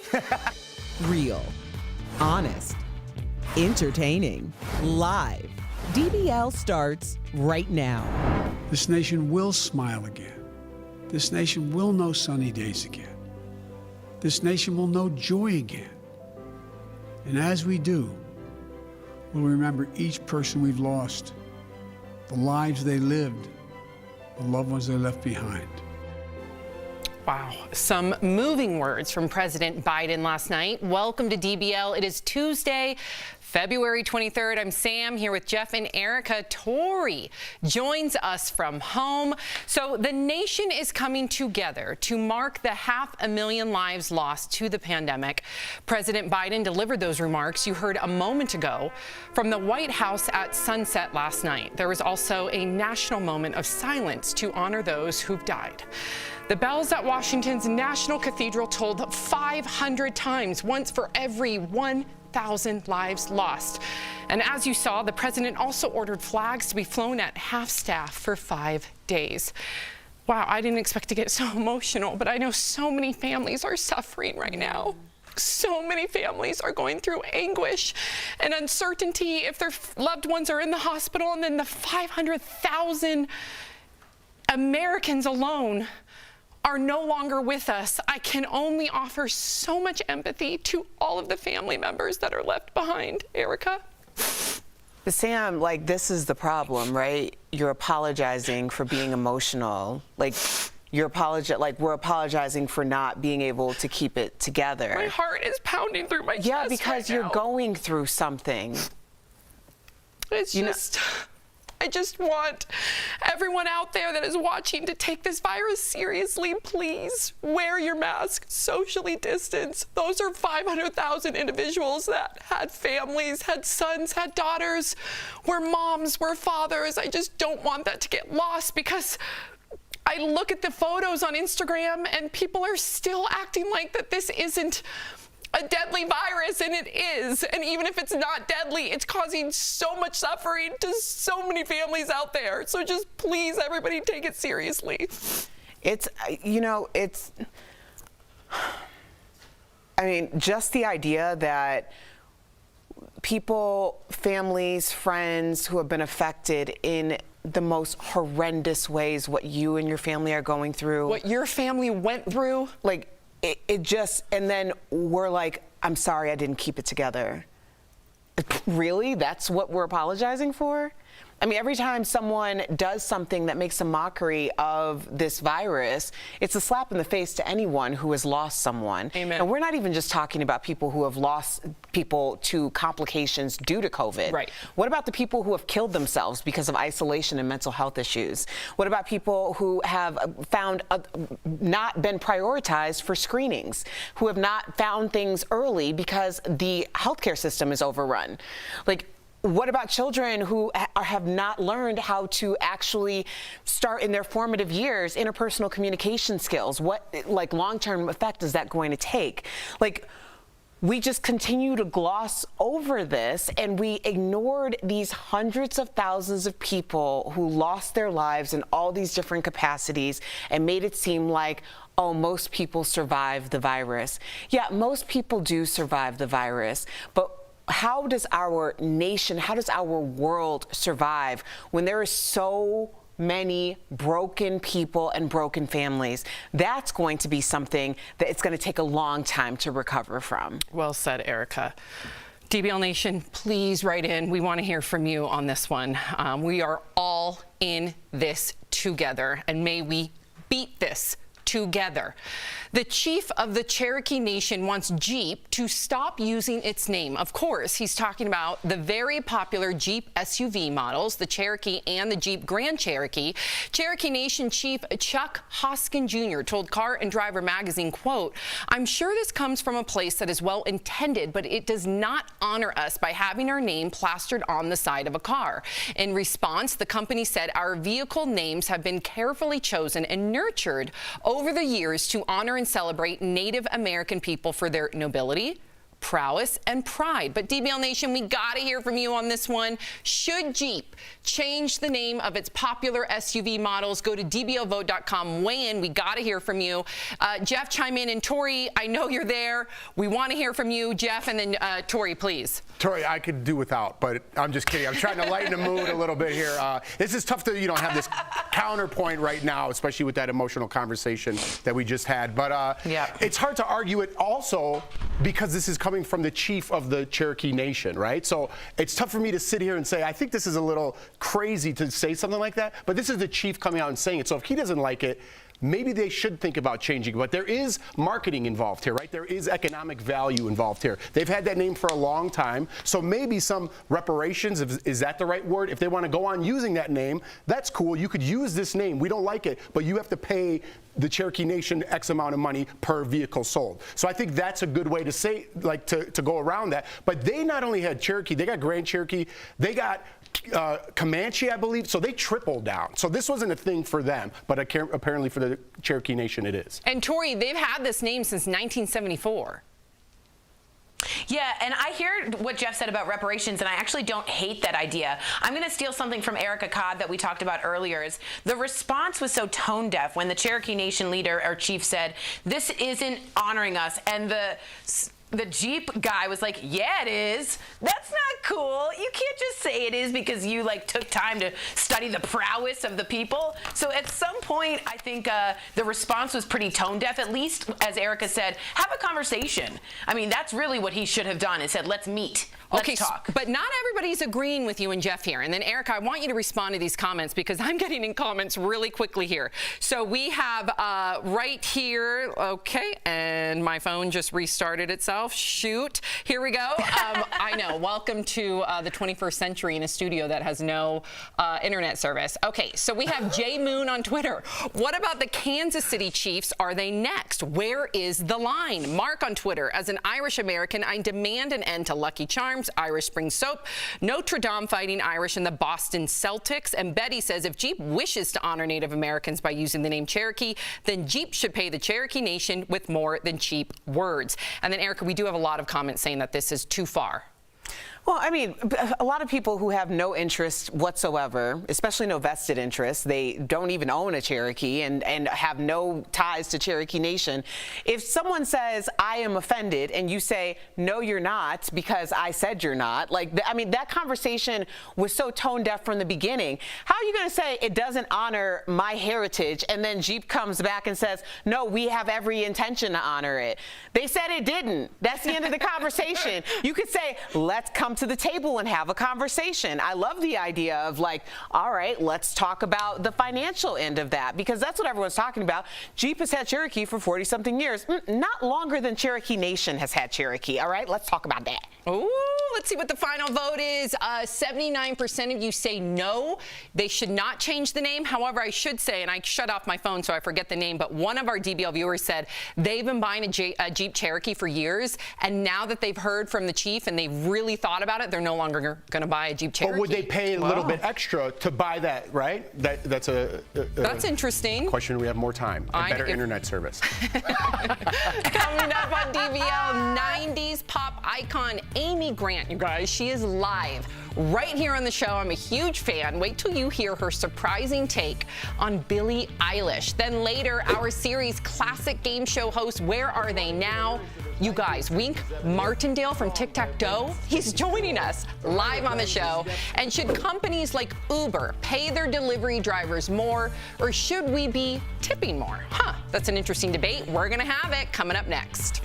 Real, honest, entertaining, live. DBL starts right now. This nation will smile again. This nation will know sunny days again. this nation will know joy again. And as we do, we'll remember each person we've lost, the lives they lived, the loved ones they left behind. Wow, some moving words from President Biden last night. Welcome to DBL. It is Tuesday, February 23rd. I'm Sam here with Jeff and Erica. Tori joins us from home. So the nation is coming together to mark the 500,000 lives lost to the pandemic. President Biden delivered those remarks you heard a moment ago from the White House at sunset last night. There was also a national moment of silence to honor those who've died. The bells at Washington's National Cathedral tolled 500 times, once for every 1,000 lives lost. And as you saw, the president also ordered flags to be flown at half-staff for 5 days. Wow, I didn't expect to get so emotional, but I know so many families are suffering right now. So many families are going through anguish and uncertainty if their loved ones are in the hospital, and then the 500,000 Americans alone are no longer with us. I can only offer so much empathy to all of the family members that are left behind. Erica? But Sam, like, this is the problem, right? You're apologizing for being emotional. Like, we're apologizing for not being able to keep it together. My heart is pounding through my chest. Yeah, because right you're now. going through something. It's just, I just want everyone out there that is watching to take this virus seriously. Please wear your mask, socially distance. Those are 500,000 individuals that had families, had sons, had daughters, were moms, were fathers. I just don't want that to get lost, because I look at the photos on Instagram and people are still acting like that this isn't a deadly virus, and it is. And even if it's not deadly, it's causing so much suffering to so many families out there. So just please, everybody, take it seriously. It's, I mean, just the idea that people, families, friends who have been affected in the most horrendous ways, what you and your family are going through. What your family went through. Like, it just, and then we're like, I'm sorry I didn't keep it together. Really? That's what we're apologizing for? I mean, every time someone does something that makes a mockery of this virus, it's a slap in the face to anyone who has lost someone. Amen. And we're not even just talking about people who have lost people to complications due to COVID. Right. What about the people who have killed themselves because of isolation and mental health issues? What about people who have found not been prioritized for screenings, who have not found things early because the healthcare system is overrun? Like, what about children who have not learned how to actually start in their formative years interpersonal communication skills? What, like, long-term effect is that going to take? Like, we just continue to gloss over this, and we ignored these hundreds of thousands of people who lost their lives in all these different capacities and made it seem like, oh, most people survive the virus. Yeah, most people do survive the virus, but how does our nation, how does our world survive when there are so many broken people and broken families? That's going to be something that it's going to take a long time to recover from. Well said, Erica. DBL Nation, please write in. We want to hear from you on this one. We are all in this together, and may we beat this together. The chief of the Cherokee Nation wants Jeep to stop using its name. Of course, he's talking about the very popular Jeep SUV models, the Cherokee and the Jeep Grand Cherokee. Cherokee Nation Chief Chuck Hoskin Jr. told Car and Driver magazine, quote, "I'm sure this comes from a place that is well intended, but it does not honor us by having our name plastered on the side of a car." In response, the company said, "Our vehicle names have been carefully chosen and nurtured over the years to honor and celebrate Native American people for their nobility, prowess, and pride. But DBL Nation, we gotta hear from you on this one. Should Jeep change the name of its popular SUV models? Go to dblvote.com, weigh in. We gotta hear from you. Jeff, chime in, and Tori, I know you're there. We want to hear from you, Jeff, and then Tori, please. Tori, I could do without, but I'm just kidding. I'm trying to lighten the mood a little bit here. This is tough to, have this counterpoint right now, especially with that emotional conversation that we just had. But it's hard to argue it also because this is coming from the chief of the Cherokee Nation, right? So it's tough for me to sit here and say, I think this is a little crazy to say something like that, but this is the chief coming out and saying it. So if he doesn't like it, maybe they should think about changing, but there is marketing involved here, right? There is economic value involved here. They've had that name for a long time, so maybe some reparations, is that the right word? If they want to go on using that name, that's cool. You could use this name. We don't like it, but you have to pay the Cherokee Nation X amount of money per vehicle sold. So I think that's a good way to say, to go around that. But they not only had Cherokee, they got Grand Cherokee, they got Comanche, I believe, so they tripled down. So this wasn't a thing for them, but apparently for the Cherokee Nation it is. And Tori, they've had this name since 1974. Yeah, and I hear what Jeff said about reparations, and I actually don't hate that idea. I'm going to steal something from Erica Codd that we talked about earlier. Is the response was so tone deaf when the Cherokee Nation leader or chief said, "This isn't honoring us," and the Jeep guy was like, "Yeah, it is. That's not cool. You can't just say it is because you took time to study the prowess of the people." So at some point, I think the response was pretty tone deaf. At least, as Erica said, have a conversation. I mean, that's really what he should have done. Is said, "Let's meet. Let's talk." But not everybody's agreeing with you and Jeff here. And then Erica, I want you to respond to these comments because I'm getting in comments really quickly here. So we have right here, okay, and my phone just restarted itself. Shoot. Here we go. I know. Welcome to the 21st century in a studio that has no internet service. Okay, so we have Jay Moon on Twitter. What about the Kansas City Chiefs? Are they next? Where is the line? Mark on Twitter. As an Irish American, I demand an end to Lucky Charms, Irish Spring Soap, Notre Dame Fighting Irish, and the Boston Celtics. And Betty says if Jeep wishes to honor Native Americans by using the name Cherokee, then Jeep should pay the Cherokee Nation with more than cheap words. And then Erica, we do have a lot of comments saying that this is too far. Well, I mean, a lot of people who have no interest whatsoever, especially no vested interest, they don't even own a Cherokee and have no ties to Cherokee Nation. If someone says, "I am offended," and you say, "No, you're not," because I said you're not, I mean, that conversation was so tone deaf from the beginning. How are you going to say it doesn't honor my heritage, and then Jeep comes back and says, "No, we have every intention to honor it"? They said it didn't. That's the end of the conversation. You could say, "Let's come to the table and have a conversation." I love the idea of all right, let's talk about the financial end of that, because that's what everyone's talking about. Jeep has had Cherokee for 40-something years, not longer than Cherokee Nation has had Cherokee. All right, let's talk about that. Ooh, let's see what the final vote is. 79% of you say no, they should not change the name. However, I should say, and I shut off my phone so I forget the name, but one of our DBL viewers said they've been buying a Jeep Cherokee for years, and now that they've heard from the chief and they've really thought about it, they're no longer going to buy a Jeep Cherokee. Or would they pay a little bit extra to buy that, right? That's interesting. Question. We have more time and better internet service. Coming up on DBL, 90s pop icon Amy Grant, you guys. She is live right here on the show. I'm a huge fan. Wait till you hear her surprising take on Billie Eilish. Then later, our series classic game show host, Where Are They Now? You guys, Wink Martindale from Tic Tac Toe, he's joining us live on the show. And should companies like Uber pay their delivery drivers more, or should we be tipping more? That's an interesting debate. We're going to have it coming up next.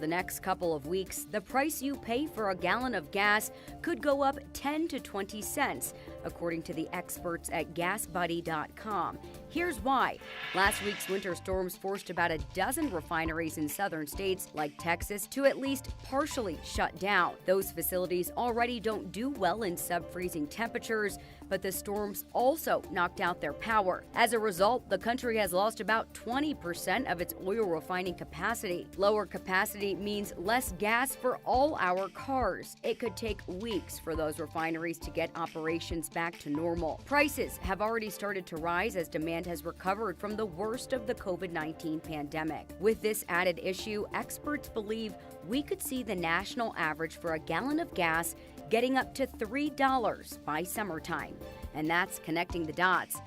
next couple of weeks, the price you pay for a gallon of gas could go up 10 to 20 cents, according to the experts at GasBuddy.com. Here's why. Last week's winter storms forced about a dozen refineries in southern states like Texas to at least partially shut down. Those facilities already don't do well in sub-freezing temperatures, but the storms also knocked out their power. As a result, the country has lost about 20% of its oil refining capacity. Lower capacity means less gas for all our cars. It could take weeks for those refineries to get operations back to normal. Prices have already started to rise as demand has recovered from the worst of the COVID-19 pandemic. With this added issue, experts believe we could see the national average for a gallon of gas getting up to $3 by summertime. And that's connecting the dots.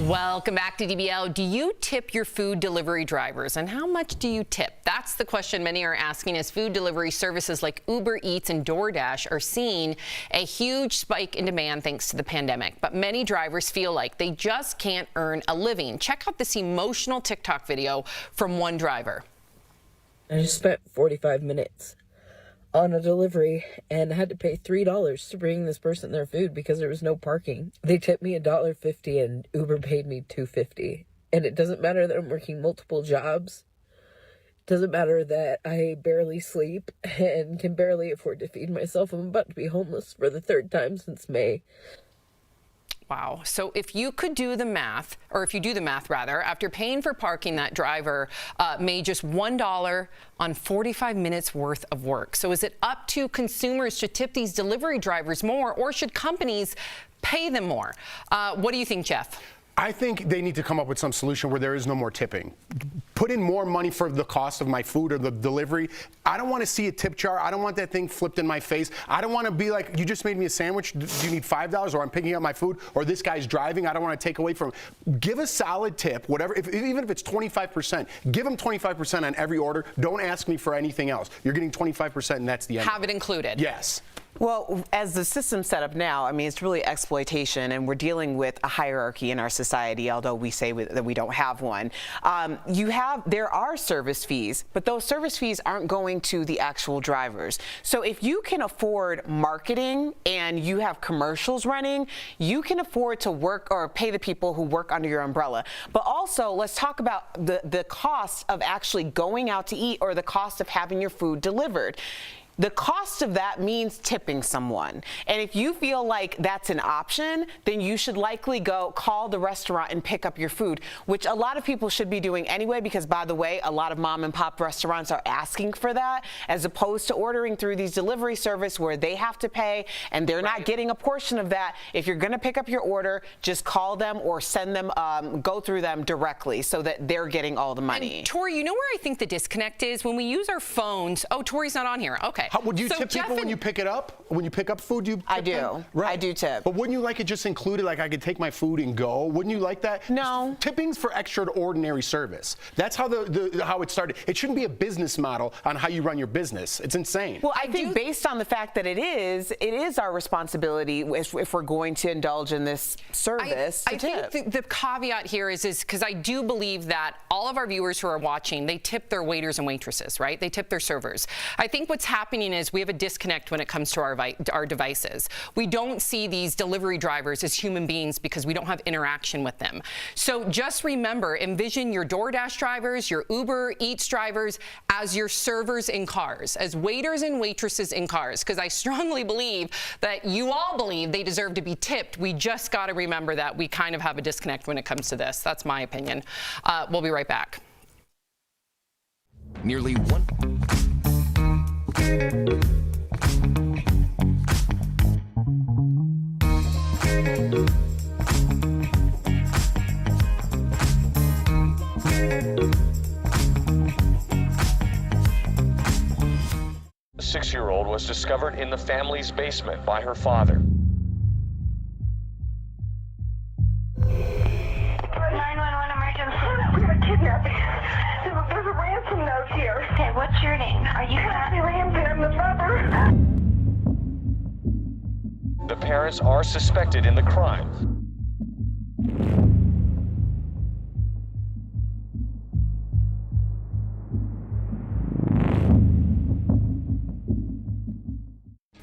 Welcome back to DBL. Do you tip your food delivery drivers, and how much do you tip? That's the question many are asking as food delivery services like Uber Eats and DoorDash are seeing a huge spike in demand thanks to the pandemic. But many drivers feel like they just can't earn a living. Check out this emotional TikTok video from one driver. I just spent 45 minutes on a delivery and had to pay $3 to bring this person their food because there was no parking. They tipped me $1.50 and Uber paid me $2.50. And it doesn't matter that I'm working multiple jobs. It doesn't matter that I barely sleep and can barely afford to feed myself. I'm about to be homeless for the third time since May. Wow. So if you could do the math, or if you do the math rather, after paying for parking, that driver made just $1 on 45 minutes worth of work. So is it up to consumers to tip these delivery drivers more, or should companies pay them more? What do you think, Jeff? I think they need to come up with some solution where there is no more tipping. Put in more money for the cost of my food or the delivery. I don't want to see a tip jar. I don't want that thing flipped in my face. I don't want to be like, you just made me a sandwich. Do you need $5? Or I'm picking up my food, or this guy's driving. I don't want to take away from him. Give a solid tip, whatever. Even if it's 25%, give them 25% on every order. Don't ask me for anything else. You're getting 25%, and that's the end. Have it included. Yes. Well, as the system's set up now, I mean, it's really exploitation, and we're dealing with a hierarchy in our society, although we say that we don't have one. There are service fees, but those service fees aren't going to the actual drivers. So if you can afford marketing and you have commercials running, you can afford to work or pay the people who work under your umbrella. But also, let's talk about the cost of actually going out to eat or the cost of having your food delivered. The cost of that means tipping someone. And if you feel like that's an option, then you should likely go call the restaurant and pick up your food, which a lot of people should be doing anyway, because by the way, a lot of mom and pop restaurants are asking for that, as opposed to ordering through these delivery service where they have to pay and they're not getting a portion of that. If you're gonna pick up your order, just call them or send them, go through them directly so that they're getting all the money. And Tori, you know where I think the disconnect is? When we use our phones. Oh, Tori's not on here. Okay. How, would you tip people when you pick it up? When you pick up food, you tip I do. them? Right. I do tip. But wouldn't you like it just included, like I could take my food and go? Wouldn't you like that? No. Tipping's for extraordinary service. That's how how it started. It shouldn't be a business model on how you run your business. It's insane. Well, I think based on the fact that it is our responsibility if we're going to indulge in this service to tip. I think the caveat here is because I do believe that all of our viewers who are watching, they tip their waiters and waitresses, right? They tip their servers. I think what's happening opinion is we have a disconnect when it comes to our devices. We don't see these delivery drivers as human beings because we don't have interaction with them. So just remember, envision your DoorDash drivers, your Uber Eats drivers as your servers in cars, as waiters and waitresses in cars, because I strongly believe that you all believe they deserve to be tipped. We just got to remember that we kind of have a disconnect when it comes to this. That's my opinion. We'll be right back. Nearly one. The 6-year-old was discovered in the family's basement by her father. 911 emergency. We got a kidnapping. There's a ransom note here. Okay, what's your name? Are you Kathy Ramsey? I'm the mother. The parents are suspected in the crime.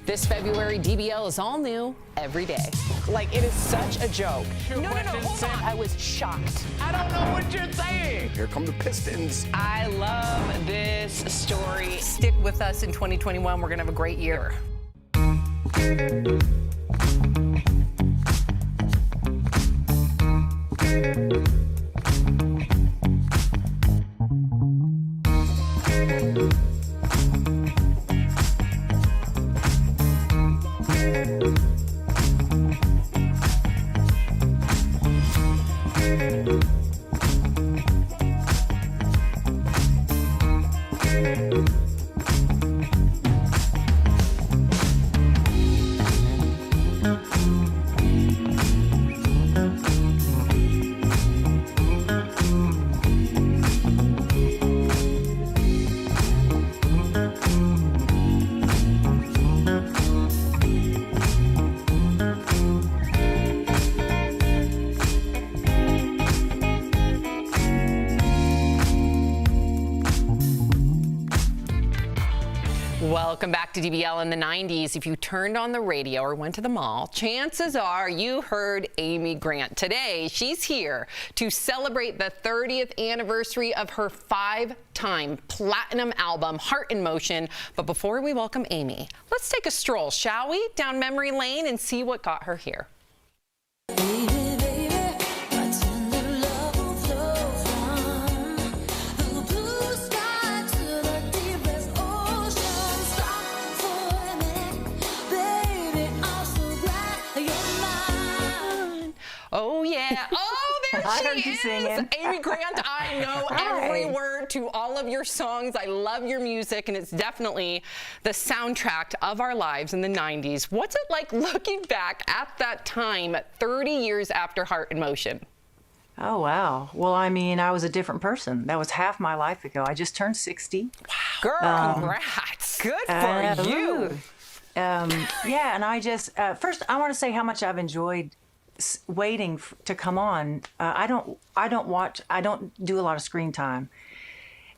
This February, DBL is all new every day. Like, it is such a joke. No, hold on. I was shocked. I don't know what you're saying. Here come the Pistons. I love this story. Stick with us in 2021. We're going to have a great year. Welcome back to DBL. In the 90s, if you turned on the radio or went to the mall, chances are you heard Amy Grant. Today, she's here to celebrate the 30th anniversary of her 5-time platinum album, Heart in Motion. But before we welcome Amy, let's take a stroll, shall we, down memory lane and see what got her here. Oh, yeah. Oh, there she is. Amy Grant, I know every word to all of your songs. I love your music, and it's definitely the soundtrack of our lives in the 90s. What's it like looking back at that time 30 years after Heart in Motion? Oh, wow. Well, I mean, I was a different person. That was half my life ago. I just turned 60. Wow. Girl, congrats. Good for you. Yeah, and I just, first, I want to say how much I've enjoyed waiting to come on. I don't do a lot of screen time,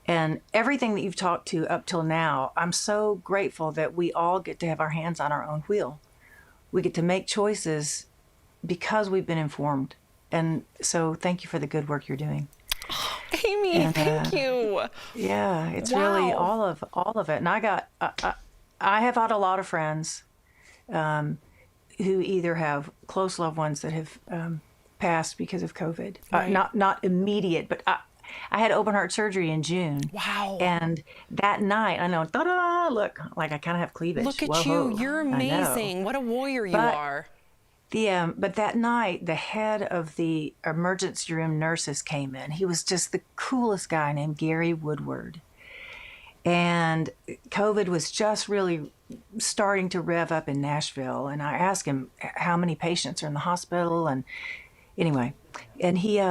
and everything that you've talked to up till now, I'm so grateful that we all get to have our hands on our own wheel. We get to make choices because we've been informed, and so thank you for the good work you're doing. Oh, Amy, thank you. Yeah, it's really all of it. And I have had a lot of friends who either have close loved ones that have passed because of COVID. Right. Not immediate, but I had open heart surgery in June. Wow. And that night, I know, ta-da, look, like I kind of have cleavage. Look at Whoa, you. You're amazing. What a warrior you are. But that night, the head of the emergency room nurses came in. He was just the coolest guy named Gary Woodward. And COVID was just really starting to rev up in Nashville. And I asked him how many patients are in the hospital. And anyway, and he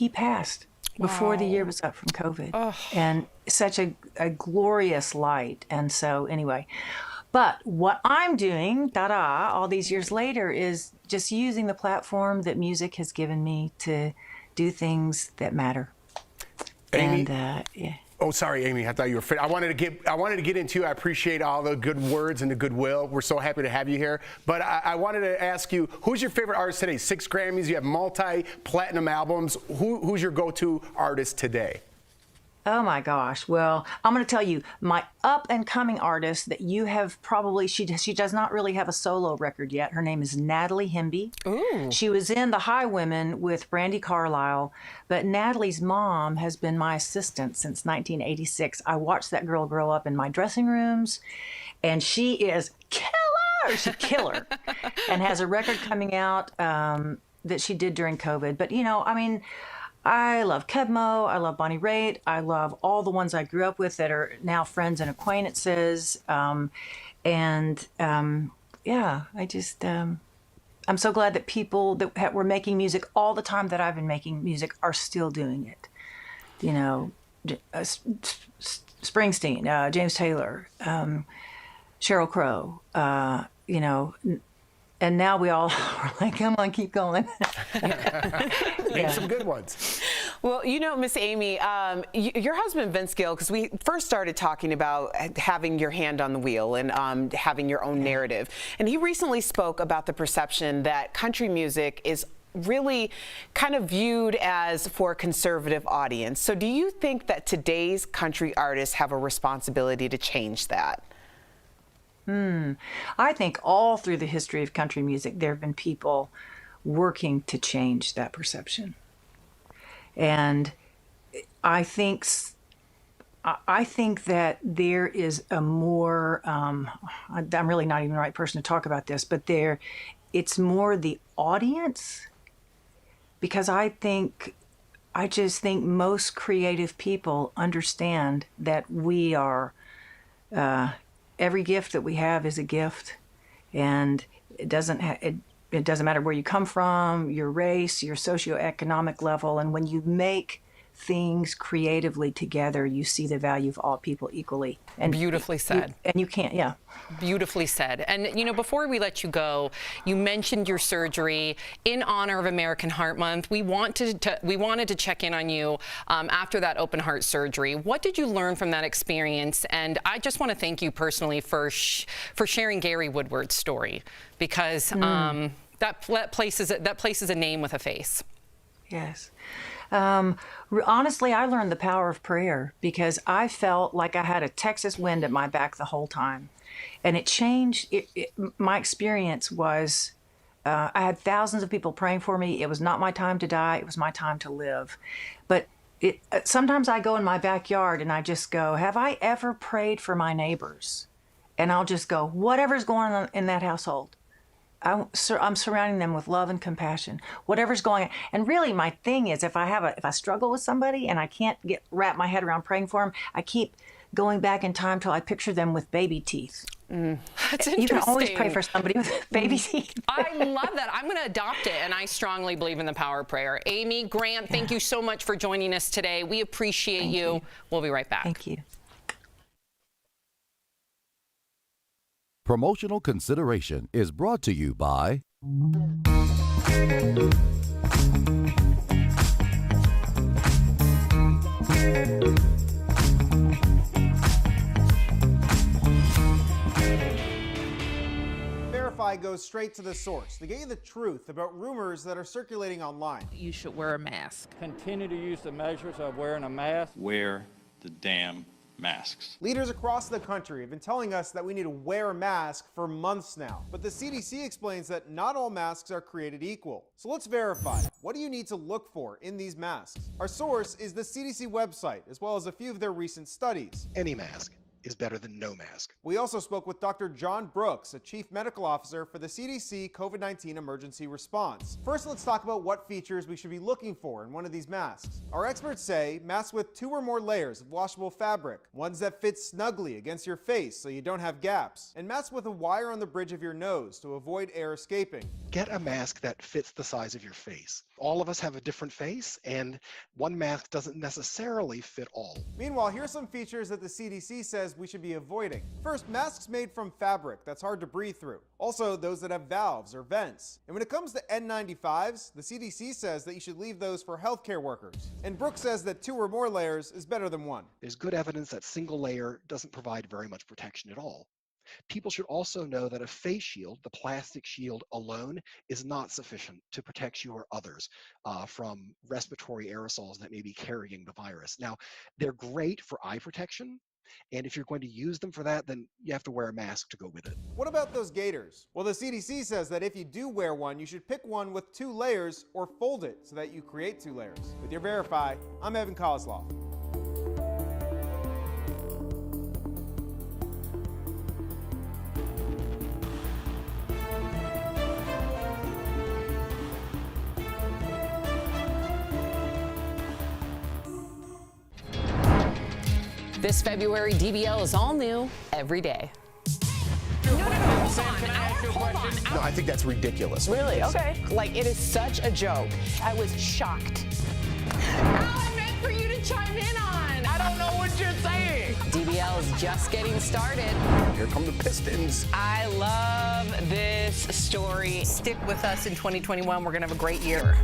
passed before the year was up from COVID. Oh. And such a glorious light. And so anyway, but what I'm doing, all these years later, is just using the platform that music has given me to do things that matter. Amy, and, yeah. Oh, sorry, Amy. I thought you were. I wanted to get into. I appreciate all the good words and the goodwill. We're so happy to have you here. But I wanted to ask you, who's your favorite artist today? 6 Grammys. You have multi-platinum albums. Who's your go-to artist today? Oh my gosh. Well, I'm going to tell you, my up-and-coming artist that you have probably, she does not really have a solo record yet. Her name is Natalie Hemby. Ooh. She was in The High Women with Brandi Carlile, but Natalie's mom has been my assistant since 1986. I watched that girl grow up in my dressing rooms, and she is killer. She's killer, and has a record coming out that she did during COVID. But, you know, I mean, I love Kebmo, I love Bonnie Raitt, I love all the ones I grew up with that are now friends and acquaintances. Yeah, I just, I'm so glad that people that were making music all the time that I've been making music are still doing it. You know, Springsteen, James Taylor, Sheryl Crow, you know, and now we all are like, come on, keep going. Name some good ones. Well, you know, Miss Amy, your husband, Vince Gill, because we first started talking about having your hand on the wheel and having your own narrative. And he recently spoke about the perception that country music is really kind of viewed as for a conservative audience. So do you think that today's country artists have a responsibility to change that? I think all through the history of country music, there have been people working to change that perception. And I think that there is a more, I'm really not even the right person to talk about this, but it's more the audience, because I just think most creative people understand that we are, every gift that we have is a gift, and it doesn't matter where you come from, your race, your socioeconomic level, and when you make things creatively together, you see the value of all people equally. And beautifully said. And you can't, yeah. Beautifully said. And, you know, before we let you go, you mentioned your surgery in honor of American Heart Month. We wanted to check in on you after that open heart surgery. What did you learn from that experience? And I just want to thank you personally for sharing Gary Woodward's story, because that places a name with a face. Yes. Honestly, I learned the power of prayer because I felt like I had a Texas wind at my back the whole time. And it changed. My experience was I had thousands of people praying for me. It was not my time to die. It was my time to live. But sometimes I go in my backyard and I just go, have I ever prayed for my neighbors? And I'll just go, whatever's going on in that household, I'm surrounding them with love and compassion, whatever's going on. And really my thing is, if I struggle with somebody and I can't wrap my head around praying for them, I keep going back in time till I picture them with baby teeth. That's interesting. You can always pray for somebody with baby teeth. I love that. I'm going to adopt it, and I strongly believe in the power of prayer. Amy Grant, thank you so much for joining us today. We appreciate you. We'll be right back. Thank you. Promotional consideration is brought to you by Verify goes straight to the source to get you the truth about rumors that are circulating online. You should wear a mask. Continue to use the measures of wearing a mask. Wear the damn masks. Leaders across the country have been telling us that we need to wear a mask for months now, but the CDC explains that not all masks are created equal. So let's verify. What do you need to look for in these masks? Our source is the CDC website, as well as a few of their recent studies. Any mask is better than no mask. We also spoke with Dr. John Brooks, a chief medical officer for the CDC COVID-19 emergency response. First, let's talk about what features we should be looking for in one of these masks. Our experts say masks with 2 or more layers of washable fabric, ones that fit snugly against your face so you don't have gaps, and masks with a wire on the bridge of your nose to avoid air escaping. Get a mask that fits the size of your face. All of us have a different face, and one mask doesn't necessarily fit all. Meanwhile, here's some features that the CDC says says we should be avoiding. First, masks made from fabric that's hard to breathe through. Also, those that have valves or vents. And when it comes to N95s, the CDC says that you should leave those for healthcare workers. And Brooks says that 2 or more layers is better than 1. There's good evidence that single layer doesn't provide very much protection at all. People should also know that a face shield, the plastic shield alone, is not sufficient to protect you or others from respiratory aerosols that may be carrying the virus. Now, they're great for eye protection, and if you're going to use them for that, then you have to wear a mask to go with it. What about those gaiters? Well, the CDC says that if you do wear one, you should pick one with 2 layers or fold it so that you create 2 layers. With your Verify, I'm Evan Kozloff. This February, DBL is all new every day. Hold on. No, I think that's ridiculous. Really? Okay. Like, it is such a joke. I was shocked. I meant for you to chime in on. I don't know what you're saying. DBL is just getting started. Here come the Pistons. I love this story. Stick with us in 2021. We're going to have a great year.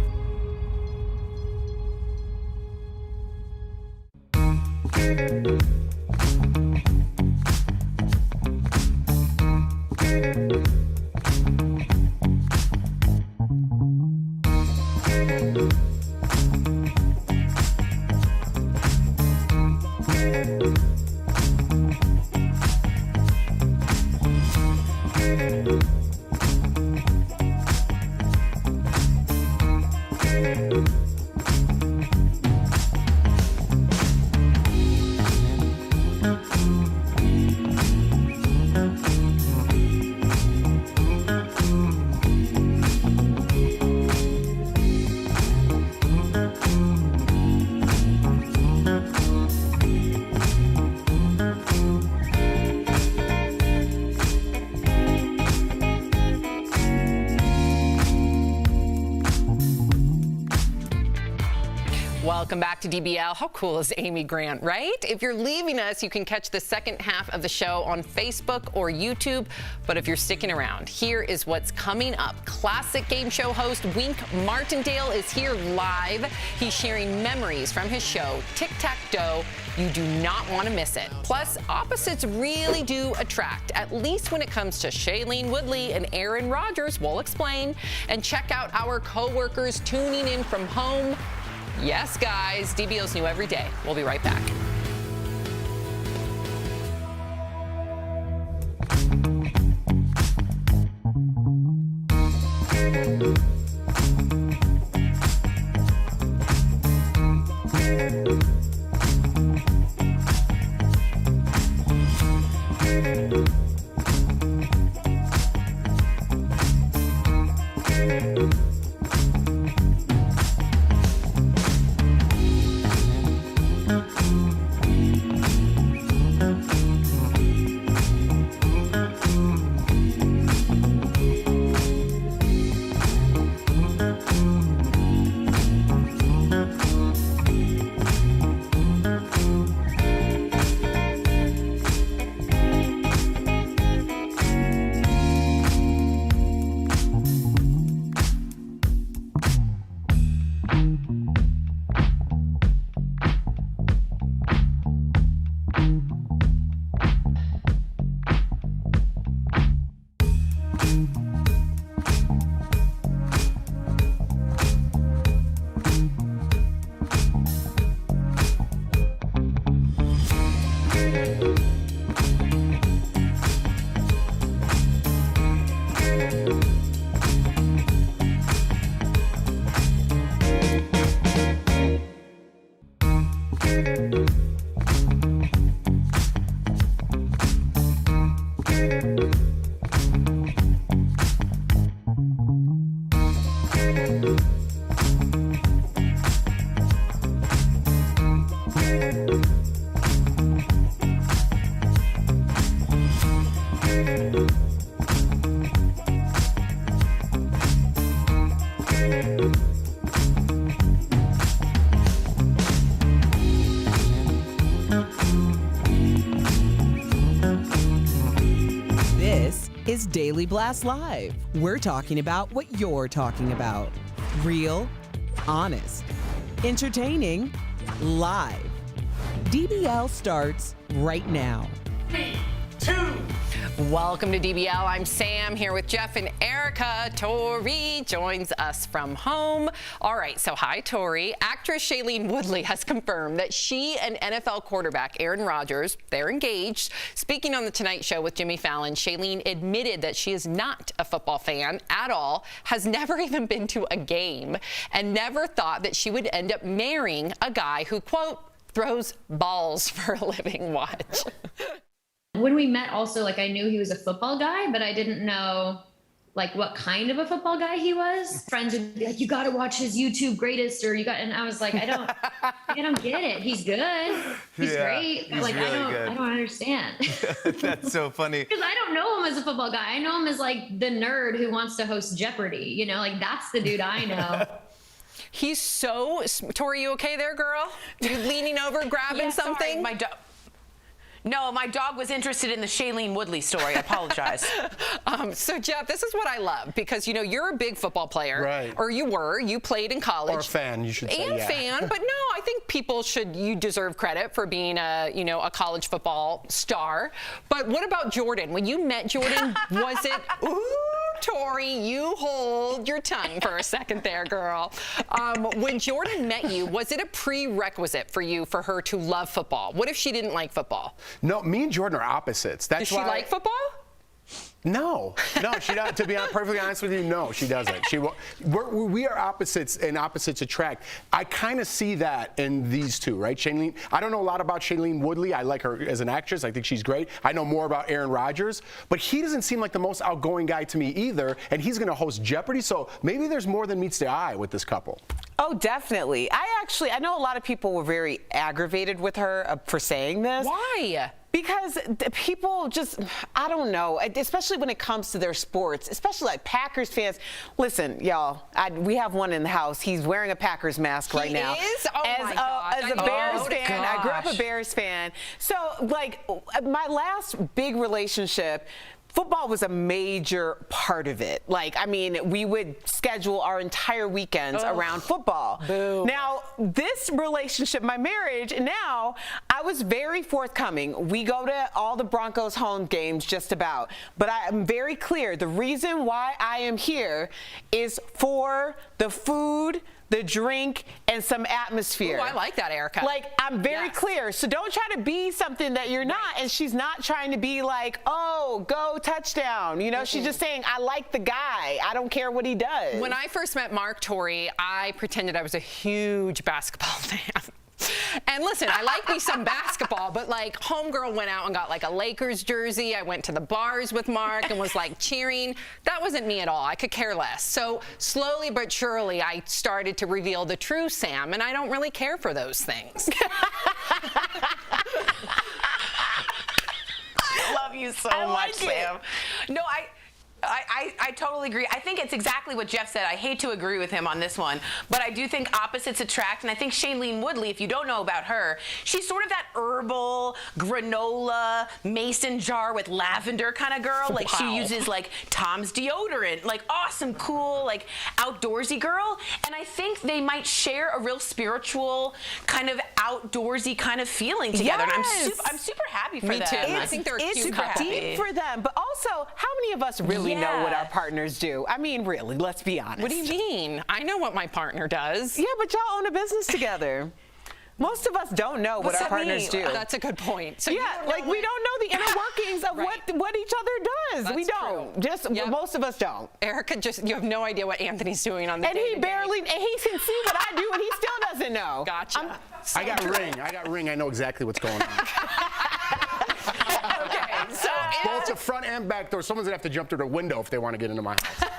Welcome back to DBL. How cool is Amy Grant, right? If you're leaving us, you can catch the second half of the show on Facebook or YouTube. But if you're sticking around, here is what's coming up. Classic game show host Wink Martindale is here live. He's sharing memories from his show, Tic-Tac-Dough. You do not want to miss it. Plus, opposites really do attract, at least when it comes to Shailene Woodley and Aaron Rodgers. We'll explain. And check out our co-workers tuning in from home. Yes, guys, DBL's new every day. We'll be right back. is Daily Blast Live. We're talking about what you're talking about. Real, honest, entertaining, live. DBL starts right now. 3, 2. Welcome to DBL. I'm Sam here with Jeff and Erica. Tori joins us from home. All right, so hi, Tori. Actress Shailene Woodley has confirmed that she and NFL quarterback Aaron Rodgers, they're engaged. Speaking on The Tonight Show with Jimmy Fallon, Shailene admitted that she is not a football fan at all, has never even been to a game, and never thought that she would end up marrying a guy who, quote, throws balls for a living. Watch. When we met also, like, I knew he was a football guy, but I didn't know, like, what kind of a football guy he was. Friends would be like, you got to watch his YouTube greatest, or you got, and I was like, I don't get it. He's good. He's great. He's like, really I don't understand. That's so funny. Because I don't know him as a football guy. I know him as, like, the nerd who wants to host Jeopardy. You know, like, that's the dude I know. He's so, Tori, you okay there, girl? You leaning over, grabbing something? Sorry, No, my dog was interested in the Shailene Woodley story. I apologize. So, Jeff, this is what I love, because, you know, you're a big football player. Right. Or you were. You played in college. Or a fan, you should say. And fan. But no, I think you deserve credit for being a college football star. But what about Jordan? When you met Jordan, was it, ooh, Tori, you hold your tongue for a second there, girl. When Jordan met you, was it a prerequisite for her to love football? What if she didn't like football? No, me and Jordan are opposites. That's Does she like football? No, she doesn't. To be perfectly honest with you, no, she doesn't. We are opposites, and opposites attract. I kind of see that in these two, right? Shailene, I don't know a lot about Shailene Woodley. I like her as an actress. I think she's great. I know more about Aaron Rodgers, but he doesn't seem like the most outgoing guy to me either, and he's going to host Jeopardy, so maybe there's more than meets the eye with this couple. Oh, definitely. I know a lot of people were very aggravated with her for saying this. Why? Because people just, I don't know, especially when it comes to their sports, especially like Packers fans. Listen, y'all, we have one in the house. He's wearing a Packers mask right now. He is? Oh, my God. As a Bears fan, I grew up a Bears fan. So, like, my last big relationship, football was a major part of it. Like, I mean, we would schedule our entire weekends around football. Boo. Now, this relationship, my marriage, now, I was very forthcoming. We go to all the Broncos home games just about. But I am very clear. The reason why I am here is for the food, the drink, and some atmosphere. Ooh, I like that, Erica. Like, I'm very clear. So don't try to be something that you're not. And she's not trying to be like, oh, go touchdown. You know, she's just saying, I like the guy. I don't care what he does. When I first met Mark, Tori, I pretended I was a huge basketball fan. And listen, I like me some basketball, but like homegirl went out and got like a Lakers jersey. I went to the bars with Mark and was like cheering. That wasn't me at all. I could care less. So slowly but surely, I started to reveal the true Sam, and I don't really care for those things. I love you so much, Sam. No, I totally agree. I think it's exactly what Jeff said. I hate to agree with him on this one, but I do think opposites attract. And I think Shailene Woodley, if you don't know about her, she's sort of that herbal, granola, mason jar with lavender kind of girl. Like she uses like Tom's deodorant, like awesome, cool, like outdoorsy girl. And I think they might share a real spiritual kind of outdoorsy kind of feeling together. Yes. And I'm super happy for Me them. too. I think they're It's super deep for them, but also, how many of us really know what our partners do? I mean, really, let's be honest. What do you mean? I know what my partner does. Yeah, but y'all own a business together. Most of us don't know what our partners do. That's a good point. So yeah, like we don't know the inner workings of what each other does. That's we don't. true. Just most of us don't. Erica, you have no idea what Anthony's doing on the day-to-day. And he can see what I do, and he still doesn't know. Gotcha. I got Ring. I know exactly what's going on. Okay, so both the front and back door. Someone's gonna have to jump through the window if they want to get into my house.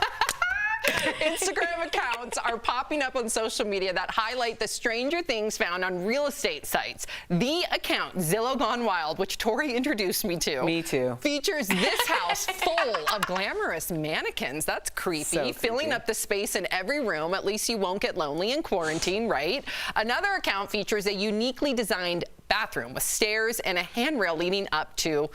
Instagram accounts are popping up on social media that highlight the stranger things found on real estate sites. The account, Zillow Gone Wild, which Tori introduced me to. Me too. Features this house full of glamorous mannequins. That's creepy. Filling up the space in every room. At least you won't get lonely in quarantine, right? Another account features a uniquely designed bathroom with stairs and a handrail leading up to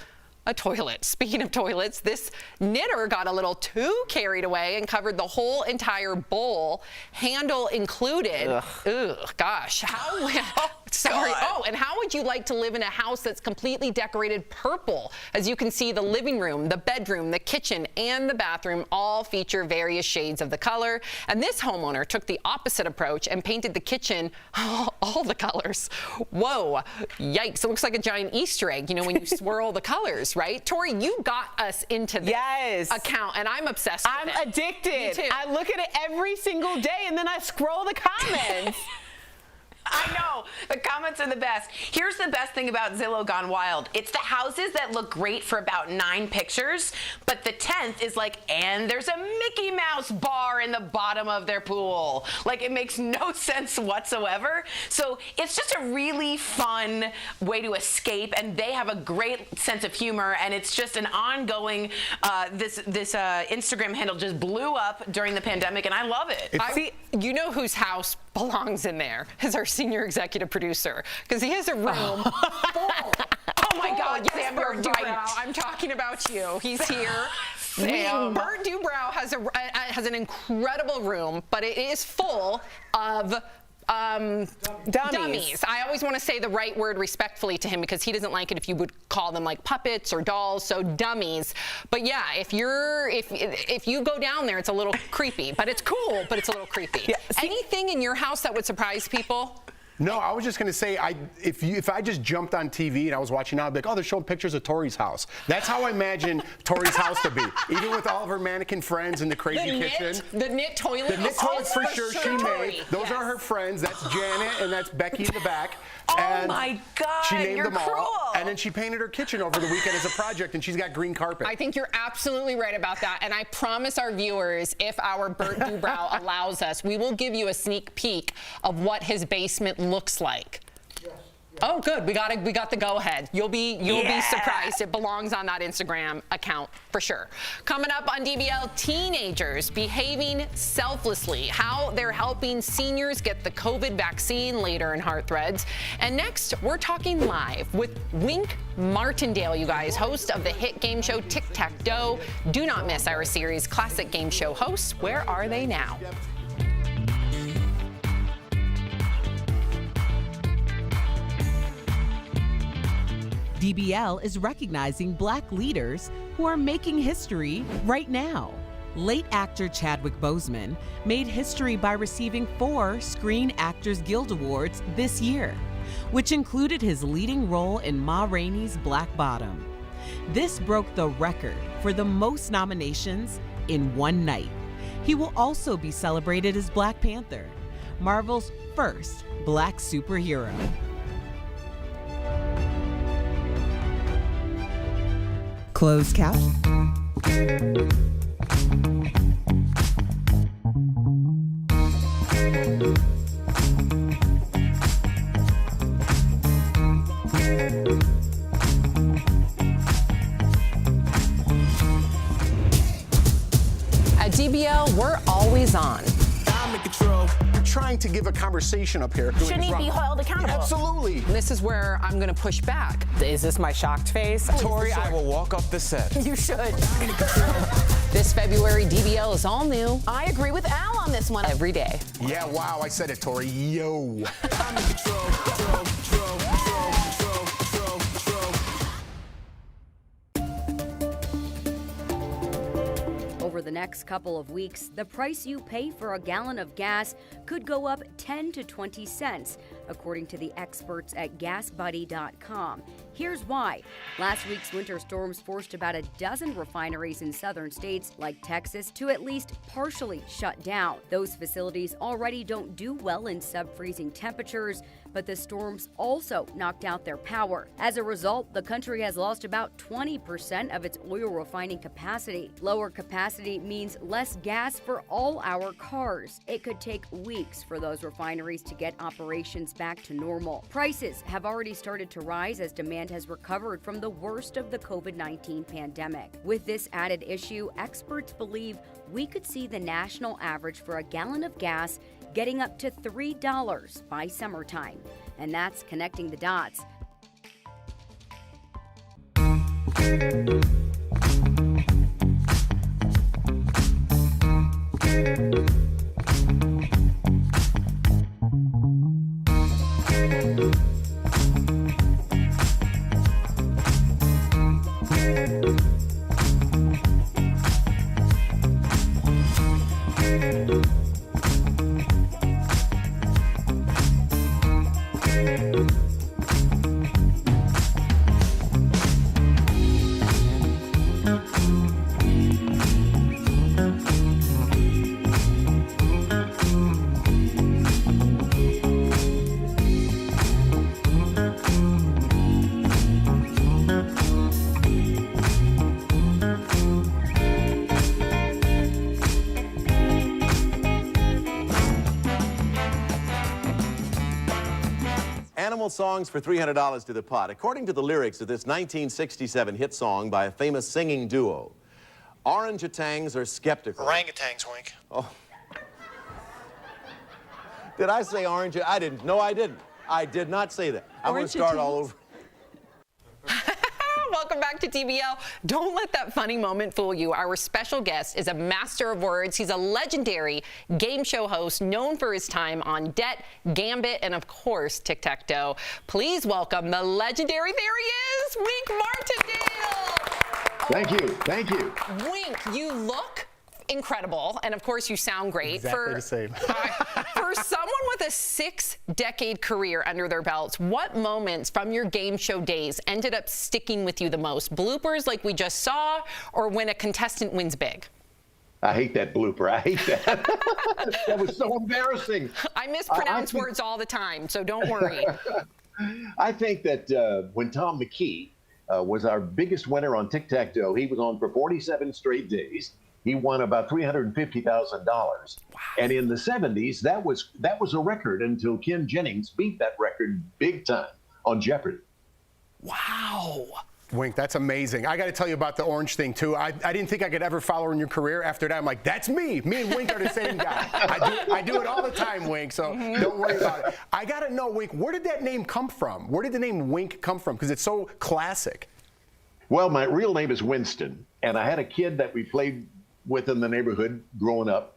a toilet. Speaking of toilets, this knitter got a little too carried away and covered the whole entire bowl, handle included. Ugh, gosh. Sorry. Oh, and how would you like to live in a house that's completely decorated purple? As you can see, the living room, the bedroom, the kitchen, and the bathroom all feature various shades of the color. And this homeowner took the opposite approach and painted the kitchen all the colors. Whoa, yikes. It looks like a giant Easter egg, you know, when you swirl the colors, right? Tori, you got us into this account, and I'm obsessed with it. I'm addicted. Me too. I look at it every single day, and then I scroll the comments. I know. The comments are the best. Here's the best thing about Zillow Gone Wild. It's the houses that look great for about 9 pictures, but the 10th is like, and there's a Mickey Mouse bar in the bottom of their pool. Like, it makes no sense whatsoever. So it's just a really fun way to escape, and they have a great sense of humor, and it's just an ongoing, this Instagram handle just blew up during the pandemic, and I love it. See, you know whose house belongs in there is our senior executive producer, because he has a room full. Oh my God, Sam, you're right. I'm talking about you. He's here. Bert Dubrow has an incredible room, but it is full of dummies. I always want to say the right word respectfully to him because he doesn't like it if you would call them like puppets or dolls, so dummies. But yeah, if you go down there, it's a little creepy, but it's cool, but it's a little creepy. Yeah, anything in your house that would surprise people? No, I was just going to say, if I just jumped on TV and I was watching now, I'd be like, oh, they're showing pictures of Tori's house. That's how I imagine Tori's house to be. Even with all of her mannequin friends in the crazy kitchen. The knit toilets. The knit toilets for sure she made. Those are her friends. That's Janet and that's Becky in the back. Oh my God, she named them cruel. all. And then she painted her kitchen over the weekend as a project, and she's got green carpet. I think you're absolutely right about that. And I promise our viewers, if our Bert Dubrow allows us, we will give you a sneak peek of what his basement looks like. Oh, good. We got the go-ahead. You'll be surprised. It belongs on that Instagram account for sure. Coming up on DBL, teenagers behaving selflessly, how they're helping seniors get the COVID vaccine later in Heart Threads. And next, we're talking live with Wink Martindale, you guys, host of the hit game show Tic Tac Dough. Do not miss our series Classic Game Show hosts. Where are they now? DBL is recognizing Black leaders who are making history right now. Late actor Chadwick Boseman made history by receiving 4 Screen Actors Guild Awards this year, which included his leading role in Ma Rainey's Black Bottom. This broke the record for the most nominations in one night. He will also be celebrated as Black Panther, Marvel's first Black superhero. Closed couch. At DBL, we're always on. I'm in control. You're trying to give a conversation up here. Shouldn't he be held accountable? Yeah, absolutely. This is where I'm going to push back. Is this my shocked face? Tori, I will walk up the set. You should. This February, DBL is all new. I agree with Al on this one. Every day. Yeah, wow, I said it, Tori. Yo. I'm in control, control, control, control, control, control, control. Over the next couple of weeks, the price you pay for a gallon of gas could go up 10 to 20 cents, according to the experts at GasBuddy.com. Here's why. Last week's winter storms forced about a dozen refineries in southern states like Texas to at least partially shut down. Those facilities already don't do well in sub-freezing temperatures, but the storms also knocked out their power. As a result, the country has lost about 20% of its oil refining capacity. Lower capacity means less gas for all our cars. It could take weeks for those refineries to get operations back to normal. Prices have already started to rise as demand has recovered from the worst of the COVID-19 pandemic. With this added issue, experts believe we could see the national average for a gallon of gas getting up to $3 by summertime. And that's connecting the dots. Animal songs for $300 to the pot. According to the lyrics of this 1967 hit song by a famous singing duo, orangutans are skeptical. Orangutans, Wink. Oh. Did I say orange? I didn't. No, I didn't. I did not say that. I'm going to start all over. Welcome back to DBL. Don't let that funny moment fool you. Our special guest is a master of words. He's a legendary game show host known for his time on Debt, Gambit, and of course, Tic-Tac-Toe. Please welcome the legendary, there he is, Wink Martindale. Thank you. Thank you. Wink, you look incredible, and of course you sound great. Exactly the same. For someone with a 6-decade career under their belts, what moments from your game show days ended up sticking with you the most? Bloopers like we just saw, or when a contestant wins big? I hate that blooper. I hate that. That was so embarrassing. I mispronounce words all the time, so don't worry. I think that when Tom McKee was our biggest winner on Tic-Tac-Toe, he was on for 47 straight days. He won about $350,000. Wow. And in the 70s, that was a record until Ken Jennings beat that record big time on Jeopardy. Wow. Wink, that's amazing. I got to tell you about the orange thing, too. I didn't think I could ever follow in your career. After that, I'm like, that's me. Me and Wink are the same guy. I do it all the time, Wink, so don't worry about it. I got to know, Wink, where did that name come from? Where did the name Wink come from? Because it's so classic. Well, my real name is Winston, and I had a kid that we played with in the neighborhood growing up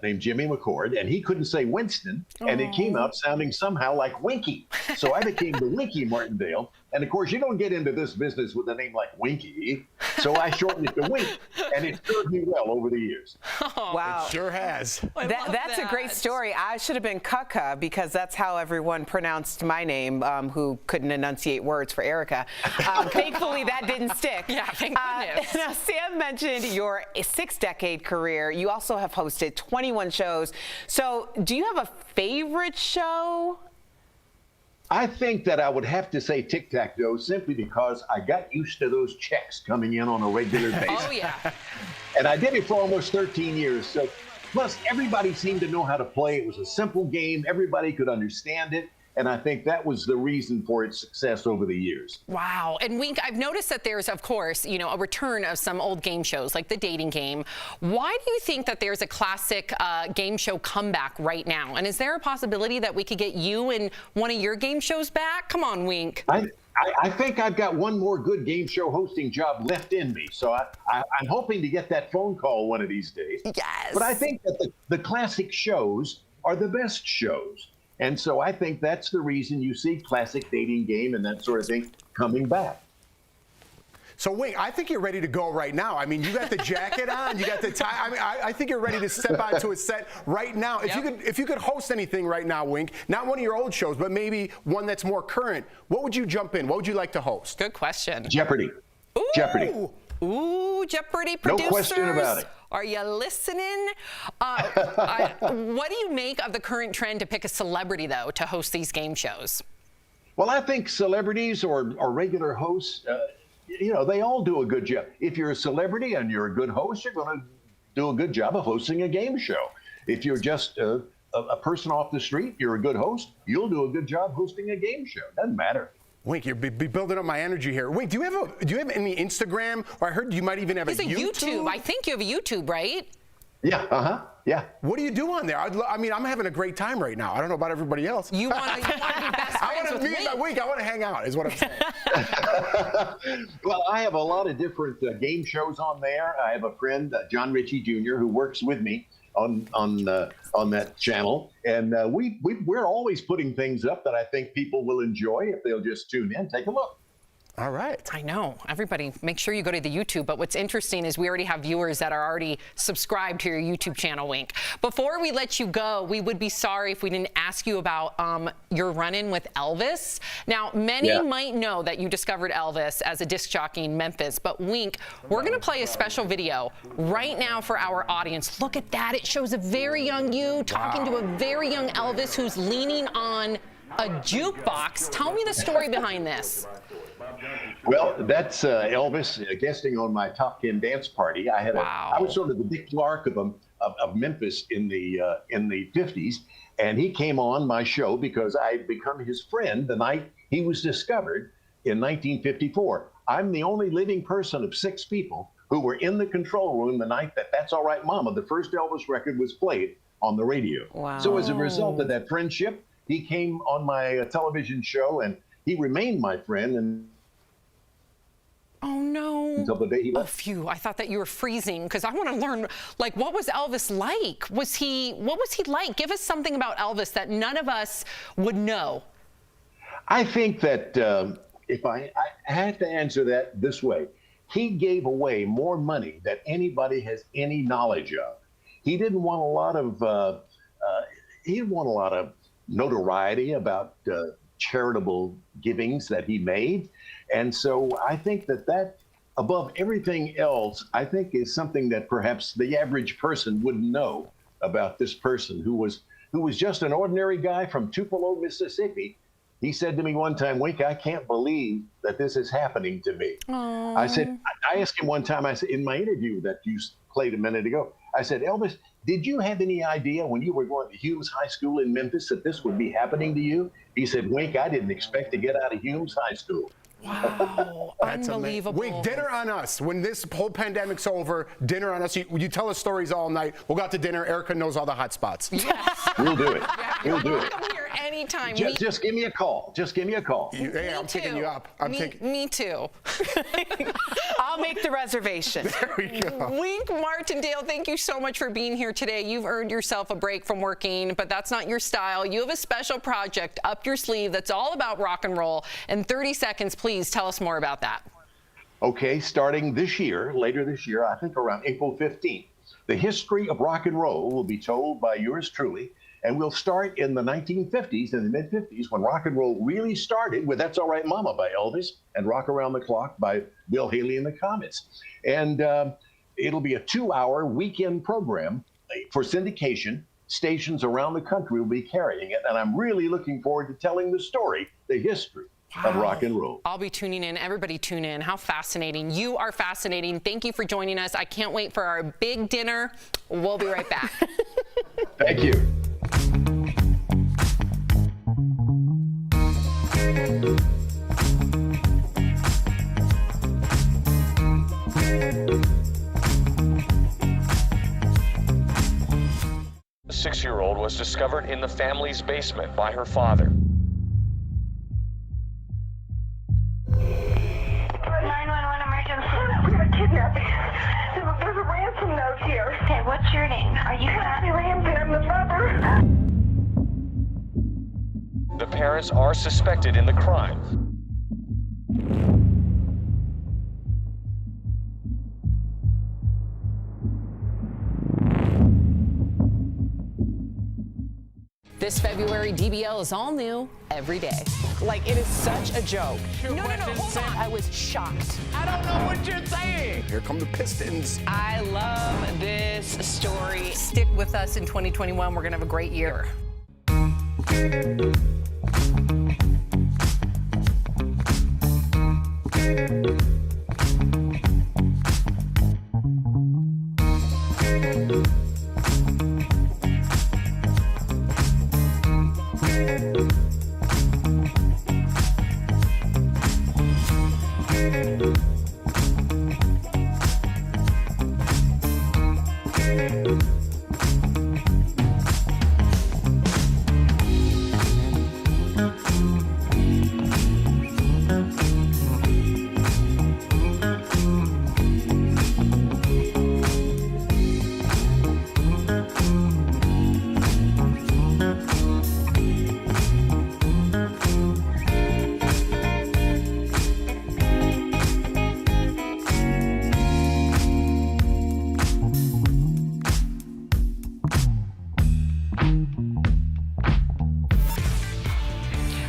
named Jimmy McCord, and he couldn't say Winston, and it came out sounding somehow like Winky. So I became the Winky Martindale. And of course, you don't get into this business with a name like Winky. So I shortened it to Wink, and it served me well over the years. Wow. It sure has. That's a great story. I should have been Kaka because that's how everyone pronounced my name who couldn't enunciate words for Erica. Thankfully, that didn't stick. Yeah, thank goodness. Now, Sam mentioned your 6-decade career. You also have hosted 21 shows. So do you have a favorite show? I think that I would have to say Tic-Tac-Toe simply because I got used to those checks coming in on a regular basis. Oh, yeah. And I did it for almost 13 years. So, plus, everybody seemed to know how to play. It was a simple game. Everybody could understand it. And I think that was the reason for its success over the years. Wow. And Wink, I've noticed that there's, of course, a return of some old game shows like the dating game. Why do you think that there's a classic game show comeback right now? And is there a possibility that we could get you in one of your game shows back? Come on, Wink. I think I've got one more good game show hosting job left in me. So I'm hoping to get that phone call one of these days. Yes. But I think that the classic shows are the best shows. And so I think that's the reason you see classic dating game and that sort of thing coming back. So, Wink, I think you're ready to go right now. I mean, you got the jacket on, you got the tie. I mean, I think you're ready to step onto a set right now. If you could host anything right now, Wink, not one of your old shows, but maybe one that's more current, what would you jump in? What would you like to host? Good question. Jeopardy. Ooh. Jeopardy. Ooh, Jeopardy producers. No question about it. Are you listening? What do you make of the current trend to pick a celebrity, though, to host these game shows? Well, I think celebrities or regular hosts, they all do a good job. If you're a celebrity and you're a good host, you're going to do a good job of hosting a game show. If you're just a person off the street, you're a good host, you'll do a good job hosting a game show. Doesn't matter. Wink, you're building up my energy here. Wink, do you have any Instagram? Or I heard you might even have a YouTube. I think you have a YouTube, right? Yeah, yeah. What do you do on there? I mean, I'm having a great time right now. I don't know about everybody else. You want to be best friends with Wink. I want to hang out, is what I'm saying. Well, I have a lot of different game shows on there. I have a friend, John Ritchie Jr., who works with me on that channel, and we're always putting things up that I think people will enjoy if they'll just tune in, take a look. All right. I know. Everybody, make sure you go to the YouTube. But what's interesting is we already have viewers that are already subscribed to your YouTube channel, Wink. Before we let you go, we would be sorry if we didn't ask you about your run-in with Elvis. Now, many might know that you discovered Elvis as a disc jockey in Memphis. But Wink, we're going to play a special video right now for our audience. Look at that. It shows a very young you talking to a very young Elvis who's leaning on a jukebox. Tell me the story behind this. Well, that's Elvis guesting on my top 10 dance party. I was sort of the Dick Clark of Memphis in the 50s, and he came on my show because I had become his friend the night he was discovered in 1954. I'm the only living person of 6 people who were in the control room the night that That's All Right Mama, the first Elvis record, was played on the radio. Wow. So as a result of that friendship, he came on my television show, and he remained my friend. And oh no! Until the day he left. Oh, phew! I thought that you were freezing because I want to learn. Like, what was Elvis like? What was he like? Give us something about Elvis that none of us would know. I think that if I had to answer that this way, he gave away more money than anybody has any knowledge of. He didn't want a lot of notoriety about charitable givings that he made. And so I think that above everything else, I think is something that perhaps the average person wouldn't know about this person who was just an ordinary guy from Tupelo, Mississippi. He said to me one time, Wink, I can't believe that this is happening to me. Aww. I asked him one time, I said, in my interview that you played a minute ago, I said, Elvis, did you have any idea when you were going to Humes High School in Memphis that this would be happening to you? He said, Wink, I didn't expect to get out of Humes High School. Wow, That's unbelievable. Wink, dinner on us. When this whole pandemic's over, dinner on us. You tell us stories all night. We'll go out to dinner. Erica knows all the hot spots. Yes. We'll do it. You're We'll do it. welcome here anytime. Just give me a call. Just give me a call. Hey, I'm taking you up. Me too. I'll make the reservation. There we go. Wink Martindale, thank you so much for being here today. You've earned yourself a break from working, but that's not your style. You have a special project up your sleeve that's all about rock and roll. In 30 seconds, please tell us more about that. Okay, starting later this year, I think around April 15th, the history of rock and roll will be told by yours truly. And we'll start in the 1950s, in the mid-50s, when rock and roll really started with That's All Right Mama by Elvis and Rock Around the Clock by Bill Haley and the Comets. And it'll be a 2-hour weekend program for syndication. Stations around the country will be carrying it. And I'm really looking forward to telling the story, the history of rock and roll. I'll be tuning in. Everybody tune in. How fascinating. You are fascinating. Thank you for joining us. I can't wait for our big dinner. We'll be right back. Thank you. The 6-year-old was discovered in the family's basement by her father. 911 emergency. We have a kidnapping. There's a ransom note here. Okay, what's your name? Are you Happy Ramsey? I'm the mother. The parents are suspected in the crime. This February, DBL is all new every day. Like, it is such a joke. No, hold on. I was shocked. I don't know what you're saying. Here come the Pistons. I love this story. Stick with us in 2021. We're going to have a great year.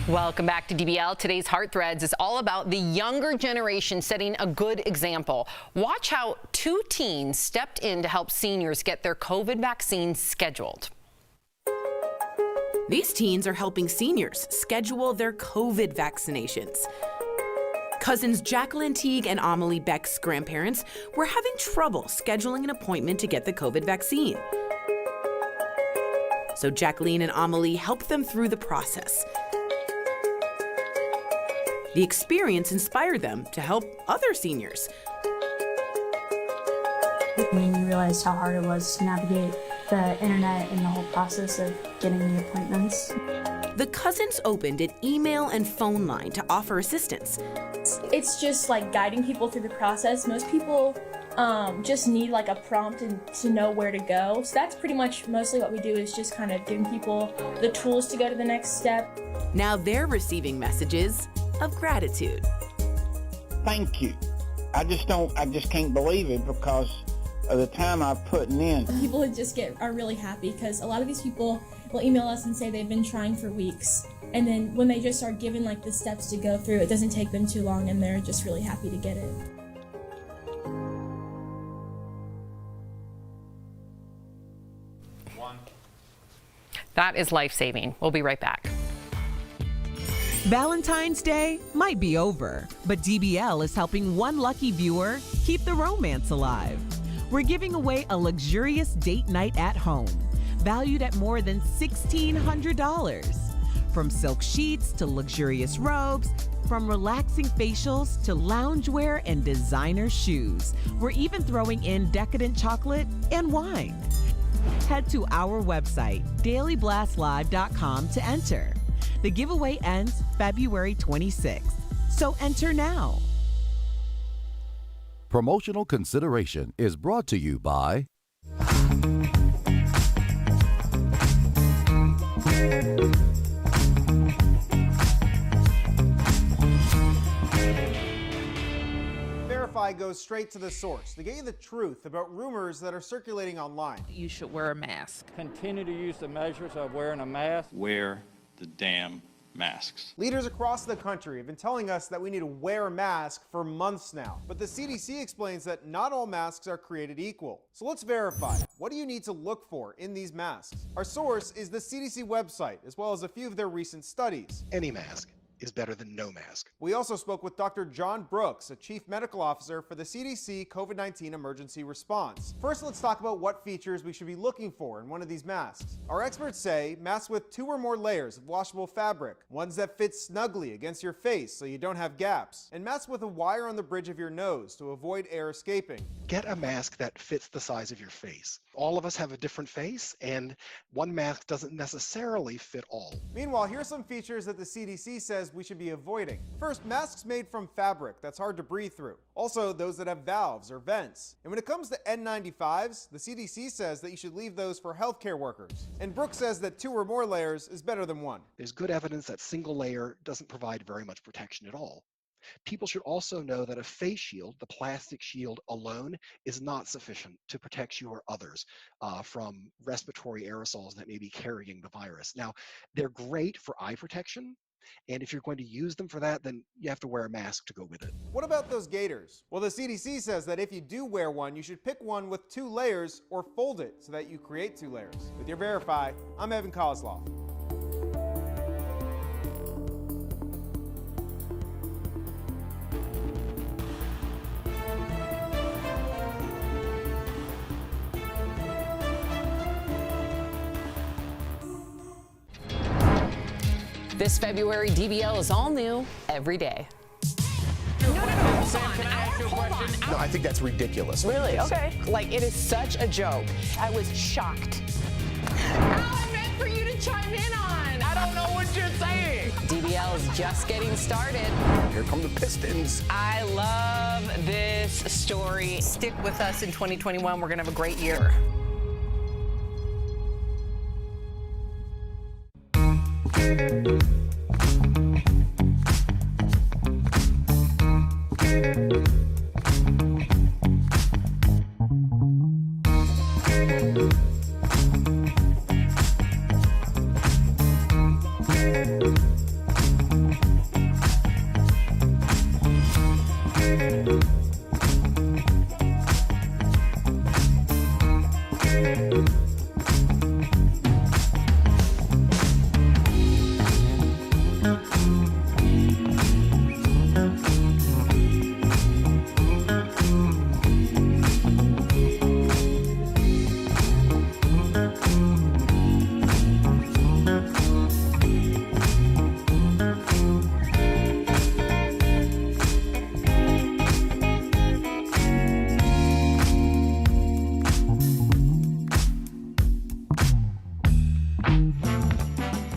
Welcome back to DBL. Today's Heart Threads is all about the younger generation setting a good example. Watch how 2 teens stepped in to help seniors get their COVID vaccine scheduled. These teens are helping seniors schedule their COVID vaccinations. Cousins Jacqueline Teague and Amelie Beck's grandparents were having trouble scheduling an appointment to get the COVID vaccine. So Jacqueline and Amelie helped them through the process. The experience inspired them to help other seniors. It made me realize how hard it was to navigate the internet and the whole process of getting the appointments. The cousins opened an email and phone line to offer assistance. It's just like guiding people through the process. Most people just need like a prompt and to know where to go. So that's pretty much mostly what we do, is just kind of giving people the tools to go to the next step. Now they're receiving messages of gratitude. Thank you. I just can't believe it because of the time I've put in. People are really happy because a lot of these people will email us and say they've been trying for weeks. And then when they just are given like the steps to go through, it doesn't take them too long and they're just really happy to get it. That is life-saving. We'll be right back. Valentine's Day might be over, but DBL is helping one lucky viewer keep the romance alive. We're giving away a luxurious date night at home, valued at more than $1,600. From silk sheets to luxurious robes, from relaxing facials to loungewear and designer shoes. We're even throwing in decadent chocolate and wine. Head to our website, dailyblastlive.com, to enter. The giveaway ends February 26th, so enter now. Promotional consideration is brought to you by Verify goes straight to the source to get you the truth about rumors that are circulating online. You should wear a mask. Continue to use the measures of wearing a mask. Wear the damn masks. Leaders across the country have been telling us that we need to wear a mask for months now, but the CDC explains that not all masks are created equal. So let's verify. What do you need to look for in these masks? Our source is the CDC website, as well as a few of their recent studies. Any mask is better than no mask. We also spoke with Dr. John Brooks, a chief medical officer for the CDC COVID-19 emergency response. First, let's talk about what features we should be looking for in one of these masks. Our experts say masks with 2 or more layers of washable fabric, ones that fit snugly against your face so you don't have gaps, and masks with a wire on the bridge of your nose to avoid air escaping. Get a mask that fits the size of your face. All of us have a different face, and one mask doesn't necessarily fit all. Meanwhile, here are some features that the CDC says we should be avoiding. First, masks made from fabric that's hard to breathe through. Also, those that have valves or vents. And when it comes to N95s, the CDC says that you should leave those for healthcare workers. And Brooks says that 2 or more layers is better than 1. There's good evidence that single layer doesn't provide very much protection at all. People should also know that a face shield, the plastic shield alone, is not sufficient to protect you or others from respiratory aerosols that may be carrying the virus. Now, they're great for eye protection, and if you're going to use them for that, then you have to wear a mask to go with it. What about those gaiters? Well, the CDC says that if you do wear one, you should pick one with 2 layers or fold it so that you create 2 layers. With your Verify, I'm Evan Kozloff. This February, DBL is all new every day. No, hold on. No, I think that's ridiculous. Really? Okay. Like, it is such a joke. I was shocked. I meant for you to chime in on. I don't know what you're saying. DBL is just getting started. Here come the Pistons. I love this story. Stick with us in 2021. We're going to have a great year.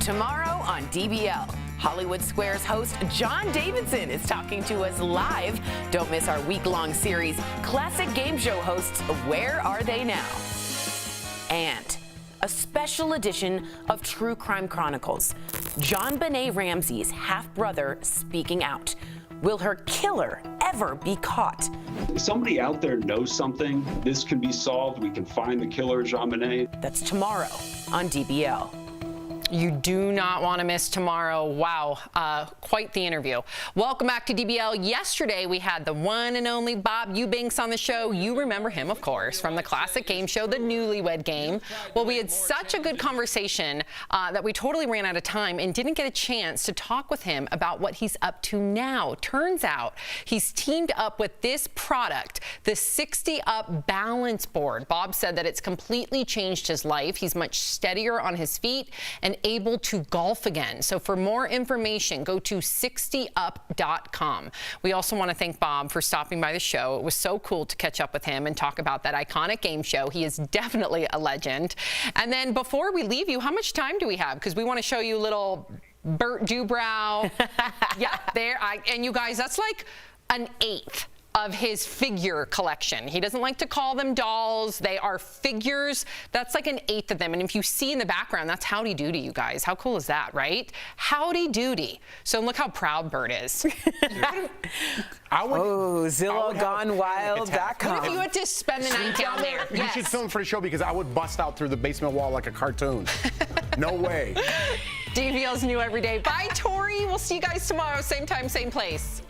Tomorrow on DBL, Hollywood Squares host John Davidson is talking to us live. Don't miss our week-long series, Classic Game Show hosts, Where Are They Now? And a special edition of True Crime Chronicles, JonBenet Ramsey's half-brother speaking out. Will her killer ever be caught? If somebody out there knows something, this can be solved. We can find the killer, JonBenet. That's tomorrow on DBL. You do not want to miss tomorrow. Wow, quite the interview. Welcome back to DBL. Yesterday, we had the one and only Bob Eubanks on the show. You remember him, of course, from the classic game show, The Newlywed Game. Well, we had such a good conversation that we totally ran out of time and didn't get a chance to talk with him about what he's up to now. Turns out he's teamed up with this product, the 60 Up Balance Board. Bob said that it's completely changed his life. He's much steadier on his feet and able to golf again. So for more information, go to 60up.com. We also want to thank Bob for stopping by the show. It was so cool to catch up with him and talk about that iconic game show. He is definitely a legend. And then before we leave you, how much time do we have? Because we want to show you little Bert Dubrow. Yeah, there. And you guys, that's like an eighth of his figure collection. He doesn't like to call them dolls. They are figures. That's like an eighth of them. And if you see in the background, that's Howdy Doody, you guys. How cool is that, right? Howdy Doody. So look how proud Bert is. ZillowGoneWild.com. What if you had to spend the night down there? You should film for the show because I would bust out through the basement wall like a cartoon. No way. DBL's new every day. Bye, Tori. We'll see you guys tomorrow. Same time, same place.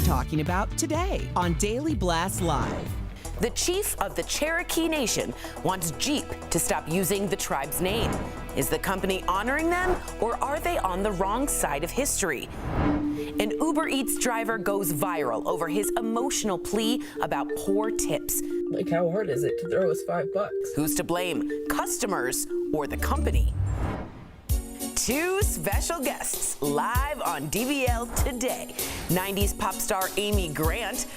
Talking about today on Daily Blast Live. The chief of the Cherokee Nation wants Jeep to stop using the tribe's name. Is the company honoring them, or are they on the wrong side of history? An Uber Eats driver goes viral over his emotional plea about poor tips. Like, how hard is it to throw us $5? Who's to blame, customers or the company? Two special guests live on DBL today. 90s pop star Amy Grant.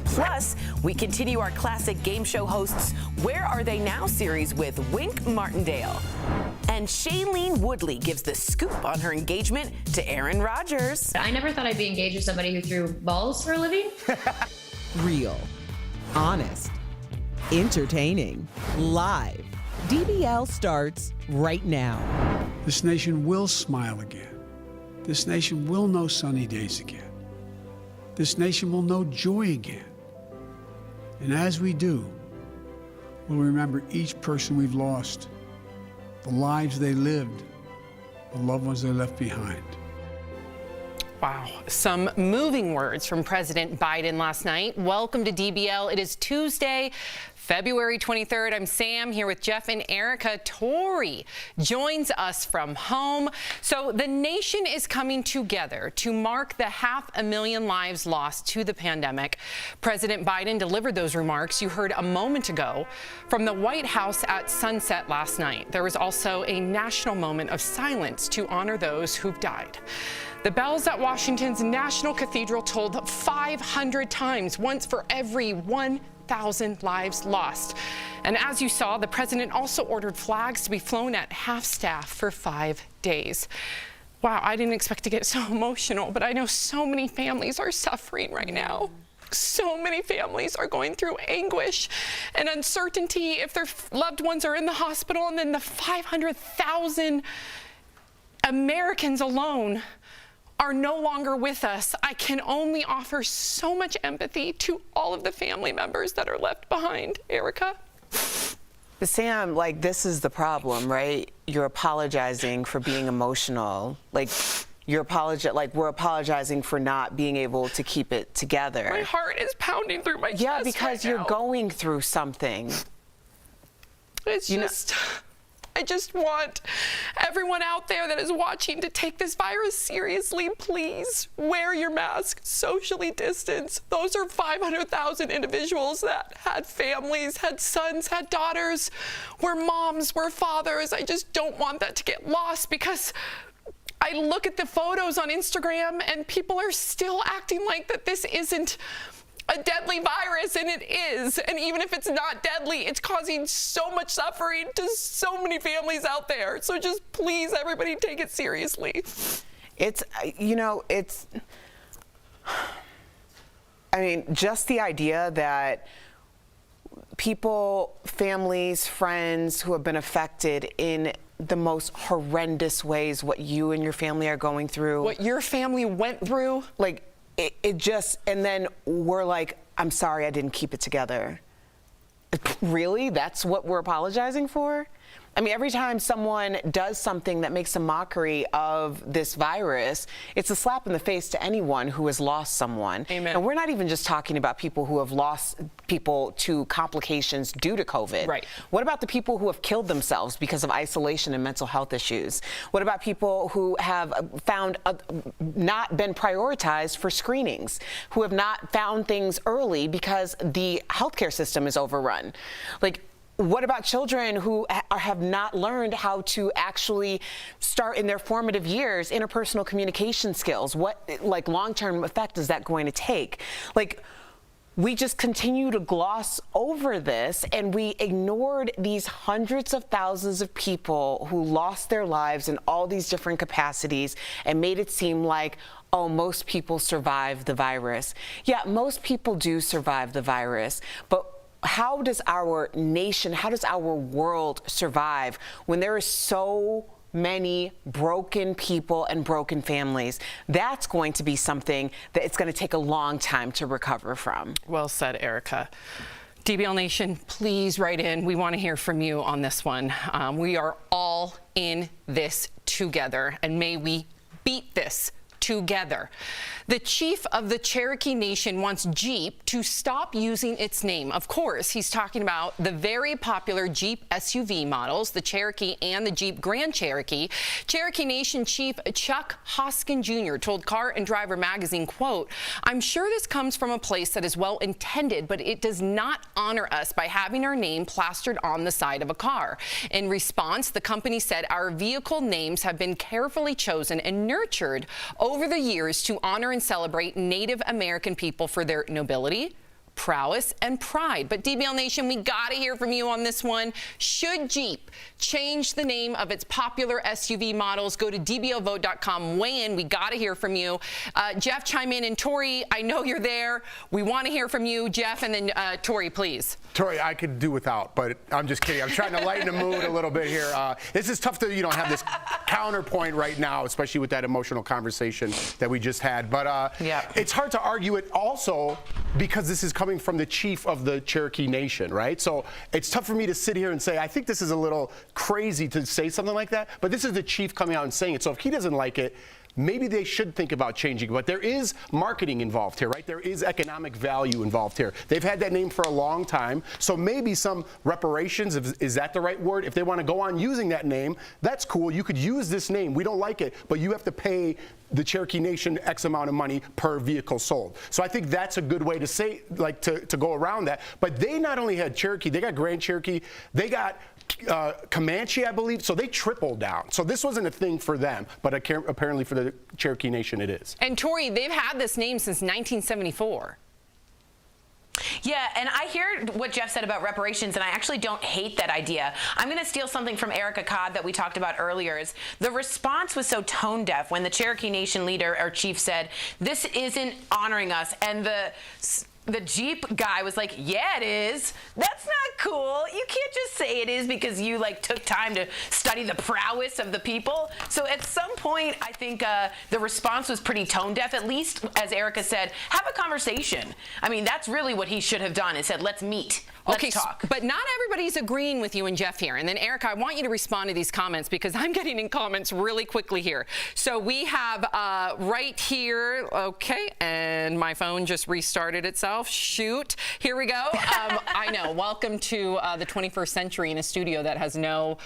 Plus, we continue our classic game show hosts' Where Are They Now series with Wink Martindale. And Shailene Woodley gives the scoop on her engagement to Aaron Rodgers. I never thought I'd be engaged to somebody who threw balls for a living. Real, honest, entertaining, live. DBL starts right now. This nation will smile again. This nation will know sunny days again. This nation will know joy again. And as we do, we'll remember each person we've lost, the lives they lived, the loved ones they left behind. Wow, some moving words from President Biden last night. Welcome to DBL. It is Tuesday, February 23rd. I'm Sam here with Jeff and Erica. Tori joins us from home. So the nation is coming together to mark the 500,000 lives lost to the pandemic. President Biden delivered those remarks you heard a moment ago from the White House at sunset last night. There was also a national moment of silence to honor those who've died. The bells at Washington's National Cathedral tolled 500 times, once for every 1,000 lives lost. And as you saw, the president also ordered flags to be flown at half-staff for 5 days. Wow, I didn't expect to get so emotional, but I know so many families are suffering right now. So many families are going through anguish and uncertainty if their loved ones are in the hospital, and then the 500,000 Americans alone are no longer with us. I can only offer so much empathy to all of the family members that are left behind. Erica? Sam, like, this is the problem, right? You're apologizing for being emotional. Like, we're apologizing for not being able to keep it together. My heart is pounding through my chest. Yeah, because you're going through something. It's just... I just want everyone out there that is watching to take this virus seriously. Please wear your mask, socially distance. Those are 500,000 individuals that had families, had sons, had daughters, were moms, were fathers. I just don't want that to get lost, because I look at the photos on Instagram and people are still acting like that this isn't a deadly virus, and it is. And even if it's not deadly, it's causing so much suffering to so many families out there. So just please, everybody, take it seriously. It's, I mean, just the idea that people, families, friends who have been affected in the most horrendous ways, what you and your family are going through. What your family went through. Like, it just, and then we're like, I'm sorry I didn't keep it together. Really? That's what we're apologizing for? I mean, every time someone does something that makes a mockery of this virus, it's a slap in the face to anyone who has lost someone. Amen. And we're not even just talking about people who have lost people to complications due to COVID. Right. What about the people who have killed themselves because of isolation and mental health issues? What about people who have found not been prioritized for screenings, who have not found things early because the healthcare system is overrun? Like, what about children who have not learned how to actually start in their formative years interpersonal communication skills? What, like, long-term effect is that going to take? Like, we just continue to gloss over this, and we ignored these hundreds of thousands of people who lost their lives in all these different capacities and made it seem like, oh, most people survive the virus. Yeah, most people do survive the virus, but how does our nation, how does our world survive when there is so many broken people and broken families. That's going to be something that it's going to take a long time to recover from. Well said, Erica. DBL Nation, please write in. We want to hear from you on this one. We are all in this together, and may we beat this together. The chief of the Cherokee Nation wants Jeep to stop using its name. Of course, he's talking about the very popular Jeep SUV models, the Cherokee and the Jeep Grand Cherokee. Cherokee Nation Chief Chuck Hoskin Jr. told Car and Driver magazine, quote, "I'm sure this comes from a place that is well intended, but it does not honor us by having our name plastered on the side of a car." In response, the company said, "Our vehicle names have been carefully chosen and nurtured over the years to honor and celebrate Native American people for their nobility, prowess, and pride." But DBL Nation, we gotta hear from you on this one. Should Jeep change the name of its popular SUV models? Go to dblvote.com, weigh in. We gotta hear from you. Jeff, chime in, and Tori, I know you're there. We want to hear from you, Jeff, and then Tori, please. Tori, I could do without, but I'm just kidding. I'm trying to lighten the mood a little bit here. This is tough to, have this counterpoint right now, especially with that emotional conversation that we just had. But it's hard to argue it also because this is coming from the chief of the Cherokee Nation, right? So it's tough for me to sit here and say, I think this is a little crazy to say something like that, but this is the chief coming out and saying it. So if he doesn't like it, maybe they should think about changing. But there is marketing involved here, right? There is economic value involved here. They've had that name for a long time. So maybe some reparations, is that the right word? If they want to go on using that name, that's cool. You could use this name. We don't like it, but you have to pay the Cherokee Nation X amount of money per vehicle sold. So I think that's a good way to say, to go around that. But they not only had Cherokee, they got Grand Cherokee, they got Comanche, I believe. So they tripled down. So this wasn't a thing for them, but apparently for the Cherokee Nation it is. And Tori, they've had this name since 1974. Yeah, and I hear what Jeff said about reparations, and I actually don't hate that idea. I'm going to steal something from Erica Codd that we talked about earlier. Is the response was so tone deaf when the Cherokee Nation leader or chief said, "This isn't honoring us," and the Jeep guy was like, "Yeah, it is. That's not cool. You can't just say it is because you took time to study the prowess of the people." So at some point, I think the response was pretty tone deaf. At least, as Erica said, have a conversation. I mean, that's really what he should have done, and said, "Let's meet. Let's talk." But not everybody's agreeing with you and Jeff here. And then, Erica, I want you to respond to these comments because I'm getting in comments really quickly here. So we have right here, okay, and my phone just restarted itself. Shoot. Here we go. I know. Welcome to the 21st century in a studio that has no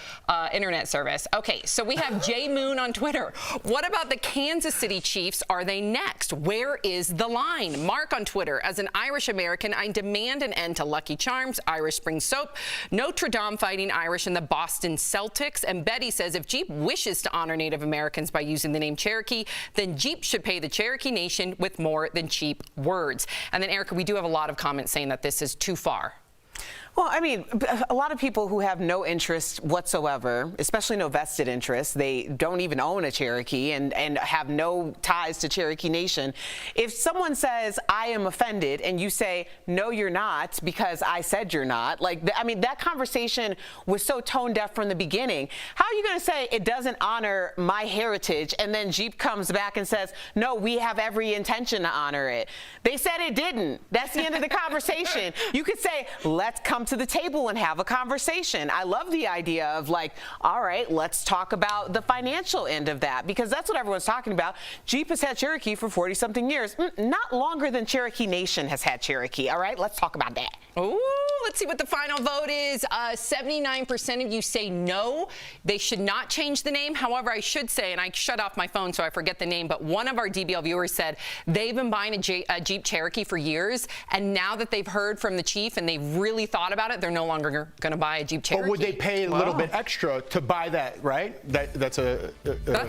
internet service. Okay, so we have Jay Moon on Twitter. What about the Kansas City Chiefs? Are they next? Where is the line? Mark on Twitter. As an Irish American, I demand an end to Lucky Charms, Irish Spring Soap, Notre Dame Fighting Irish, and the Boston Celtics. And Betty says if Jeep wishes to honor Native Americans by using the name Cherokee, then Jeep should pay the Cherokee Nation with more than cheap words. And then, Erica, we do have a lot of comments saying that this is too far. Well, I mean, a lot of people who have no interest whatsoever, especially no vested interest, they don't even own a Cherokee and have no ties to Cherokee Nation. If someone says, "I am offended," and you say, "No, you're not, because I said you're not," I mean, that conversation was so tone deaf from the beginning. How are you going to say it doesn't honor my heritage, and then Jeep comes back and says, "No, we have every intention to honor it"? They said it didn't. That's the end of the conversation. You could say, "Let's come to the table and have a conversation." I love the idea of all right, let's talk about the financial end of that, because that's what everyone's talking about. Jeep has had Cherokee for 40-something years, not longer than Cherokee Nation has had Cherokee. All right, let's talk about that. Ooh, let's see what the final vote is. 79% of you say no, they should not change the name. However, I should say, and I shut off my phone so I forget the name, but one of our DBL viewers said they've been buying a Jeep Cherokee for years, and now that they've heard from the chief and they've really thought about it, they're no longer going to buy a Jeep Cherokee. But would they pay a little bit extra to buy that, right? That's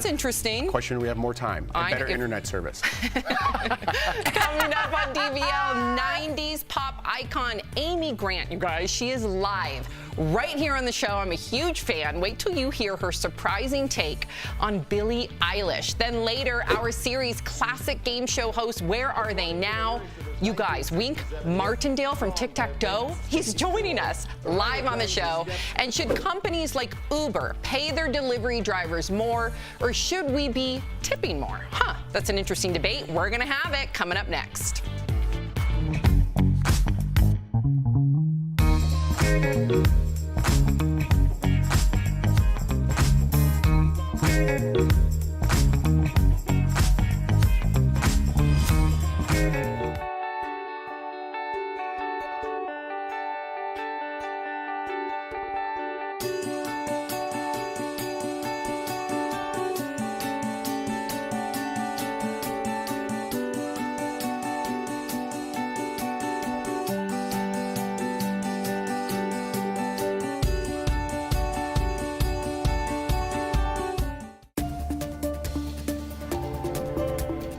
interesting. Question. We have more time. Better internet service. Coming up on DBL, 90s pop icon Amy Grant, you guys. She is live right here on the show. I'm a huge fan. Wait till you hear her surprising take on Billie Eilish. Then later, our series classic game show hosts, Where Are They Now? You guys, Wink Martindale from Tic Tac Dough, he's joining us live on the show. And should companies like Uber pay their delivery drivers more, or should we be tipping more? That's an interesting debate. We're going to have it coming up next.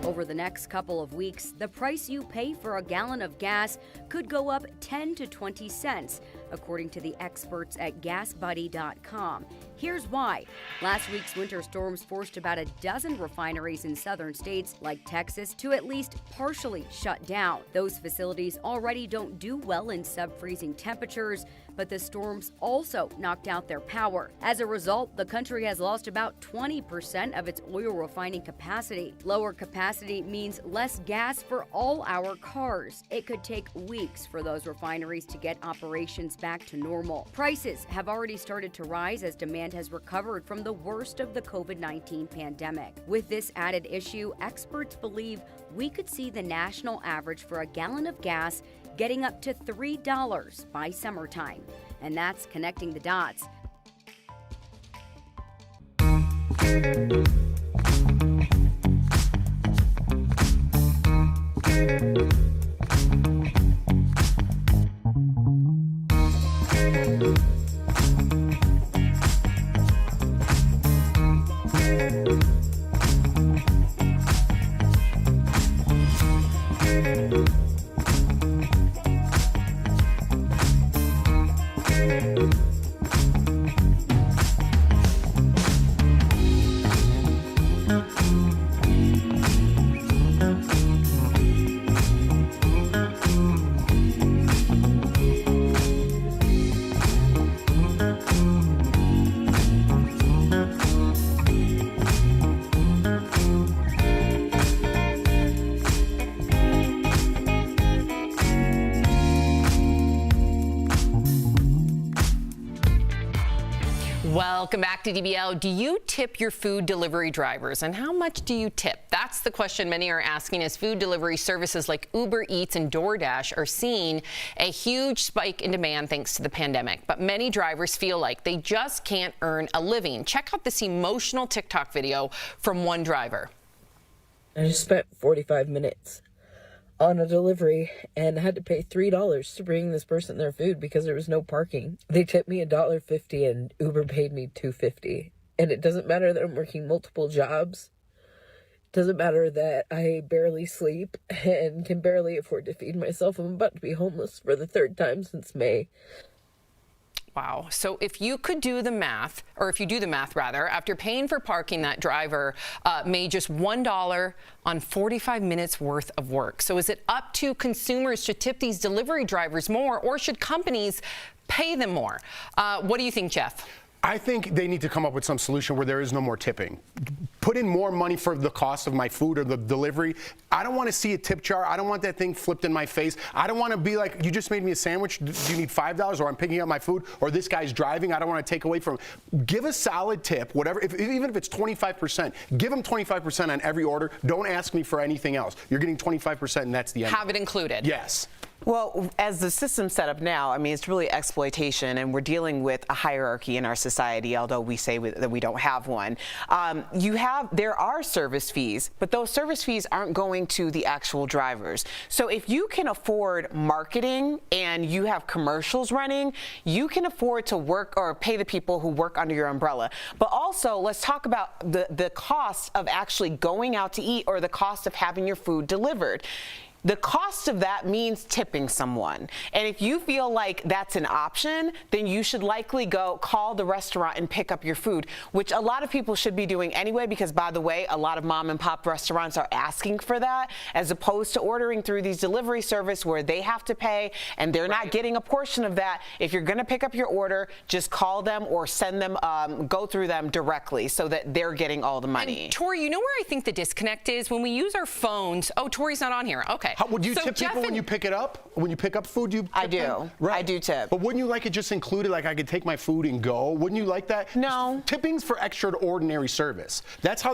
Over the next couple of weeks, the price you pay for a gallon of gas could go up 10 to 20 cents, according to the experts at GasBuddy.com. Here's why. Last week's winter storms forced about a dozen refineries in southern states like Texas to at least partially shut down. Those facilities already don't do well in sub-freezing temperatures, but the storms also knocked out their power. As a result, the country has lost about 20% of its oil refining capacity. Lower capacity means less gas for all our cars. It could take weeks for those refineries to get operations back to normal. Prices have already started to rise as demand has recovered from the worst of the COVID-19 pandemic. With this added issue, experts believe we could see the national average for a gallon of gas getting up to $3 by summertime. And that's connecting the dots. Welcome back to DBL. Do you tip your food delivery drivers, and how much do you tip? That's the question many are asking as food delivery services like Uber Eats and DoorDash are seeing a huge spike in demand thanks to the pandemic. But many drivers feel like they just can't earn a living. Check out this emotional TikTok video from one driver. I just spent 45 minutes on a delivery and had to pay $3 to bring this person their food because there was no parking. They tipped me $1.50 and Uber paid me $2.50. And it doesn't matter that I'm working multiple jobs. It doesn't matter that I barely sleep and can barely afford to feed myself. I'm about to be homeless for the third time since May. Wow. So if you could do the math, or if you do the math rather, after paying for parking, that driver made just $1 on 45 minutes worth of work. So is it up to consumers to tip these delivery drivers more, or should companies pay them more? What do you think, Jeff? I think they need to come up with some solution where there is no more tipping. Put in more money for the cost of my food or the delivery. I don't want to see a tip jar. I don't want that thing flipped in my face. I don't want to be like, you just made me a sandwich. Do you need $5? Or I'm picking up my food, or this guy's driving. I don't want to take away from him. Give a solid tip, whatever. Even if it's 25%, give them 25% on every order. Don't ask me for anything else. You're getting 25%, and that's the end. Have it included. Yes. Well, as the system's set up now, I mean, it's really exploitation, and we're dealing with a hierarchy in our society, although we say that we don't have one. There are service fees, but those service fees aren't going to the actual drivers. So if you can afford marketing and you have commercials running, you can afford to work or pay the people who work under your umbrella. But also, let's talk about the cost of actually going out to eat or the cost of having your food delivered. the cost of that means tipping someone. And if you feel like that's an option, then you should likely go call the restaurant and pick up your food, which a lot of people should be doing anyway, because by the way, a lot of mom and pop restaurants are asking for that, as opposed to ordering through these delivery service where they have to pay and they're not getting a portion of that. If you're gonna pick up your order, just call them or send them, go through them directly so that they're getting all the money. And Tori, you know where I think the disconnect is? When we use our phones. Oh, Tori's not on here. Okay. Would you tip people when you pick it up? When you pick up food, you tip I do. them? Right. I do tip. But wouldn't you like it just included, like I could take my food and go? Wouldn't you like that? No. Tipping's for extraordinary service. That's how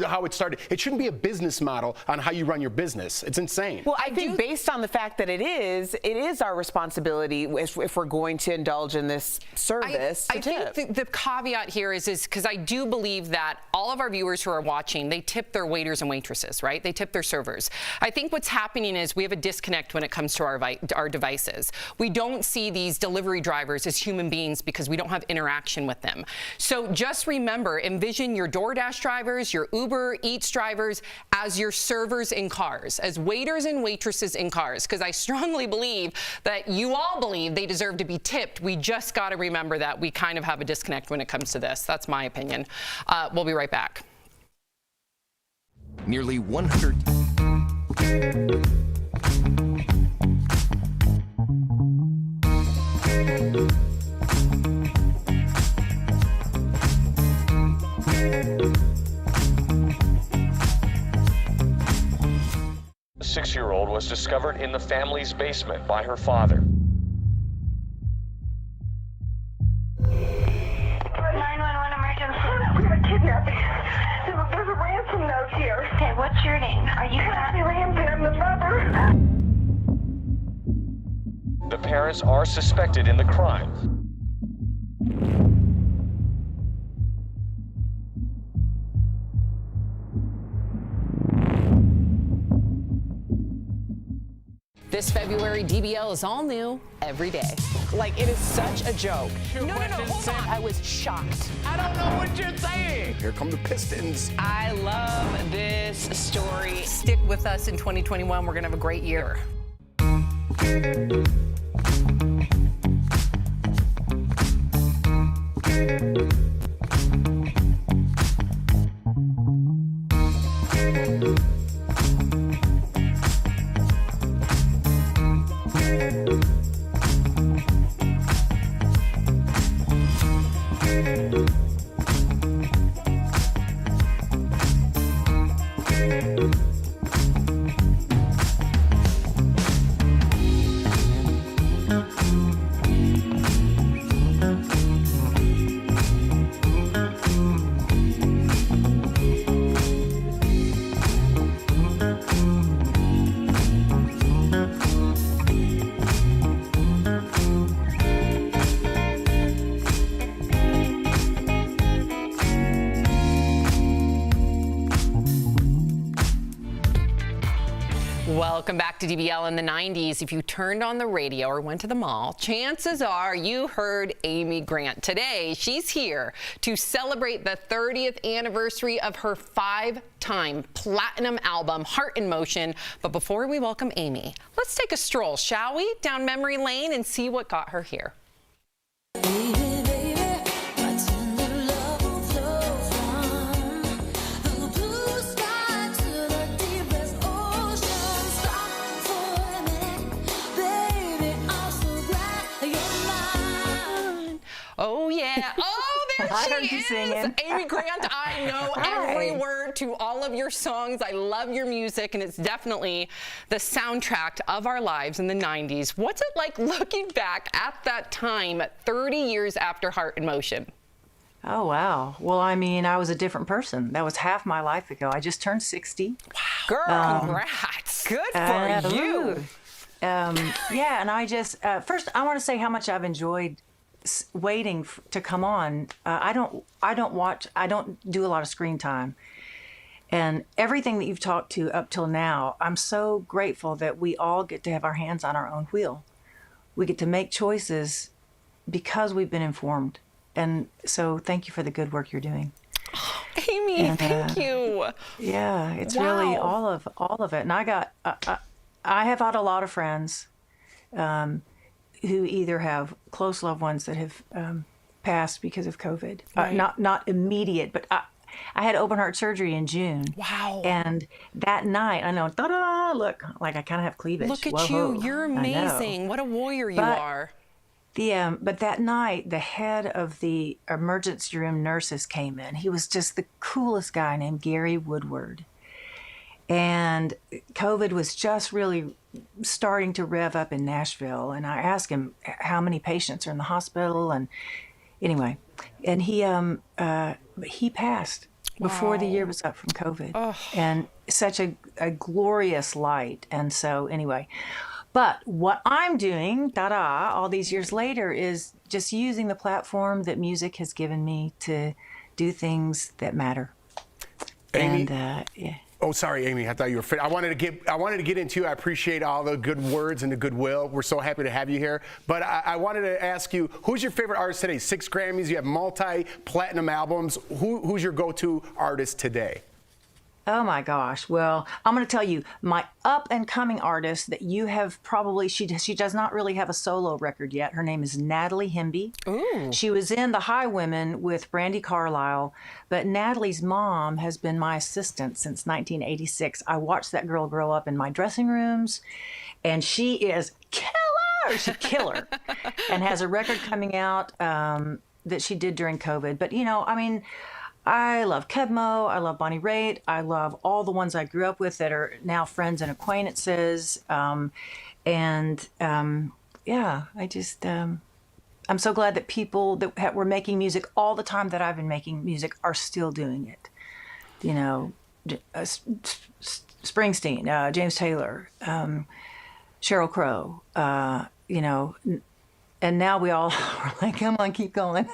how it started. It shouldn't be a business model on how you run your business. It's insane. Well, I think based on the fact that it is our responsibility if we're going to indulge in this service to tip. I think the caveat here is because I do believe that all of our viewers who are watching, they tip their waiters and waitresses, right? They tip their servers. I think what's happening is we have a disconnect when it comes to our devices. We don't see these delivery drivers as human beings because we don't have interaction with them. So just remember, envision your DoorDash drivers, your Uber Eats drivers as your servers in cars, as waiters and waitresses in cars, because I strongly believe that you all believe they deserve to be tipped. We just got to remember that we kind of have a disconnect when it comes to this. That's my opinion. We'll be right back. Nearly 100. A 6-year-old was discovered in the family's basement by her father. 911 emergency. We have a kidnapping. There's a ransom note here. Okay, what's your name? Are you Happy Ramsey? I'm the mother. The parents are suspected in the crime. This February, DBL is all new every day. Like, it is such a joke. No, hold on. I was shocked. I don't know what you're saying. Here come the Pistons. I love this story. Stick with us in 2021. We're going to have a great year. Welcome back to DBL. In the 90s, if you turned on the radio or went to the mall, chances are you heard Amy Grant. Today, she's here to celebrate the 30th anniversary of her 5-time platinum album, Heart in Motion. But before we welcome Amy, let's take a stroll, shall we, down memory lane and see what got her here. Oh, yeah. Oh, there I heard she you is. singing. Amy Grant, I know every word to all of your songs. I love your music, and it's definitely the soundtrack of our lives in the 90s. What's it like looking back at that time, 30 years after Heart in Motion? Oh, wow. Well, I mean, I was a different person. That was half my life ago. I just turned 60. Wow. Girl, congrats. Good for you. Yeah, and I just, first, I want to say how much I've enjoyed waiting to come on. I don't do a lot of screen time, and everything that you've talked to up till now, I'm so grateful that we all get to have our hands on our own wheel. We get to make choices because we've been informed, and so thank you for the good work you're doing. Amy, thank you. Yeah, it's really all of it, and I I have had a lot of friends who either have close loved ones that have passed because of COVID. Right. Not immediate, but I had open heart surgery in June. Wow. And that night, I know, ta-da, look, like I kind of have cleavage. Look at Whoa-ho. you. You're I know. amazing. What a warrior you But are. But that night, the head of the emergency room nurses came in. He was just the coolest guy named Gary Woodward. And COVID was just really starting to rev up in Nashville. And I asked him how many patients are in the hospital. And anyway, and he passed before the year was up from COVID. Oh. And such a glorious light. And so anyway, but what I'm doing, all these years later, is just using the platform that music has given me to do things that matter. Amy? And yeah. Oh, sorry, Amy. I thought you were. I wanted to get into you. I appreciate all the good words and the goodwill. We're so happy to have you here. But I wanted to ask you, who's your favorite artist today? 6 Grammys. You have multi-platinum albums. Who's your go-to artist today? Oh my gosh. Well, I'm going to tell you, my up and coming artist that you have probably, she does not really have a solo record yet. Her name is Natalie Hemby. Ooh. She was in The High Women with Brandi Carlile, but Natalie's mom has been my assistant since 1986. I watched that girl grow up in my dressing rooms, and she is killer. She's killer, and has a record coming out that she did during COVID. But, you know, I mean, I love Kebmo, I love Bonnie Raitt, I love all the ones I grew up with that are now friends and acquaintances. Yeah, I just, I'm so glad that people that were making music all the time that I've been making music are still doing it. You know, Springsteen, James Taylor, Sheryl Crow, you know, and now we all are like, come on, keep going.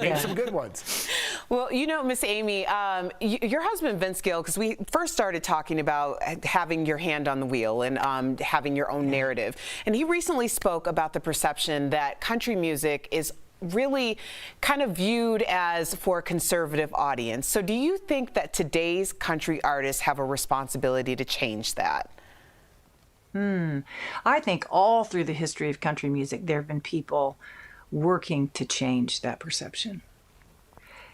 Name some good ones. Well, you know, Miss Amy, your husband, Vince Gill, because we first started talking about having your hand on the wheel and having your own narrative. And he recently spoke about the perception that country music is really kind of viewed as for a conservative audience. So do you think that today's country artists have a responsibility to change that? I think all through the history of country music, there have been people working to change that perception.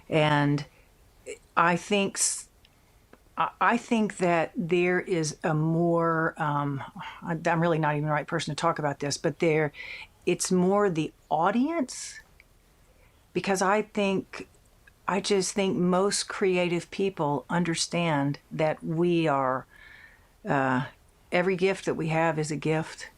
And I think that there is a more, I'm really not even the right person to talk about this, but it's more the audience, because I just think most creative people understand that we are, every gift that we have is a gift,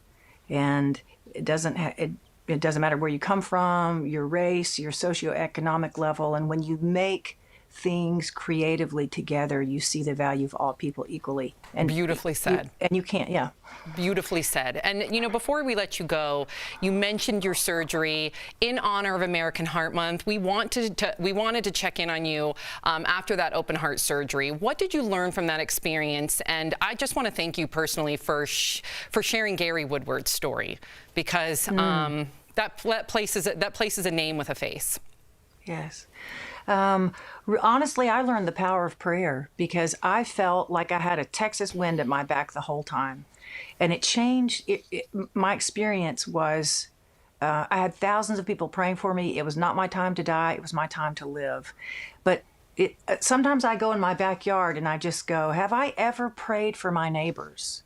and it doesn't matter where you come from, your race, your socioeconomic level, and when you make things creatively together, you see the value of all people equally. And beautifully said. You can't, yeah. Beautifully said. And, you know, before we let you go, you mentioned your surgery. In honor of American Heart Month, we wanted to check in on you after that open heart surgery. What did you learn from that experience? And I just want to thank you personally for sharing Gary Woodward's story, because that places a name with a face. Yes. Honestly, I learned the power of prayer, because I felt like I had a Texas wind at my back the whole time. And it changed. My experience was I had thousands of people praying for me. It was not my time to die. It was my time to live. But sometimes I go in my backyard and I just go, have I ever prayed for my neighbors?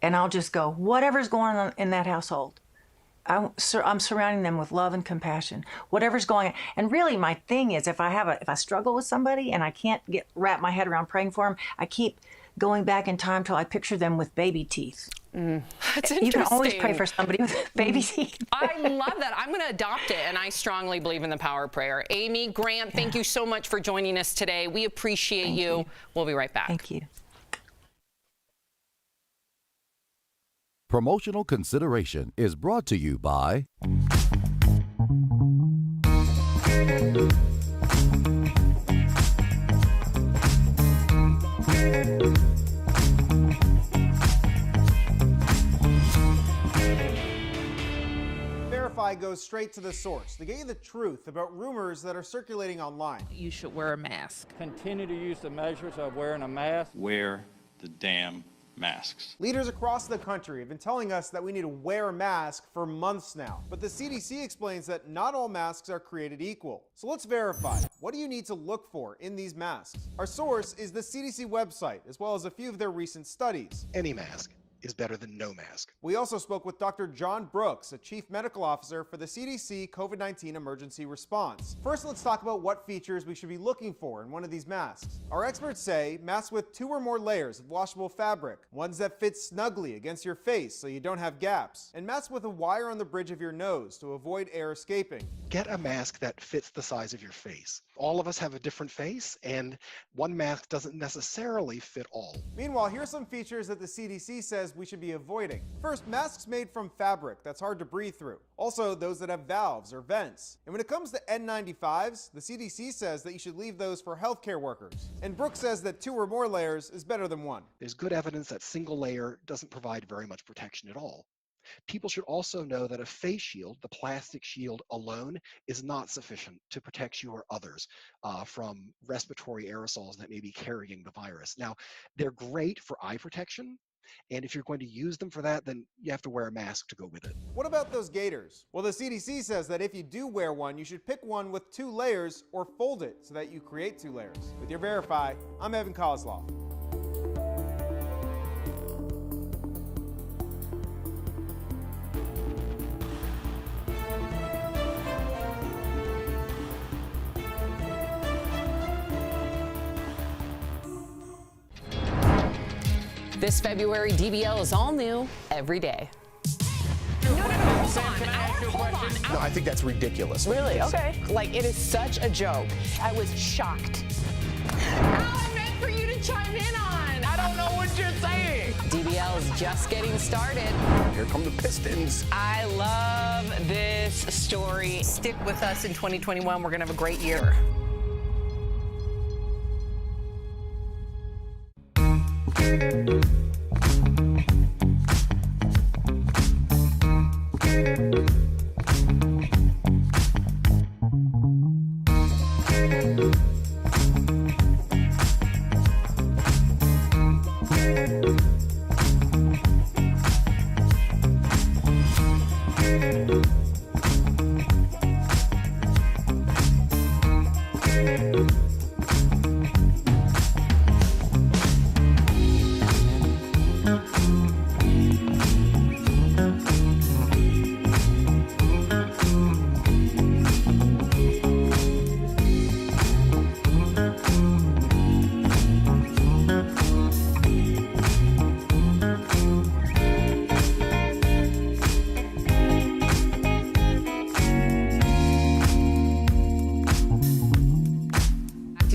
And I'll just go, whatever's going on in that household, I'm surrounding them with love and compassion, whatever's going on. And really, my thing is, if I struggle with somebody and I can't wrap my head around praying for them, I keep going back in time till I picture them with baby teeth. That's interesting. You can always pray for somebody with baby teeth. I love that. I'm going to adopt it, and I strongly believe in the power of prayer. Amy Grant, thank you so much for joining us today. We appreciate you. We'll be right back. Thank you. Promotional consideration is brought to you by Verify goes straight to the source to get you the truth about rumors that are circulating online. You should wear a mask. Continue to use the measures of wearing a mask. Wear the damn masks. Leaders across the country have been telling us that we need to wear a mask for months now, but the CDC explains that not all masks are created equal. So let's verify. What do you need to look for in these masks? Our source is the CDC website, as well as a few of their recent studies. Any mask is better than no mask. We also spoke with Dr. John Brooks, a chief medical officer for the CDC COVID-19 emergency response. First, let's talk about what features we should be looking for in one of these masks. Our experts say masks with 2 or more layers of washable fabric, ones that fit snugly against your face so you don't have gaps, and masks with a wire on the bridge of your nose to avoid air escaping. Get a mask that fits the size of your face. All of us have a different face, and one mask doesn't necessarily fit all. Meanwhile, here are some features that the CDC says we should be avoiding. First, masks made from fabric that's hard to breathe through. Also, those that have valves or vents. And when it comes to N95s, the CDC says that you should leave those for healthcare workers. And Brooks says that 2 or more layers is better than 1. There's good evidence that single layer doesn't provide very much protection at all. People should also know that a face shield, the plastic shield alone, is not sufficient to protect you or others from respiratory aerosols that may be carrying the virus. Now, they're great for eye protection, and if you're going to use them for that, then you have to wear a mask to go with it. What about those gaiters? Well, the CDC says that if you do wear one, you should pick one with 2 layers or fold it so that you create 2 layers. With your Verify, I'm Evan Kozloff. This February, DBL is all new every day. Hold on. No, I think that's ridiculous. Really? Okay. Like, it is such a joke. I was shocked. I meant for you to chime in on. I don't know what you're saying. DBL is just getting started. Here come the Pistons. I love this story. Stick with us in 2021. We're going to have a great year.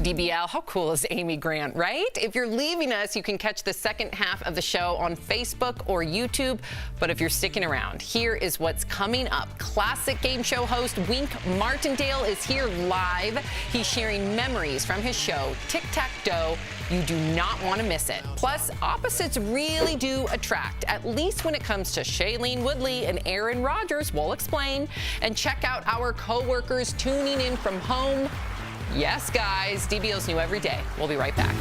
DBL. How cool is Amy Grant, right? If you're leaving us, you can catch the second half of the show on Facebook or YouTube. But if you're sticking around, here is what's coming up. Classic game show host Wink Martindale is here live. He's sharing memories from his show, Tic-Tac-Dough. You do not want to miss it. Plus, opposites really do attract, at least when it comes to Shailene Woodley and Aaron Rodgers. We'll explain. And check out our co-workers tuning in from home. Yes, guys, DBL's new every day. We'll be right back.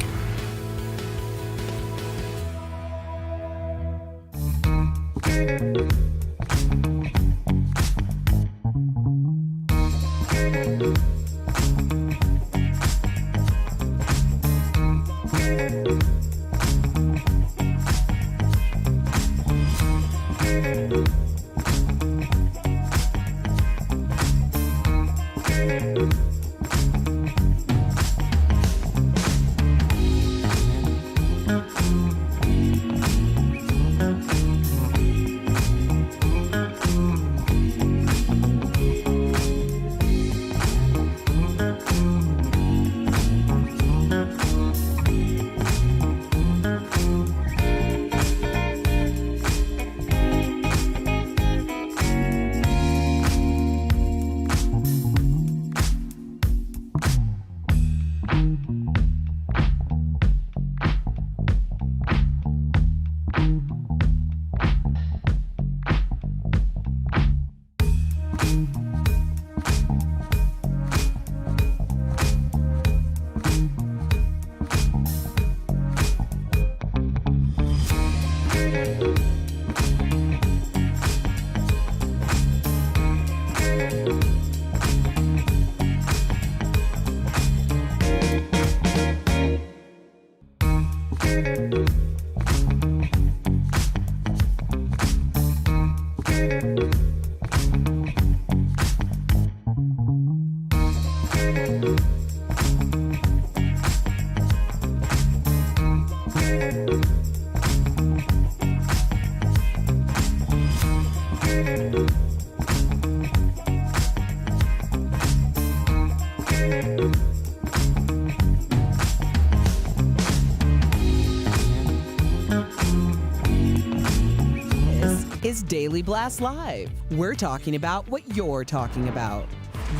Is Daily Blast Live. We're talking about what you're talking about.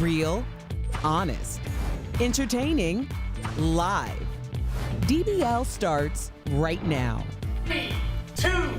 Real, honest, entertaining, live. DBL starts right now. 3, 2.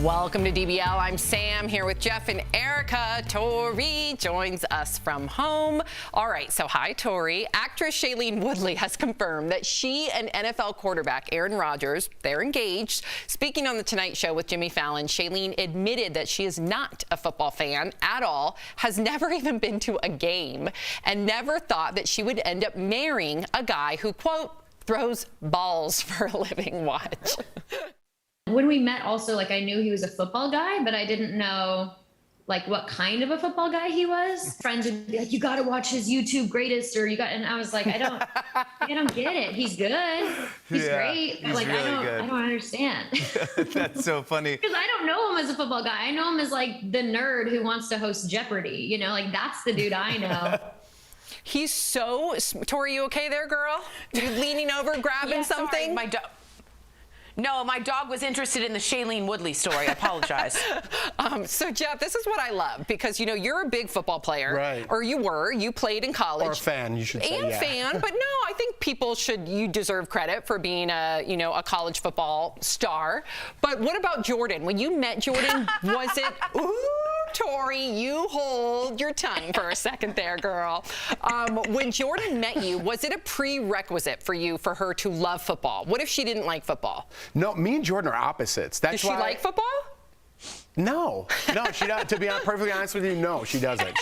Welcome to DBL. I'm Sam here with Jeff and Erica. Tori joins us from home. All right, so hi, Tori. Actress Shailene Woodley has confirmed that she and NFL quarterback Aaron Rodgers, they're engaged. Speaking on The Tonight Show with Jimmy Fallon, Shailene admitted that she is not a football fan at all, has never even been to a game, and never thought that she would end up marrying a guy who, quote, throws balls for a living. Watch. When we met also, like, I knew he was a football guy, but I didn't know, like, what kind of a football guy he was. Friends would be like, you got to watch his YouTube greatest, or and I was like, I don't get it. He's good. He's great. He's like, really I don't understand. That's so funny. Because I don't know him as a football guy. I know him as, like, the nerd who wants to host Jeopardy. You know, like, that's the dude I know. He's so, Tori, you okay there, girl? You leaning over, grabbing something? Sorry, No, my dog was interested in the Shailene Woodley story. I apologize. So, Jeff, this is what I love, because, you know, you're a big football player. Right. Or you played in college. Or a fan, you should say. And fan, but no, I think you deserve credit for being a college football star. But what about Jordan? When you met Jordan, was it, ooh, Tori, you hold your tongue for a second there, girl. When Jordan met you, was it a prerequisite for her to love football? What if she didn't like football? No, me and Jordan are opposites. Does she like football? No, she doesn't. To be perfectly honest with you, no, she doesn't.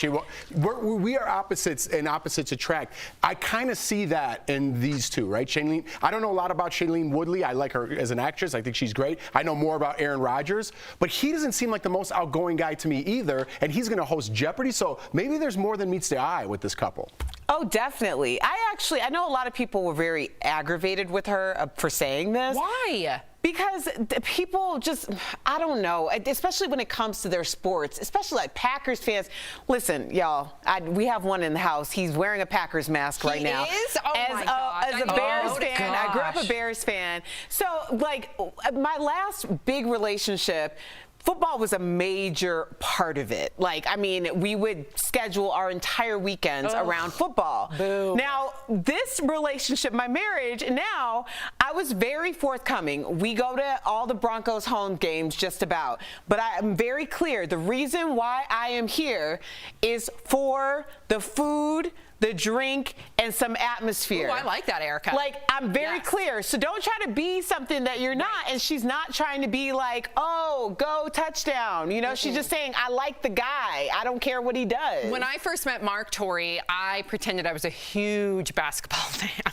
We are opposites, and opposites attract. I kind of see that in these two, right? Shailene, I don't know a lot about Shailene Woodley. I like her as an actress. I think she's great. I know more about Aaron Rodgers, but he doesn't seem like the most outgoing guy to me either, and he's going to host Jeopardy, so maybe there's more than meets the eye with this couple. Oh, definitely. I know a lot of people were very aggravated with her for saying this. Why? Because people just, I don't know, especially when it comes to their sports, especially like Packers fans. Listen, y'all, we have one in the house. He's wearing a Packers mask right now. He is? Oh, my gosh. As a Bears fan, I grew up a Bears fan. So, like, my last big relationship, football was a major part of it. Like, I mean, we would schedule our entire weekends around football. Boo. Now, this relationship, my marriage, now, I was very forthcoming. We go to all the Broncos home games just about. But I am very clear. The reason why I am here is for the food, the drink, and some atmosphere. Ooh, I like that, Erica. Like, I'm very clear. So don't try to be something that you're not. And she's not trying to be like, oh, go touchdown. You know, she's just saying, I like the guy. I don't care what he does. When I first met Mark, Tori, I pretended I was a huge basketball fan.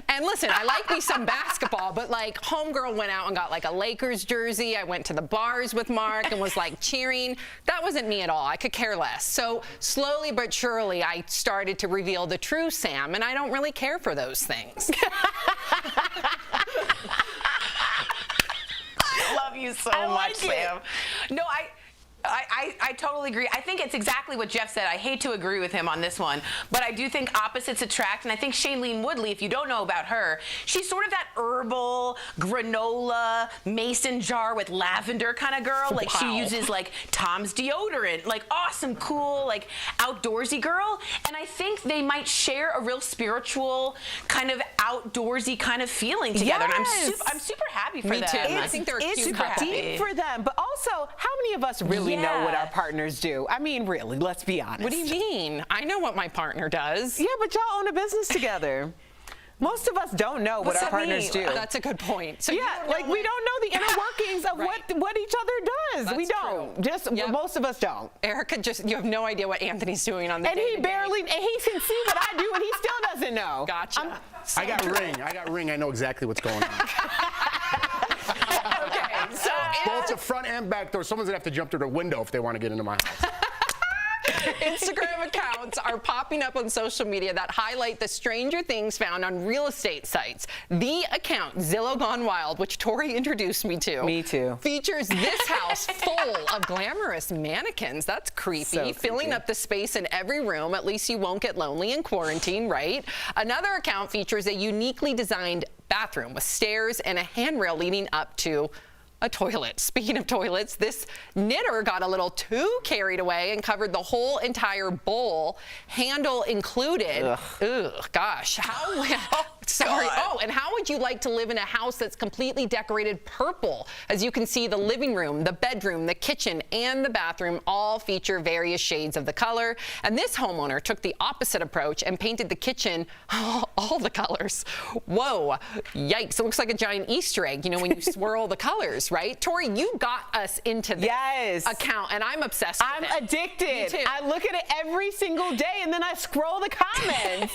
And listen, I like me some basketball, but like homegirl went out and got like a Lakers jersey. I went to the bars with Mark and was like cheering. That wasn't me at all. I could care less. So slowly but surely, I started to reveal the true Sam, and I don't really care for those things. I love you so much, Sam. No, I totally agree. I think it's exactly what Jeff said. I hate to agree with him on this one, but I do think opposites attract, and I think Shailene Woodley, if you don't know about her, she's sort of that herbal, granola, mason jar with lavender kind of girl. Like, she uses, like, Tom's deodorant, like, awesome, cool, like, outdoorsy girl, and I think they might share a real spiritual, kind of outdoorsy kind of feeling together, and I'm super happy for them. Me too. I think they're it's super happy. deep for them, but also, how many of us really know what our partners do? I mean, really, let's be honest. What do you mean? I know what my partner does. Yeah, but y'all own a business together. Most of us don't know what our partners do. That's a good point. So yeah, like we don't know the inner workings of what each other does. That's we don't. true. Just most of us don't. Erica, you have no idea what Anthony's doing on the day. And he can see what I do, and he still doesn't know. Gotcha. I got ring. I know exactly what's going on. Okay, so both the front and back door. Someone's gonna have to jump through the window if they want to get into my house. Instagram accounts are popping up on social media that highlight the stranger things found on real estate sites. The account, Zillow Gone Wild, which Tori introduced me to, features this house full of glamorous mannequins. That's creepy. Filling up the space in every room. At least you won't get lonely in quarantine, right? Another account features a uniquely designed bathroom with stairs and a handrail leading up to a toilet. Speaking of toilets, this knitter got a little too carried away and covered the whole entire bowl, handle included. Ugh, gosh. Sorry. Oh, and how would you like to live in a house that's completely decorated purple? As you can see, the living room, the bedroom, the kitchen, and the bathroom all feature various shades of the color. And this homeowner took the opposite approach and painted the kitchen all the colors. Whoa, yikes. It looks like a giant Easter egg, you know, when you swirl the colors, right? Tori, you got us into this account, and I'm obsessed with it. I'm addicted. Me too. I look at it every single day, and then I scroll the comments.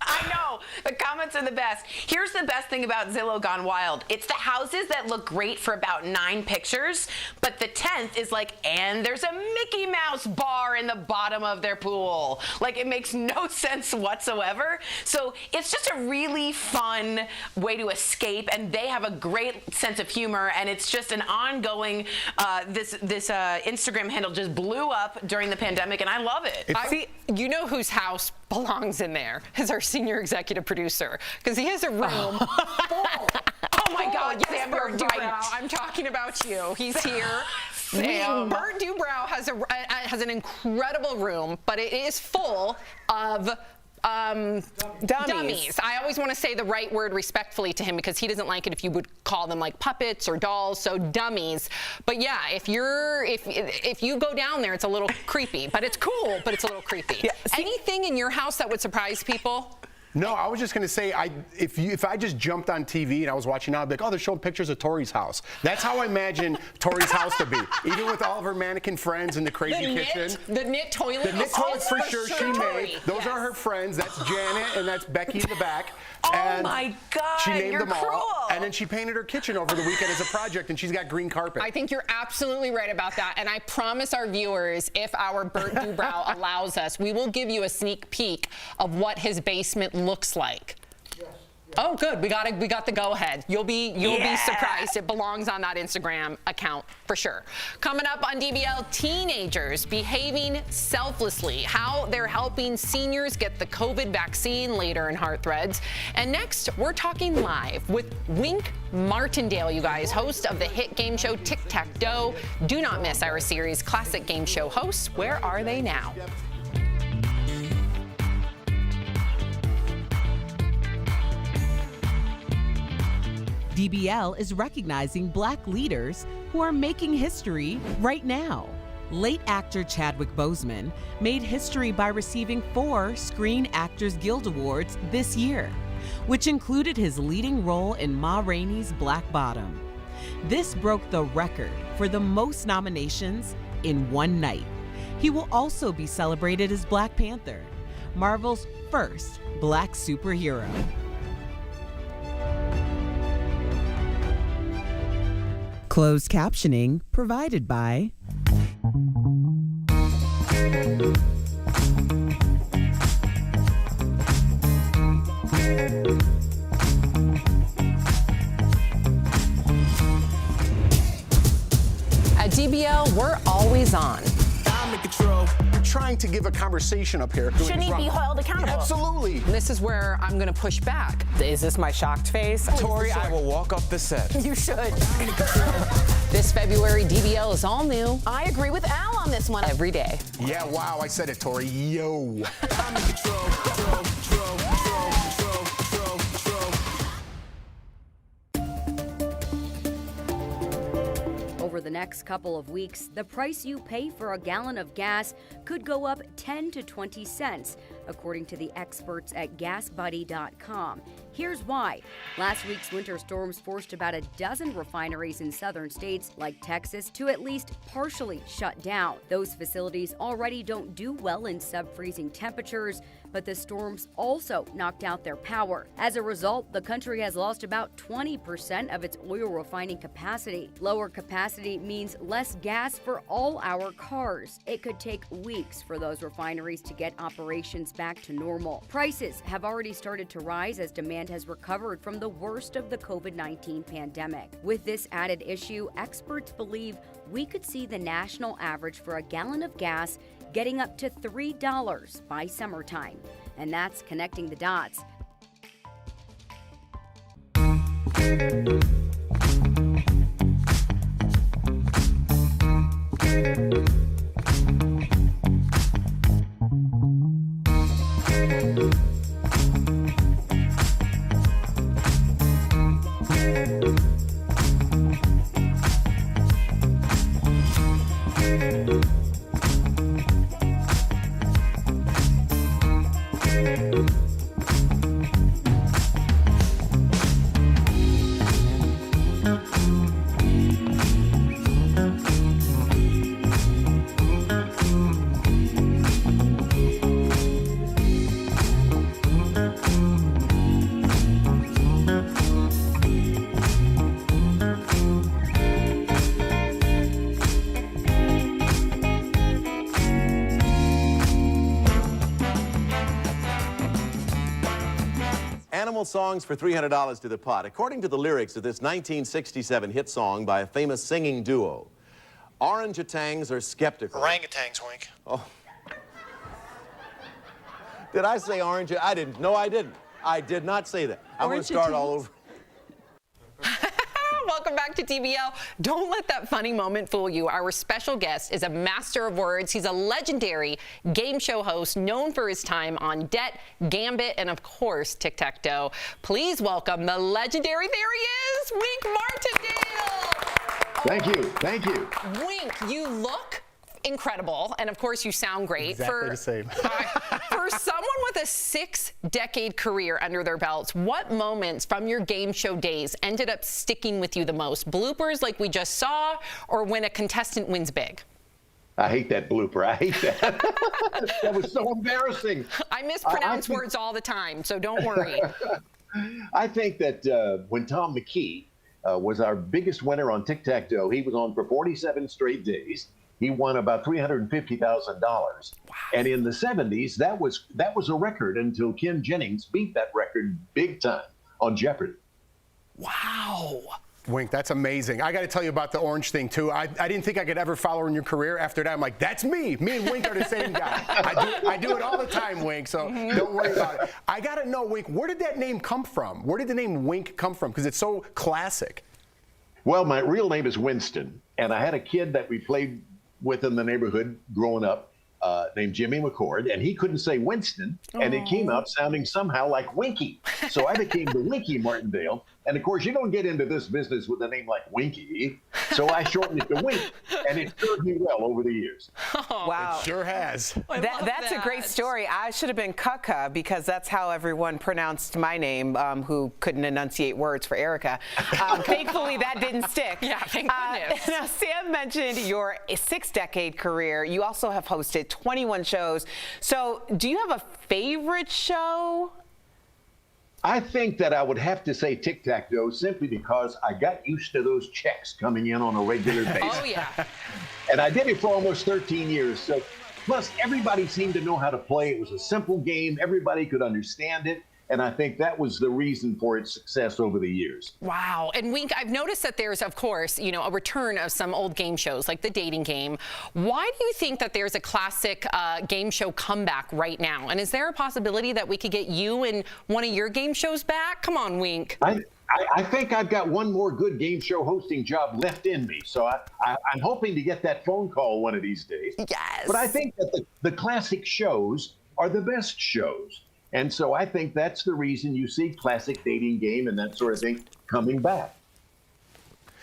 I know. The comments are the best. Here's the best thing about Zillow Gone Wild. It's the houses that look great for about 9 pictures, but the 10th is like, and there's a Mickey Mouse bar in the bottom of their pool. Like, it makes no sense whatsoever. So it's just a really fun way to escape, and they have a great sense of humor, and it's just an ongoing, this Instagram handle just blew up during the pandemic, and I love it. See, you know whose house belongs in there is our senior executive producer, because he has a room full. Oh my God, Sam, you're right. I'm talking about you. He's here. Bert Dubrow has an incredible room, but it is full of dummies. I always want to say the right word respectfully to him because he doesn't like it if you would call them like puppets or dolls, so dummies. But yeah, if you go down there, it's a little creepy, but it's cool, but it's a little creepy. Yeah, anything in your house that would surprise people? No, I was just going to say, if I just jumped on TV and I was watching now, I'd be like, oh, they're showing pictures of Tori's house. That's how I imagine Tori's house to be. Even with all of her mannequin friends in the crazy kitchen. The knit toilet. The knit toilet for sure she made. Those are her friends. That's Janet and that's Becky in the back. Oh my God, she named you're them all. cruel. And then she painted her kitchen over the weekend as a project, and she's got green carpet. I think you're absolutely right about that. And I promise our viewers, if our Bert Dubrow allows us, we will give you a sneak peek of what his basement looks like. Oh, good. We got the go ahead. You'll be surprised. It belongs on that Instagram account for sure. Coming up on DBL, teenagers behaving selflessly, how they're helping seniors get the COVID vaccine later in Heart Threads. And next, we're talking live with Wink Martindale, you guys, host of the hit game show Tic Tac Dough. Do not miss our series Classic Game Show hosts. Where are they now? DBL is recognizing Black leaders who are making history right now. Late actor Chadwick Boseman made history by receiving 4 Screen Actors Guild Awards this year, which included his leading role in Ma Rainey's Black Bottom. This broke the record for the most nominations in one night. He will also be celebrated as Black Panther, Marvel's first Black superhero. Closed captioning provided by At DBL, we're always on. I'm in control. You're trying to give a conversation up here. Shouldn't he be held accountable? Absolutely. This is where I'm going to push back. Is this my shocked face? Tori, I will walk off the set. You should. This February, DBL is all new. I agree with Al on this one. Every day. Yeah, wow, I said it, Tori. Yo. I'm in control. Over the next couple of weeks, the price you pay for a gallon of gas could go up 10 to 20 cents, according to the experts at GasBuddy.com. Here's why. Last week's winter storms forced about a dozen refineries in southern states like Texas to at least partially shut down. Those facilities already don't do well in sub-freezing temperatures, but the storms also knocked out their power. As a result, the country has lost about 20% of its oil refining capacity. Lower capacity means less gas for all our cars. It could take weeks for those refineries to get operations back to normal. Prices have already started to rise as demand has recovered from the worst of the COVID-19 pandemic. With this added issue, experts believe we could see the national average for a gallon of gas getting up to $3 by summertime. And that's connecting the dots. Animal songs for $300 to the pot. According to the lyrics of this 1967 hit song by a famous singing duo, orangutans are skeptical. Orangutans, Wink. Oh. Did I say orange? I didn't. No, I didn't. I did not say that. I'm going to start all over. Welcome back to DBL. Don't let that funny moment fool you. Our special guest is a master of words. He's a legendary game show host known for his time on Debt, Gambit, and of course, Tic-Tac-Toe. Please welcome the legendary, there he is, Wink Martindale. Thank you. Thank you. Wink, you look incredible, and of course you sound great. Exactly the same. For someone with a 6-decade career under their belts, what moments from your game show days ended up sticking with you the most? Bloopers like we just saw, or when a contestant wins big? I hate that blooper. I hate that. That was so embarrassing. I mispronounce words all the time, so don't worry. I think that when Tom McKee was our biggest winner on Tic-Tac-Toe, he was on for 47 straight days. He won about $350,000. Wow. And in the 70s, that was a record until Ken Jennings beat that record big time on Jeopardy. Wow. Wink, that's amazing. I got to tell you about the orange thing, too. I didn't think I could ever follow in your career. After that, I'm like, that's me. Me and Wink are the same guy. I do it all the time, Wink, so don't worry about it. I got to know, Wink, where did that name come from? Where did the name Wink come from? Because it's so classic. Well, my real name is Winston, and I had a kid that we played with in the neighborhood growing up named Jimmy McCord, and he couldn't say Winston, and it came out sounding somehow like Winky. So I became the Winky Martindale. And of course, you don't get into this business with a name like Winky. So I shortened it to Wink, and it served me well over the years. Wow. It sure has. That's a great story. I should have been Kaka because that's how everyone pronounced my name who couldn't enunciate words for Erica. Thankfully, that didn't stick. Yeah, thank goodness. Now, Sam mentioned your 6-decade career. You also have hosted 21 shows. So do you have a favorite show? I think that I would have to say Tic-Tac-Toe simply because I got used to those checks coming in on a regular basis. Oh, yeah. And I did it for almost 13 years. So, plus, everybody seemed to know how to play. It was a simple game. Everybody could understand it. And I think that was the reason for its success over the years. Wow. And Wink, I've noticed that there's, of course, you know, a return of some old game shows like the dating game. Why do you think that there's a classic game show comeback right now? And is there a possibility that we could get you in one of your game shows back? Come on, Wink. I think I've got one more good game show hosting job left in me. So I'm hoping to get that phone call one of these days. Yes. But I think that the classic shows are the best shows. And so I think that's the reason you see classic dating game and that sort of thing coming back.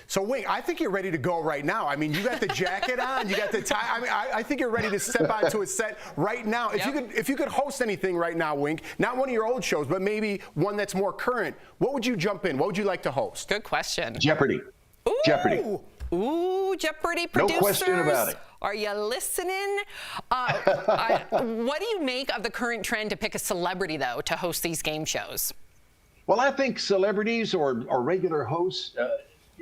So, Wink, I think you're ready to go right now. I mean, you got the jacket on, you got the tie. I mean, I think you're ready to step onto a set right now. If you could host anything right now, Wink, not one of your old shows, but maybe one that's more current, what would you jump in? What would you like to host? Good question. Jeopardy. Ooh. Jeopardy. Ooh, Jeopardy producers. No question about it. Are you listening? What do you make of the current trend to pick a celebrity, though, to host these game shows? Well, I think celebrities or regular hosts,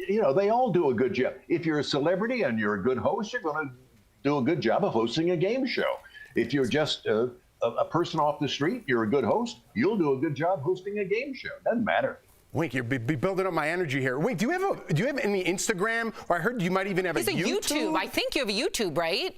they all do a good job. If you're a celebrity and you're a good host, you're going to do a good job of hosting a game show. If you're just a person off the street, you're a good host, you'll do a good job hosting a game show. Doesn't matter. Wink, you're building up my energy here. Wink, do you have any Instagram? Or I heard you might even have a YouTube. I think you have a YouTube, right?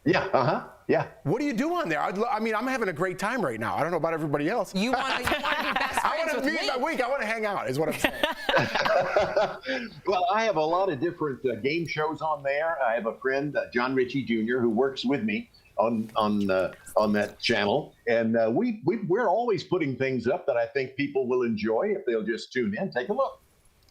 Yeah. Yeah. What do you do on there? I mean, I'm having a great time right now. I don't know about everybody else. You want to be best friends with Wink. I want to hang out, is what I'm saying. Well, I have a lot of different game shows on there. I have a friend, John Ritchie Jr., who works with me on that channel, and we're always putting things up that I think people will enjoy if they'll just tune in, take a look.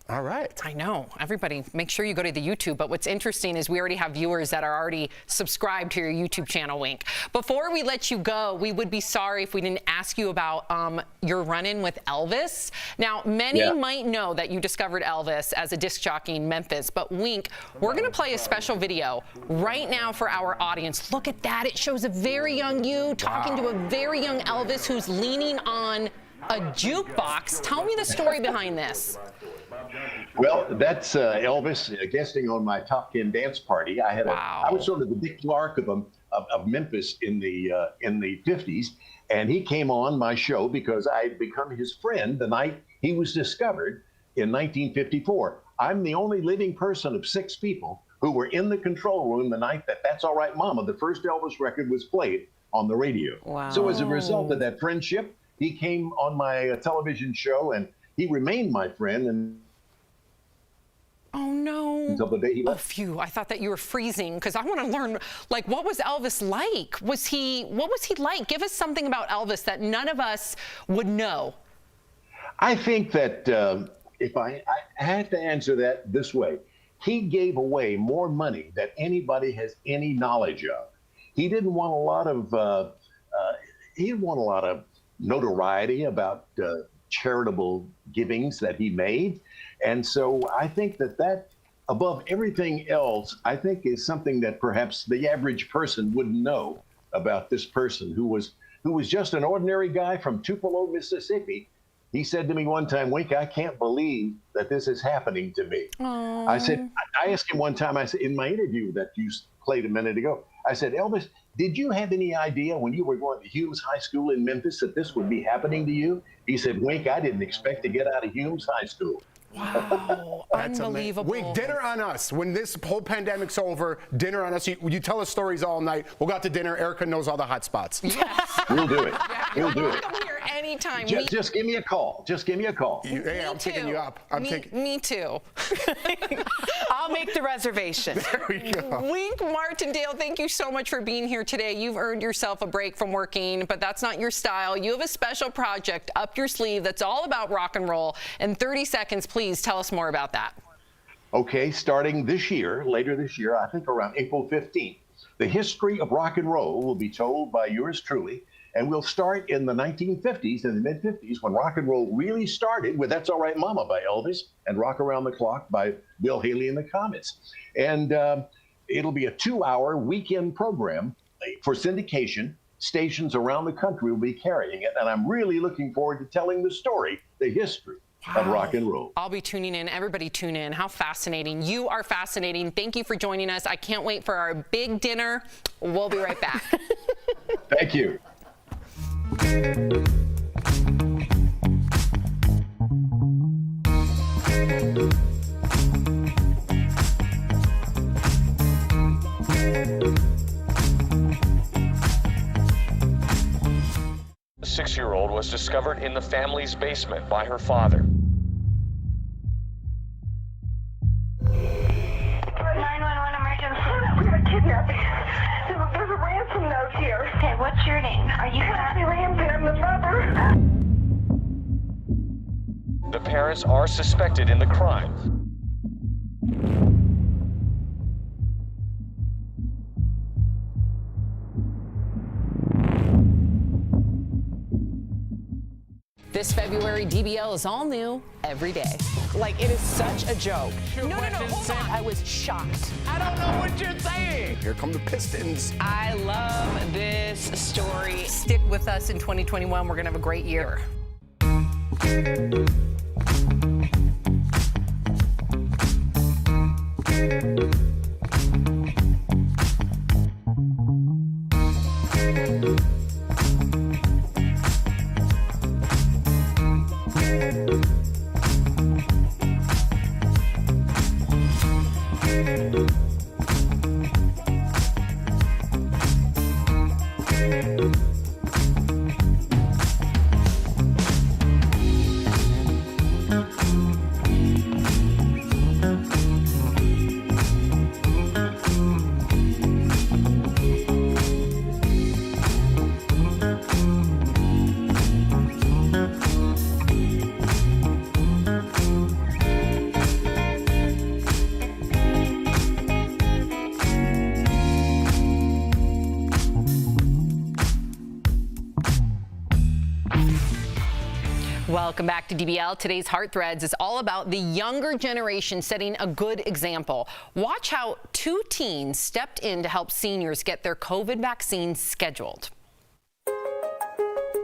All right. I know. Everybody, make sure you go to the YouTube. But what's interesting is we already have viewers that are already subscribed to your YouTube channel, Wink. Before we let you go, we would be sorry if we didn't ask you about your run-in with Elvis. Now, many might know that you discovered Elvis as a disc jockey in Memphis. But, Wink, we're going to play a special video right now for our audience. Look at that. It shows a very young you talking to a very young Elvis who's leaning on a jukebox. Tell me the story behind this. Well, that's Elvis guesting on my top 10 dance party. I was sort of the Dick Clark of Memphis in the 50s, and he came on my show because I had become his friend the night he was discovered in 1954. I'm the only living person of 6 people who were in the control room the night that That's All Right Mama, the first Elvis record, was played on the radio. Wow. So as a result of that friendship, he came on my television show, and he remained my friend. And oh no! Until the day he left. Oh, phew! I thought that you were freezing because I want to learn, like, what was Elvis like? What was he like? Give us something about Elvis that none of us would know. I think that if I had to answer that this way, he gave away more money than anybody has any knowledge of. He didn't want a lot of notoriety about charitable givings that he made. And so I think that above everything else, I think is something that perhaps the average person wouldn't know about this person who was just an ordinary guy from Tupelo, Mississippi. He said to me one time, Wink, I can't believe that this is happening to me. Aww. I asked him one time, I said, in my interview that you played a minute ago, I said, Elvis, did you have any idea when you were going to Humes High School in Memphis that this would be happening to you? He said, Wink, I didn't expect to get out of Humes High School. Wow, unbelievable. Wink, dinner on us. When this whole pandemic's over, dinner on us. You tell us stories all night. We'll go out to dinner. Erica knows all the hot spots. Yes. We'll do it. We'll do it. Come here anytime. Just give me a call. Just give me a call. I'm picking you up. Me too. I'll make the reservation. There we go. Wink Martindale, thank you so much for being here today. You've earned yourself a break from working, but that's not your style. You have a special project up your sleeve that's all about rock and roll. In 30 seconds, please tell us more about that. Okay, starting later this year, I think around April 15th, the history of rock and roll will be told by yours truly. And we'll start in the 1950s, in the mid-50s, when rock and roll really started with That's All Right Mama by Elvis and Rock Around the Clock by Bill Haley and the Comets. And it'll be a 2-hour weekend program for syndication. Stations around the country will be carrying it. And I'm really looking forward to telling the story, the history of rock and roll. I'll be tuning in. Everybody tune in. How fascinating. You are fascinating. Thank you for joining us. I can't wait for our big dinner. We'll be right back. Thank you. The 6-year-old was discovered in the family's basement by her father. 911 emergency. We have a kidnapping. There's a ransom note here. Okay, what's your name? Are you Happy Ramsey? I'm the mother. The parents are suspected in the crime. This February, DBL is all new every day. Like, it is such a joke. No, hold on. I was shocked. I don't know what you're saying. Here come the Pistons. I love this story. Stick with us in 2021. We're going to have a great year. Welcome back to DBL. Today's Heart Threads is all about the younger generation setting a good example. Watch how two teens stepped in to help seniors get their COVID vaccine scheduled.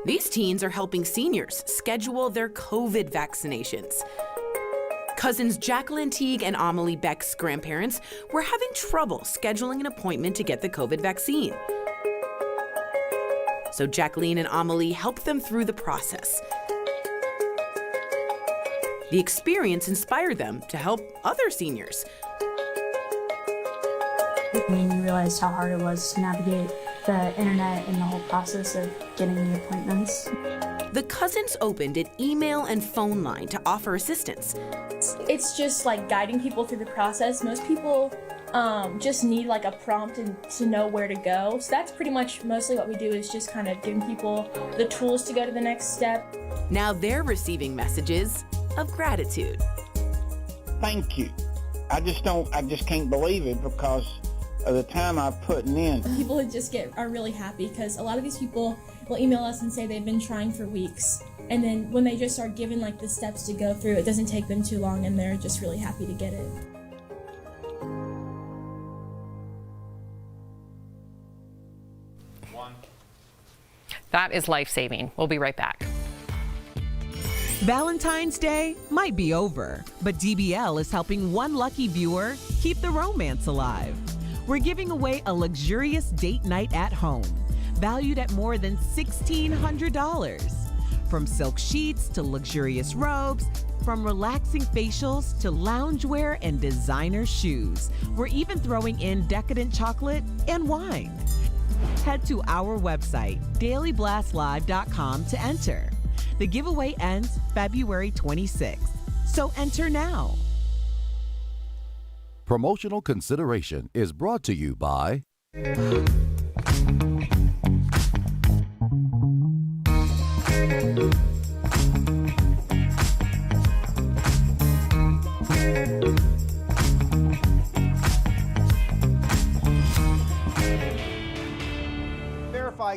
These teens are helping seniors schedule their COVID vaccinations. Cousins Jacqueline Teague and Amelie Beck's grandparents were having trouble scheduling an appointment to get the COVID vaccine. So Jacqueline and Amelie helped them through the process. The experience inspired them to help other seniors. It made me realize how hard it was to navigate the internet and the whole process of getting the appointments. The cousins opened an email and phone line to offer assistance. It's just like guiding people through the process. Most people just need like a prompt and to know where to go. So that's pretty much mostly what we do, is just kind of giving people the tools to go to the next step. Now they're receiving messages of gratitude. Thank you. I just can't believe it because of the time I've put in. People are really happy because a lot of these people will email us and say they've been trying for weeks. And then when they just are given like the steps to go through, it doesn't take them too long and they're just really happy to get it. That is life-saving. We'll be right back. Valentine's Day might be over, but DBL is helping one lucky viewer keep the romance alive. We're giving away a luxurious date night at home, valued at more than $1,600. From silk sheets to luxurious robes, from relaxing facials to loungewear and designer shoes. We're even throwing in decadent chocolate and wine. Head to our website, dailyblastlive.com, to enter. The giveaway ends February 26th, so enter now. Promotional consideration is brought to you by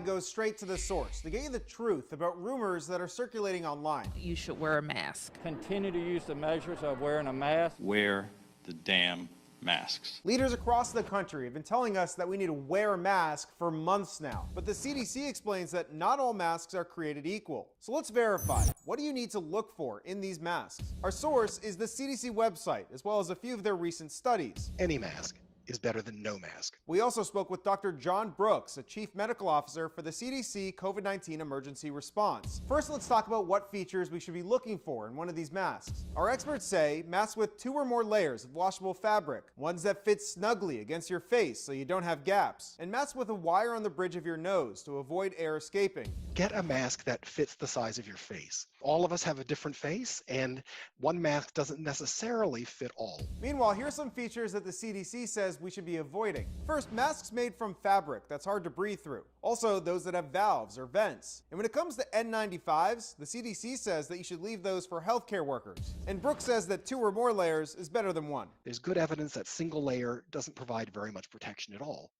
goes straight to the source to get you the truth about rumors that are circulating online. You should wear a mask. Continue to use the measures of wearing a mask. Wear the damn masks. Leaders across the country have been telling us that we need to wear a mask for months now, but the CDC explains that not all masks are created equal. So let's verify. What do you need to look for in these masks? Our source is the CDC website, as well as a few of their recent studies. Any mask is better than no mask. We also spoke with Dr. John Brooks, a chief medical officer for the CDC COVID-19 emergency response. First, let's talk about what features we should be looking for in one of these masks. Our experts say masks with 2 or more layers of washable fabric, ones that fit snugly against your face so you don't have gaps, and masks with a wire on the bridge of your nose to avoid air escaping. Get a mask that fits the size of your face. All of us have a different face, and one mask doesn't necessarily fit all. Meanwhile, here's some features that the CDC says we should be avoiding. First, masks made from fabric that's hard to breathe through. Also, those that have valves or vents. And when it comes to N95s, the CDC says that you should leave those for healthcare workers. And Brooks says that 2 or more layers is better than 1. There's good evidence that single layer doesn't provide very much protection at all.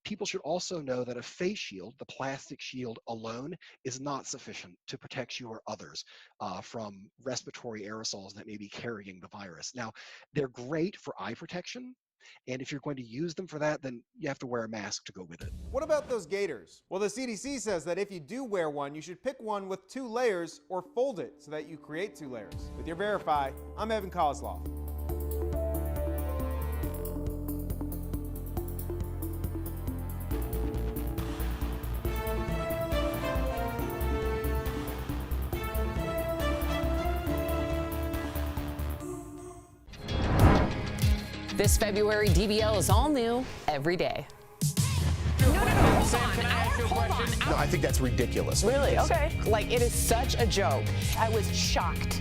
People should also know that a face shield, the plastic shield alone, is not sufficient to protect you or others from respiratory aerosols that may be carrying the virus. Now, they're great for eye protection, and if you're going to use them for that, then you have to wear a mask to go with it. What about those gaiters? Well, the CDC says that if you do wear one, you should pick one with 2 layers or fold it so that you create 2 layers. With your Verify, I'm Evan Kozloff. This February, DBL is all new every day. No, I think that's ridiculous. Really? Okay. Like, it is such a joke. I was shocked.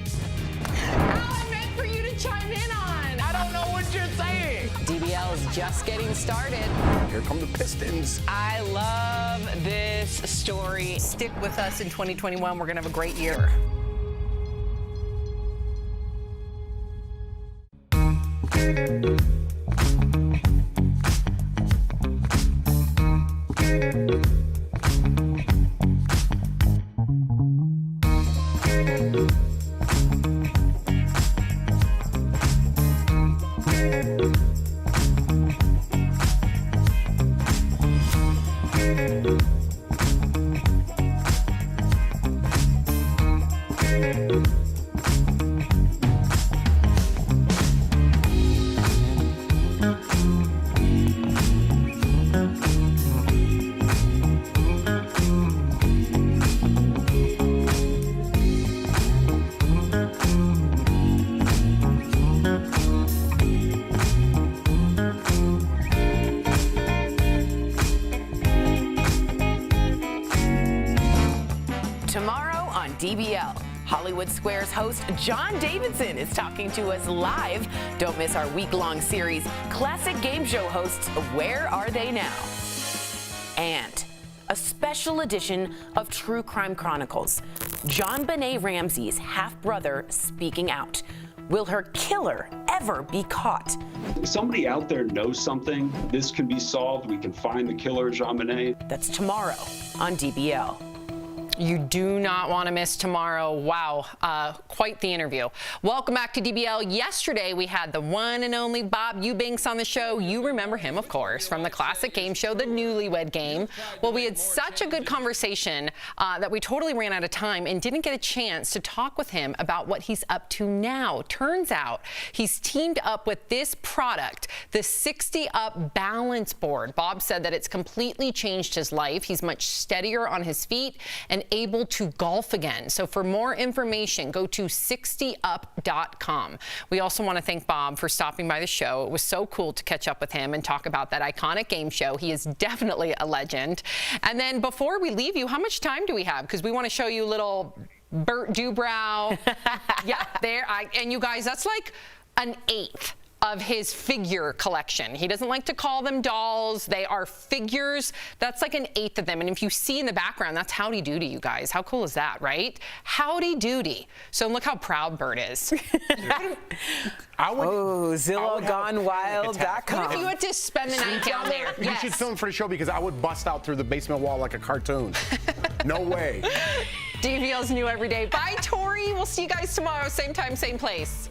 I meant for you to chime in on. I don't know what you're saying. DBL is just getting started. Here come the Pistons. I love this story. Stick with us in 2021. We're going to have a great year. Tomorrow on DBL, Hollywood Squares host John Davidson is talking to us live. Don't miss our week-long series, Classic Game Show hosts, Where Are They Now? And a special edition of True Crime Chronicles, John Benet Ramsey's half-brother speaking out. Will her killer ever be caught? If somebody out there knows something, this can be solved. We can find the killer, Jean Benet. That's tomorrow on DBL. You do not want to miss tomorrow. Wow, quite the interview. Welcome back to DBL. Yesterday, we had the one and only Bob Eubanks on the show. You remember him, of course, from the classic game show, The Newlywed Game. Well, we had such a good conversation that we totally ran out of time and didn't get a chance to talk with him about what he's up to now. Turns out he's teamed up with this product, the 60 Up Balance Board. Bob said that it's completely changed his life. He's much steadier on his feet and able to golf again. So for more information, go to 60up.com. We also want to thank Bob for stopping by the show. It was so cool to catch up with him and talk about that iconic game show. He is definitely a legend. And then before we leave you, how much time do we have? Because we want to show you little Bert Dubrow. Yeah, there. And you guys, that's like an 1/8 of his figure collection. He doesn't like to call them dolls. They are figures. That's like an 1/8 of them. And if you see in the background, that's Howdy Doody, you guys. How cool is that, right? Howdy Doody. So look how proud Bert is. Zillowgonewild.com. What if you had to spend the night down there? You should film for the show because I would bust out through the basement wall like a cartoon. No way. DBL's new every day. Bye, Tori. We'll see you guys tomorrow. Same time, same place.